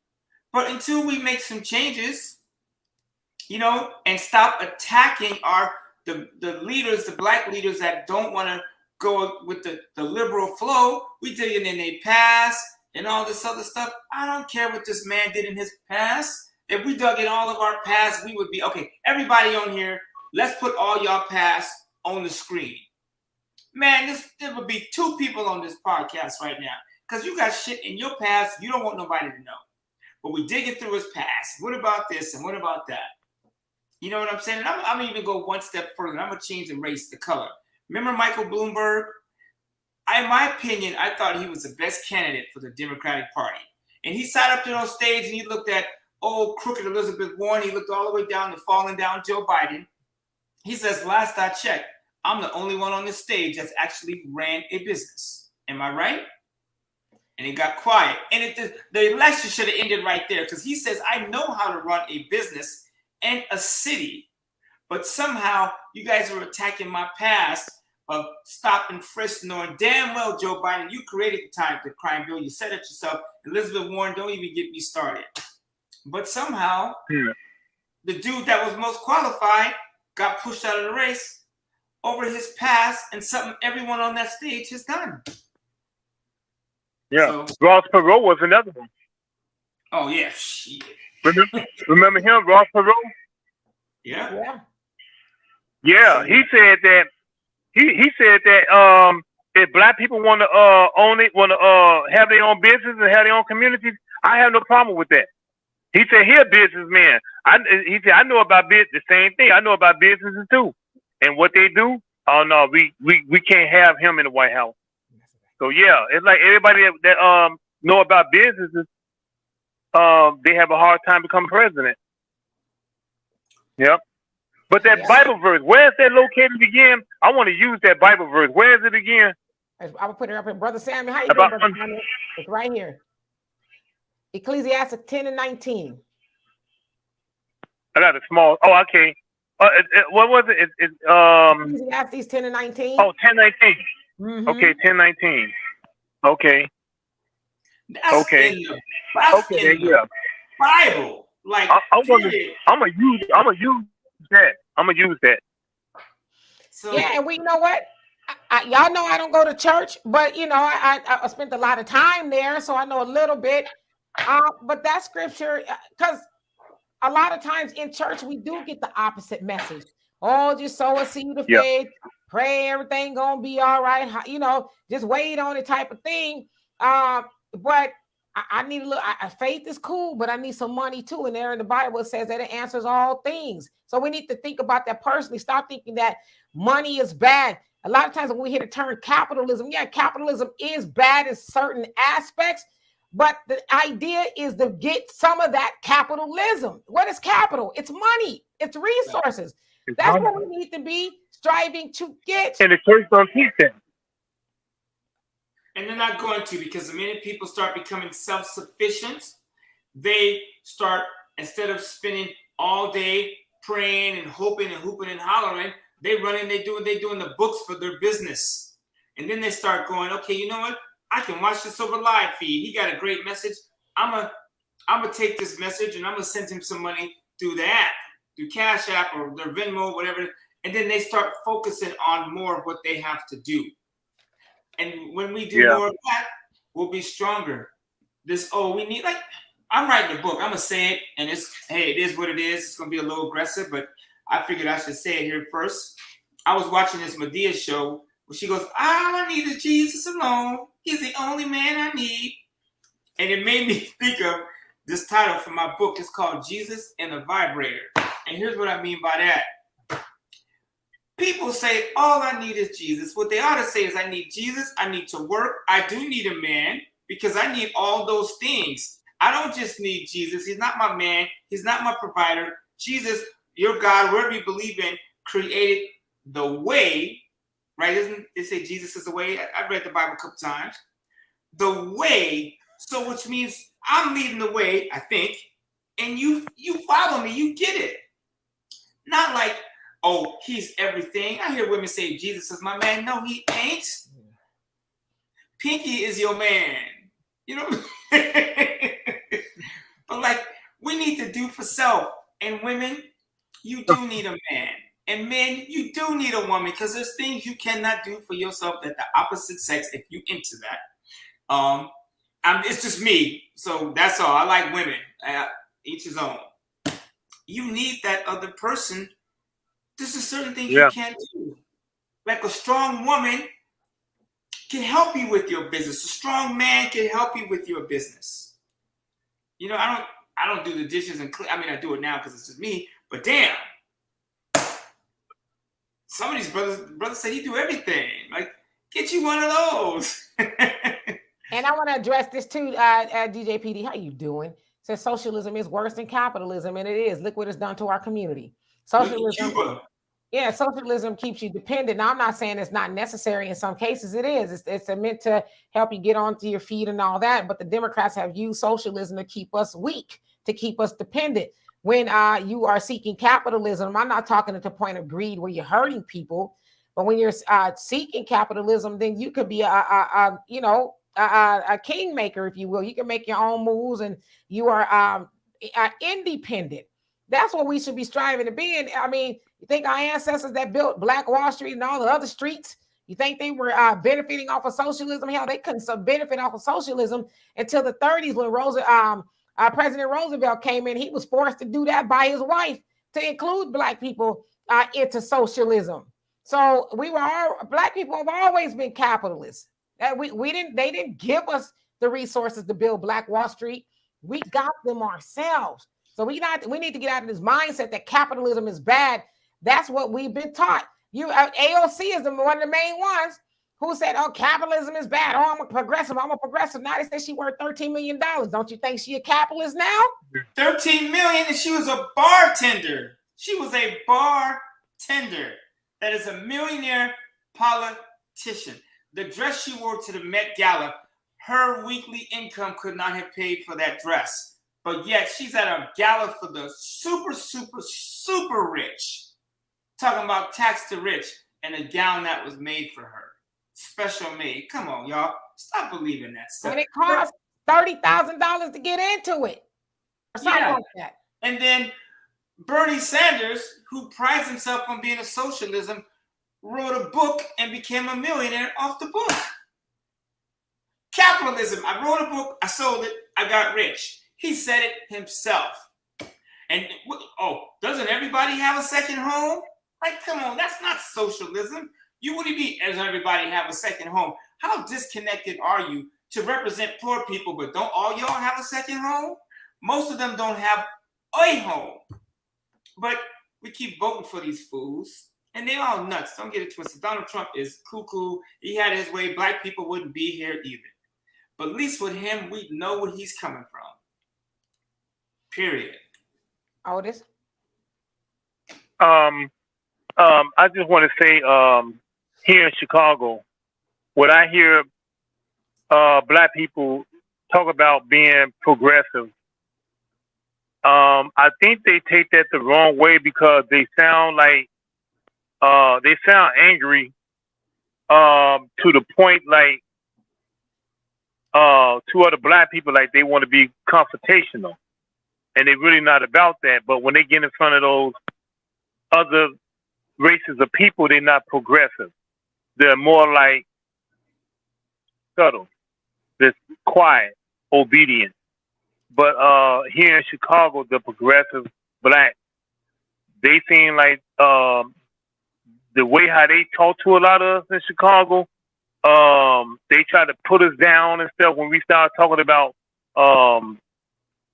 But until we make some changes, and stop attacking the leaders, the black leaders that don't want to go with the liberal flow, we did it in a past and all this other stuff. I don't care what this man did in his past. If we dug in all of our past, we would be, okay, everybody on here, let's put all y'all past on the screen. Man, there would be 2 people on this podcast right now because you got shit in your past you don't want nobody to know. But we digging through his past. What about this and what about that? You know what I'm saying? And I'm going to even go one step further. I'm going to change the race, the color. Remember Michael Bloomberg? In my opinion, I thought he was the best candidate for the Democratic Party. And he sat up there on stage and he looked at old crooked Elizabeth Warren. He looked all the way down to falling down Joe Biden. He says, last I checked, I'm the only one on this stage that's actually ran a business. Am I right? And it got quiet. And the election should have ended right there because he says, I know how to run a business and a city. But somehow you guys are attacking my past of stop and frisk, knowing damn well, Joe Biden, you created the crime bill. You said it yourself. Elizabeth Warren, don't even get me started. But somehow the dude that was most qualified got pushed out of the race over his past and something everyone on that stage has done. Yeah, so, Ross Perot was another one. Oh, yeah, shit. Remember him, Ross Perot? Yeah. Yeah, he said that if black people want to own it, want to have their own business and have their own communities, I have no problem with that. He said he a businessman. He said I know about business. The same thing. I know about businesses too, and what they do. Oh no, we can't have him in the White House. So yeah, it's like everybody that know about businesses, they have a hard time becoming president. Yep. But that Bible verse, where is that located again? I want to use that Bible verse. Where is it again? I will put it up in Brother Samuel. How you doing, Brother Samuel? It's right here. Ecclesiastes 10 and 19. I got a small. Oh, okay. What was it? Ecclesiastes 10 and 19. Oh, 10:19. Mm-hmm. Okay, 10:19. Okay. That's okay. In the Bible. Like I'm gonna use that. I'm gonna use that. So, yeah, and we know what? Y'all know I don't go to church, but I spent a lot of time there, so I know a little bit. But that scripture, because a lot of times in church we do get the opposite message. Oh, just sow a seed of faith, pray everything gonna be all right. Just wait on it type of thing. But I need a little. Faith is cool, but I need some money too. And there in the Bible it says that it answers all things. So we need to think about that personally. Stop thinking that money is bad. A lot of times when we hear the term capitalism, capitalism is bad in certain aspects, but the idea is to get some of that capitalism. What is capital? It's money. It's resources. That's what we need to be striving to get. And the church don't teach that. And they're not going to, because the minute people start becoming self-sufficient, they start, instead of spending all day praying and hoping and hooping and hollering, they run in, they're doing the books for their business. And then they start going, okay, you know what? I can watch this over live feed. He got a great message. I'm gonna take this message and I'm gonna send him some money through the app, through Cash App or their Venmo, whatever. And then they start focusing on more of what they have to do. And when we do more of that, we'll be stronger. We need, like, I'm writing a book. I'm gonna say it, and it is what it is. It's gonna be a little aggressive, but I figured I should say it here first. I was watching this Medea show where she goes, "All I need is Jesus alone. He's the only man I need." And it made me think of this title for my book. It's called Jesus and the Vibrator. And here's what I mean by that. People say, all I need is Jesus. What they ought to say is, I need Jesus. I need to work. I do need a man because I need all those things. I don't just need Jesus. He's not my man. He's not my provider. Jesus, your God, wherever you believe in, created the way, right? Doesn't it say Jesus is the way? I've read the Bible a couple times. The way, so which means I'm leading the way, I think, and you follow me, you get it. Not like, oh, he's everything. I hear women say Jesus is my man. No, he ain't. Pinky is your man. You know? But like, we need to do for self. And women, you do need a man. And men, you do need a woman because there's things you cannot do for yourself that the opposite sex, if you into that. It's just me. So that's all. I like women. Each his own. You need that other person. There's a certain things you can't do. Like a strong woman can help you with your business. A strong man can help you with your business. You know, I don't do the dishes and I do it now because it's just me. But damn, some of these brothers say he do everything. Like, get you one of those. And I want to address this too, DJ PD. How you doing? Says socialism is worse than capitalism, and it is. Look what it's done to our community. Socialism. Yeah, socialism keeps you dependent. Now, I'm not saying it's not necessary. In some cases, it is. It's meant to help you get onto your feet and all that. But the Democrats have used socialism to keep us weak, to keep us dependent. When you are seeking capitalism, I'm not talking at the point of greed where you're hurting people. But when you're seeking capitalism, then you could be a kingmaker, if you will. You can make your own moves, and you are independent. That's what we should be striving to be. And I mean, you think our ancestors that built Black Wall Street and all the other streets, you think they were benefiting off of socialism? Hell, they couldn't benefit off of socialism until the 30s when President Roosevelt came in. He was forced to do that by his wife to include Black people into socialism. So Black people have always been capitalists. They didn't give us the resources to build Black Wall Street. We got them ourselves. So we need to get out of this mindset that capitalism is bad. That's what we've been taught. AOC is one of the main ones who said, "Oh, capitalism is bad. Oh, I'm a progressive. Now they say she worth $13 million. Don't you think she a capitalist now? 13 million, and she was a bartender. She was a bartender. That is a millionaire politician. The dress she wore to the Met Gala, her weekly income could not have paid for that dress. But yet she's at a gala for the super, super, super rich. Talking about tax the rich and a gown that was made for her. Special made. Come on, y'all. Stop believing that stuff. And it costs $30,000 to get into it. Or something like that. And then Bernie Sanders, who prides himself on being a socialism, wrote a book and became a millionaire off the book. Capitalism. I wrote a book. I sold it. I got rich. He said it himself. And, doesn't everybody have a second home? Like, come on, that's not socialism. You wouldn't be, as everybody have a second home. How disconnected are you to represent poor people, but don't all y'all have a second home? Most of them don't have a home. But we keep voting for these fools, and they all nuts. Don't get it twisted. Donald Trump is cuckoo. He had his way. Black people wouldn't be here either. But at least with him, we know where he's coming from. Period. Otis? I just want to say, here in Chicago, what I hear Black people talk about being progressive, I think they take that the wrong way because they sound angry to the point like to other Black people, like they want to be confrontational. And they're really not about that. But when they get in front of those other races of people, they're not progressive. They're more like subtle, just quiet, obedient. But here in Chicago, the progressive Black, they seem like the way how they talk to a lot of us in Chicago, they try to put us down and stuff when we start talking about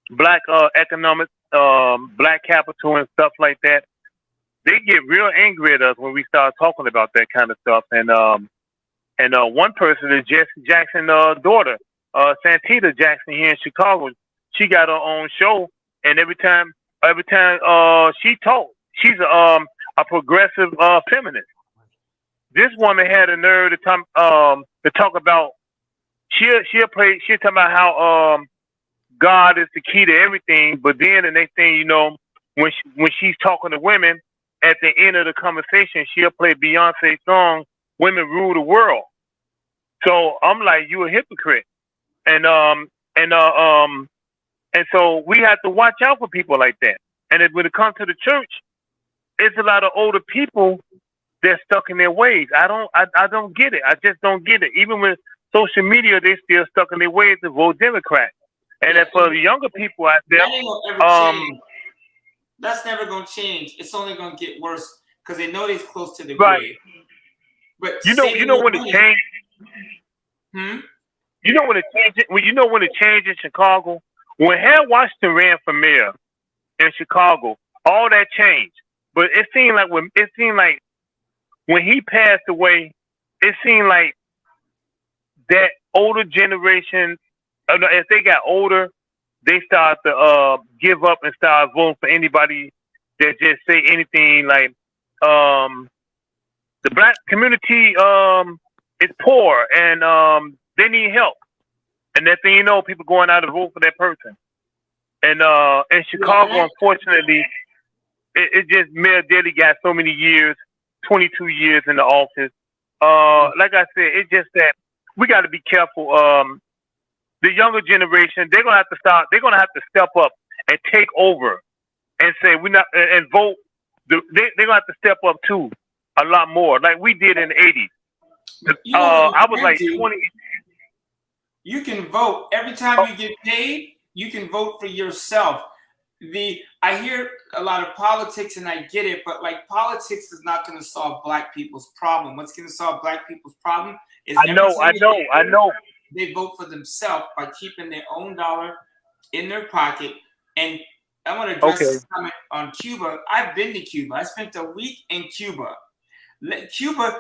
Black economic, Black capital and stuff like that. they get real angry at us when we start talking about that kind of stuff. And one person is Jesse Jackson's daughter, Santita Jackson here in Chicago. She got her own show, and every time she talks, she's a progressive feminist. This woman had a nerve to talk about. She'll talk about how God is the key to everything, but then the next thing you know, when she's talking to women, at the end of the conversation, she'll play Beyonce's song "Women Rule the World." So I'm like, you a hypocrite, and so we have to watch out for people like that. And when it comes to the church, it's a lot of older people that's stuck in their ways. I don't get it. I just don't get it. Even with social media, they still stuck in their ways to vote Democrat. And then for the younger people out there, that's never going to change. It's only going to get worse because they know they're close to the grave. But you know when it changed. You know when it changed. When it changed in Chicago, when Harold Washington ran for mayor in Chicago, all that changed. But it seemed like when he passed away, it seemed like that older generation, as they got older, they start to give up and start voting for anybody that just say anything like the black community is poor and they need help. And that thing, you know, people going out to vote for that person. And in Chicago, unfortunately, it just Mayor Daley got so many years, 22 years in the office. Like I said, it's just that we got to be careful. The younger generation, they're gonna have to step up and take over and say we're not and vote. They're gonna have to step up too a lot more, like we did in the 80s. I was like 20. You can vote every time you get paid. You can vote for yourself. I hear a lot of politics and I get it, but like politics is not going to solve black people's problem. What's going to solve black people's problem is I know. They vote for themselves by keeping their own dollar in their pocket. And I want to address this comment on Cuba. I've been to Cuba. I spent a week in Cuba. Cuba,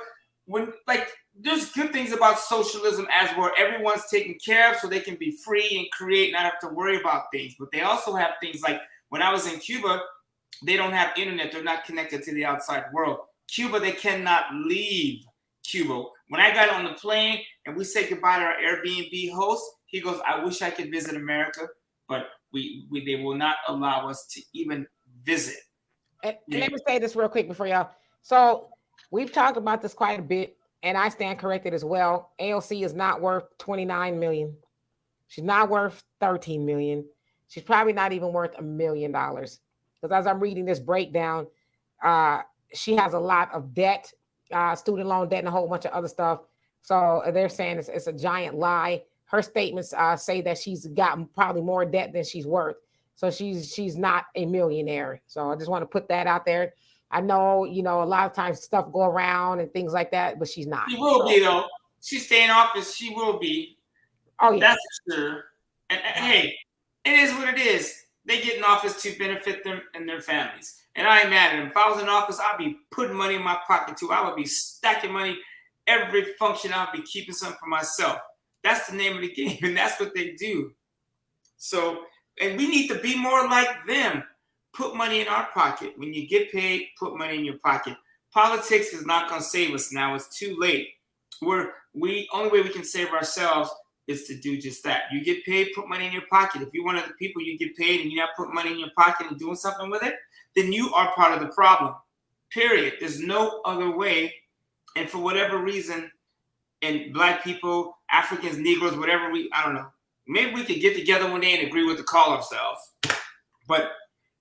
there's good things about socialism as where everyone's taken care of so they can be free and create, not have to worry about things. But they also have things like when I was in Cuba, they don't have internet. They're not connected to the outside world. Cuba, they cannot leave Cuba. When I got on the plane and we said goodbye to our Airbnb host, he goes, I wish I could visit America, but they will not allow us to even visit. And let me say this real quick before y'all. So we've talked about this quite a bit, and I stand corrected as well. AOC is not worth $29 million. She's not worth $13 million. She's probably not even worth $1 million. Because as I'm reading this breakdown, she has a lot of debt, student loan debt, and a whole bunch of other stuff. So they're saying it's a giant lie. Her statements say that she's gotten probably more debt than she's worth. So she's not a millionaire. So I just want to put that out there. I know, a lot of times stuff go around and things like that, but she's not. She will be, though. She's staying in office. She will be. Oh, yeah. That's for sure. And hey, it is what it is. They get in office to benefit them and their families. And I ain't mad at them. If I was in office, I'd be putting money in my pocket, too. I would be stacking money. Every function, I'd be keeping something for myself. That's the name of the game, and that's what they do. So, and we need to be more like them. Put money in our pocket. When you get paid, put money in your pocket. Politics is not going to save us now. It's too late. Only way we can save ourselves is to do just that. You get paid, put money in your pocket. If you're one of the people you get paid and you're not putting money in your pocket and doing something with it, then you are part of the problem. Period. There's no other way. And for whatever reason, and black people, Africans, Negroes, whatever I don't know. Maybe we could get together one day and agree what to call ourselves. But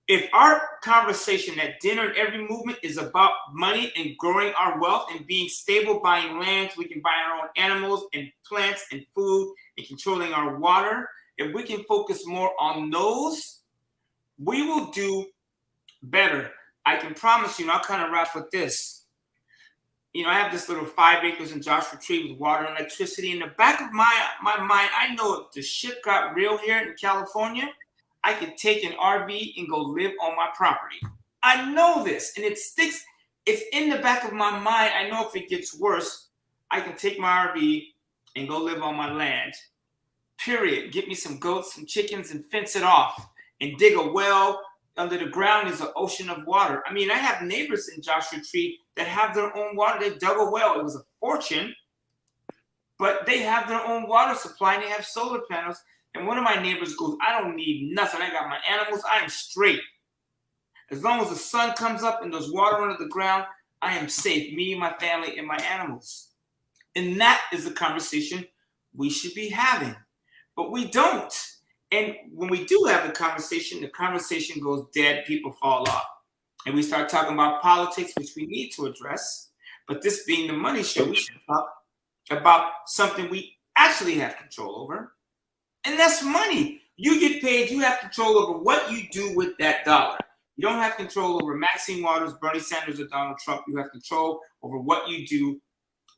if our conversation at dinner and every movement is about money and growing our wealth and being stable, buying land so we can buy our own animals and plants and food and controlling our water, if we can focus more on those, we will do better. I can promise you, and I'll kind of wrap with this. I have this little 5 acres in Joshua Tree with water and electricity. In the back of my mind, I know if the shit got real here in California, I could take an RV and go live on my property. I know this, and it sticks. It's in the back of my mind. I know if it gets worse, I can take my RV and go live on my land. Period. Get me some goats, some chickens, and fence it off. And dig a well. Under the ground is an ocean of water. I mean, I have neighbors in Joshua Tree that have their own water. They dug a well. It was a fortune, but they have their own water supply, and they have solar panels. And one of my neighbors goes, I don't need nothing. I got my animals. I am straight. As long as the sun comes up and there's water under the ground, I am safe. Me, my family, and my animals. And that is the conversation we should be having. But we don't. And when we do have the conversation goes dead. People fall off. And we start talking about politics, which we need to address. But this being the money show, we should talk about something we actually have control over. And that's money. You get paid. You have control over what you do with that dollar. You don't have control over Maxine Waters, Bernie Sanders, or Donald Trump. You have control over what you do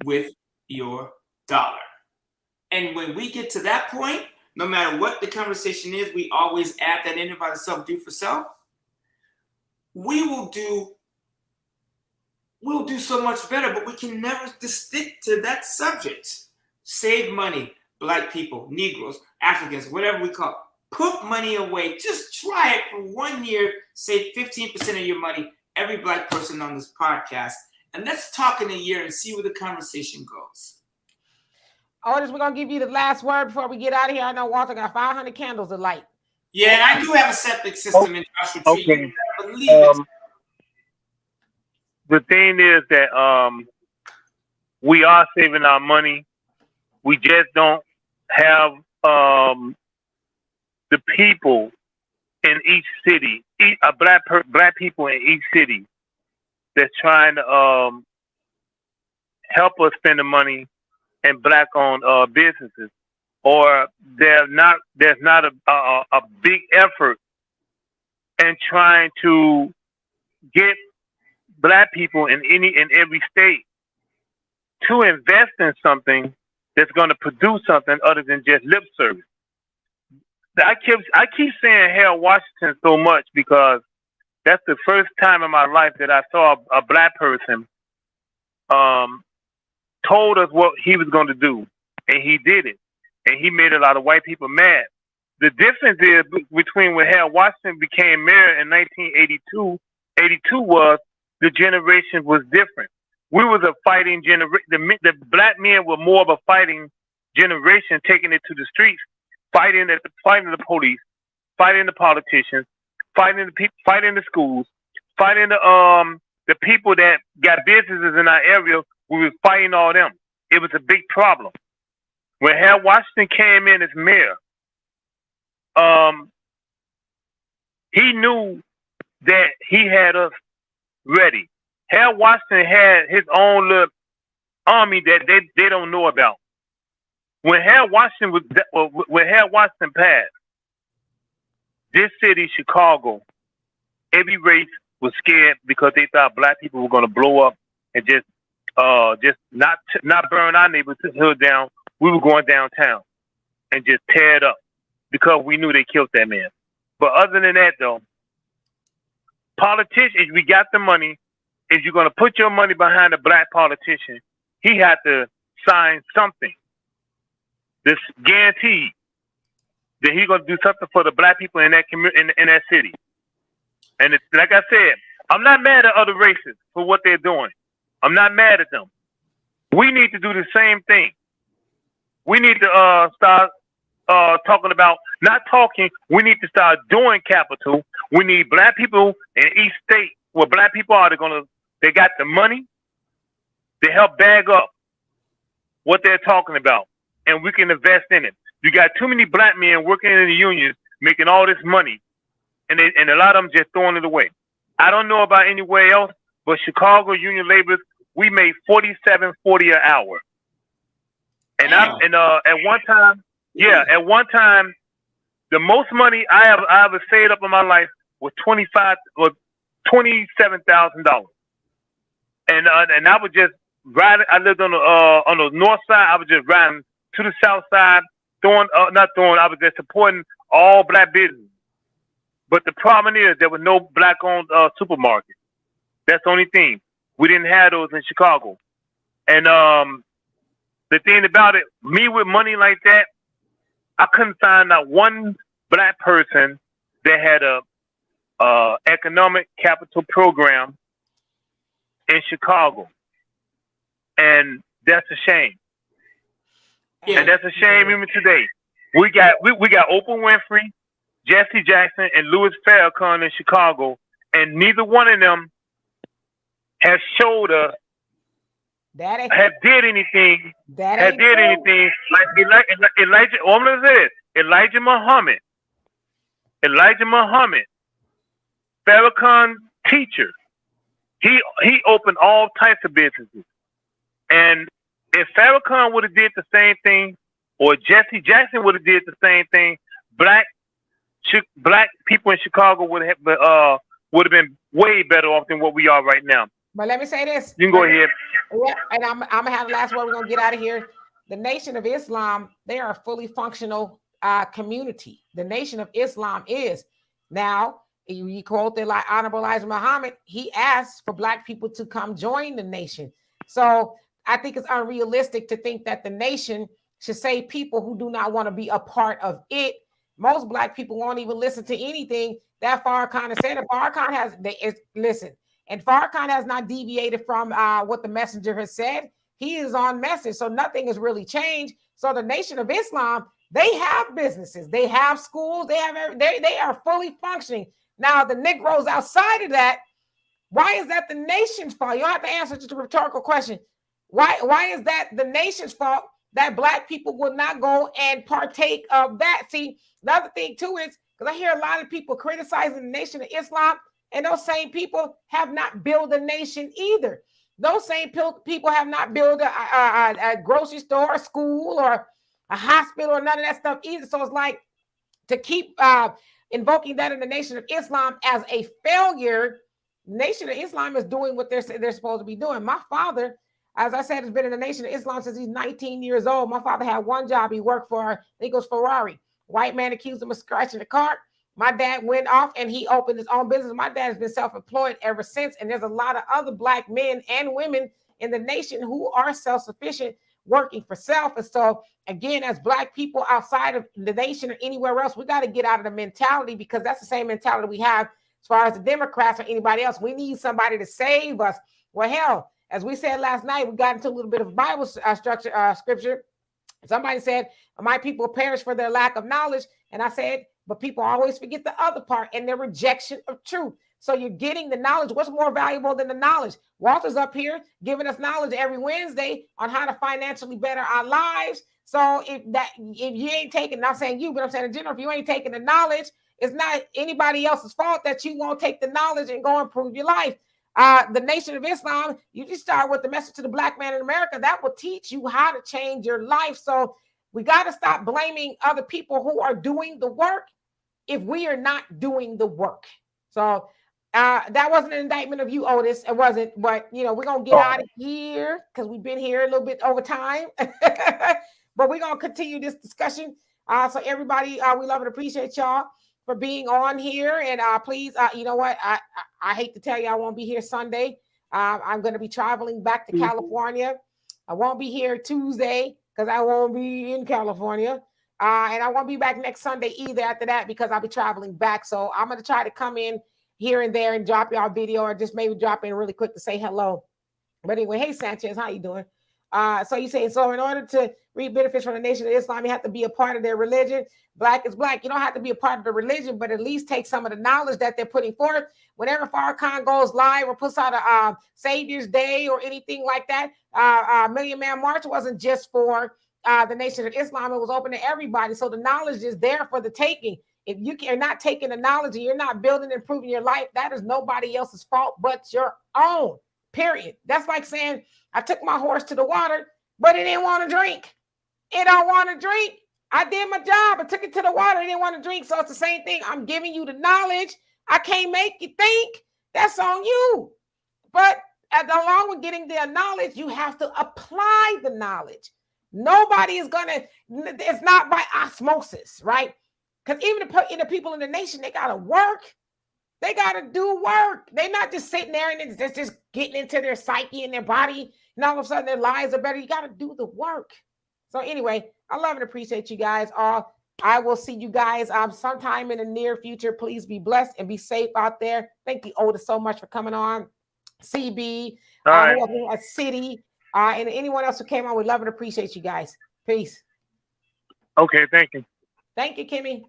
with your dollar. And when we get to that point, no matter what the conversation is, we always add that in about the self, do for self. We'll do so much better, but we can never just stick to that subject. Save money, Black people, Negroes, Africans, whatever we call it. Put money away. Just try it for 1 year. Save 15% of your money, every Black person on this podcast. And let's talk in a year and see where the conversation goes. Otis, we're going to give you the last word before we get out of here. I know Walter got 500 candles to light. Yeah, and I do have a septic system in Joshua Tree. Okay. Believe it. The thing is that we are saving our money. We just don't have the people in each city, black people in each city that's trying to help us spend the money in Black-owned businesses, or there's not a big effort in trying to get Black people in every state to invest in something that's going to produce something other than just lip service. I keep saying Harold Washington so much because that's the first time in my life that I saw a Black person told us what he was going to do, and he did it, and he made a lot of white people mad. The difference is between when Harold Washington became mayor in 1982 was the generation was different. We was a fighting generation. The Black men were more of a fighting generation, taking it to the streets, fighting the police, fighting the politicians, fighting the people, fighting the schools, fighting the people that got businesses in our area. We was fighting all them. It was a big problem. When Harold Washington came in as mayor, he knew that he had us ready. Harold Washington had his own little army that they don't know about. When Harold Washington passed, this city, Chicago, every race was scared because they thought Black people were going to blow up and just not burn our neighborhood down. We were going downtown and just tear it up because we knew they killed that man. But other than that, though, politicians, if we got the money, if you're going to put your money behind a Black politician, he had to sign something that's guaranteed that he's going to do something for the Black people in that in that city. And it's, like I said, I'm not mad at other races for what they're doing. I'm not mad at them. We need to do the same thing. We need to start talking about, not talking, we need to start doing capital. We need Black people in each state where Black people are. They got the money to help bag up what they're talking about, and we can invest in it. You got too many Black men working in the unions, making all this money, and a lot of them just throwing it away. I don't know about anywhere else, but Chicago union laborers, we made $47.40 an hour. And at one time, the most money I ever saved up in my life was $27,000. And I would just ride. I lived on the north side. I was just riding to the south side, I was just supporting all Black business. But the problem is there was no black-owned supermarket. That's the only thing. We didn't have those in Chicago. And the thing about it, me with money like that, I couldn't find out one black person that had a economic capital program in Chicago, and that's a shame. Yeah. And that's a shame even today. We got Oprah Winfrey, Jesse Jackson, and Louis Farrakhan in Chicago, and neither one of them has showed us have did anything. Anything like Elijah. I'm gonna say this: Elijah Muhammad, Farrakhan's teacher. He opened all types of businesses, and if Farrakhan would have did the same thing, or Jesse Jackson would have did the same thing, black people in Chicago would have been way better off than what we are right now. But let me say this. You can go ahead. Yeah, and I'm gonna have the last word. We're gonna get out of here. The Nation of Islam, they are a fully functional community. The Nation of Islam is now. You quote the Honorable Elijah Muhammad. He asked for black people to come join the nation. So I think it's unrealistic to think that the nation should save people who do not want to be a part of it. Most black people won't even listen to anything that Farrakhan has said. Farrakhan has listen, and Farrakhan has not deviated from what the messenger has said. He is on message, so nothing has really changed. So the Nation of Islam, they have businesses, they have schools, they are fully functioning. Now, the Negroes outside of that, why is that the nation's fault? You don't have to answer just a rhetorical question. Why is that the nation's fault that black people will not go and partake of that? See, the other thing too is, because I hear a lot of people criticizing the Nation of Islam, and those same people have not built a nation either. Those same people have not built a grocery store, a school, or a hospital, or none of that stuff either. So it's like to keep invoking that in the Nation of Islam as a failure. Nation of Islam is doing what they're supposed to be doing. My father, as I said, has been in the Nation of Islam since he's 19 years old. My father had one job. He worked for, I think it was Ferrari. White man accused him of scratching the car. My dad went off and he opened his own business. My dad has been self-employed ever since. And there's a lot of other black men and women in the nation who are self-sufficient, working for self. And so, again, as black people outside of the nation or anywhere else, we got to get out of the mentality, because that's the same mentality we have as far as the Democrats or anybody else. We need somebody to save us. Well, hell, as we said last night, we got into a little bit of Bible scripture. Somebody said, my people perish for their lack of knowledge. And I said, but people always forget the other part, and their rejection of truth. So you're getting the knowledge. What's more valuable than the knowledge? Walter's up here giving us knowledge every Wednesday on how to financially better our lives. So if you ain't taking, not saying you, but I'm saying in general, if you ain't taking the knowledge, it's not anybody else's fault that you won't take the knowledge and go improve your life. The Nation of Islam, you just start with the message to the black man in America. That will teach you how to change your life. So we got to stop blaming other people who are doing the work if we are not doing the work. So that wasn't an indictment of you, Otis. It wasn't, but we're going to get out of here because we've been here a little bit over time. But we're going to continue this discussion. So everybody, we love and appreciate y'all for being on here. And please, you know what? I hate to tell you, I won't be here Sunday. I'm going to be traveling back to California. I won't be here Tuesday because I won't be in California. And I won't be back next Sunday either after that, because I'll be traveling back. So I'm going to try to come in here and there and drop y'all a video, or just maybe drop in really quick to say hello. But anyway, hey, Sanchez, how you doing? So you say, so in order to reap benefits from the Nation of Islam, you have to be a part of their religion. Black is black. You don't have to be a part of the religion, but at least take some of the knowledge that they're putting forth. Whenever Farrakhan goes live or puts out a Savior's Day or anything like that, Million Man March wasn't just for the Nation of Islam. It was open to everybody. So the knowledge is there for the taking. If you are not taking the knowledge and you're not building and improving your life, that is nobody else's fault but your own, period. That's like saying, I took my horse to the water, but it didn't want to drink. It don't want to drink. I did my job. I took it to the water. It didn't want to drink. So it's the same thing. I'm giving you the knowledge. I can't make you think. That's on you. But along with getting the knowledge, you have to apply the knowledge. Nobody is going to, it's not by osmosis, right? Because even the people in the nation, they gotta work. They gotta do work. They're not just sitting there and it's just getting into their psyche and their body, and all of a sudden their lives are better. You gotta do the work. So anyway, I love and appreciate you guys all. I will see you guys sometime in the near future. Please be blessed and be safe out there. Thank you, Oda, so much for coming on. CB, City, and anyone else who came on. We love and appreciate you guys. Peace. Okay, thank you. Thank you, Kimmy.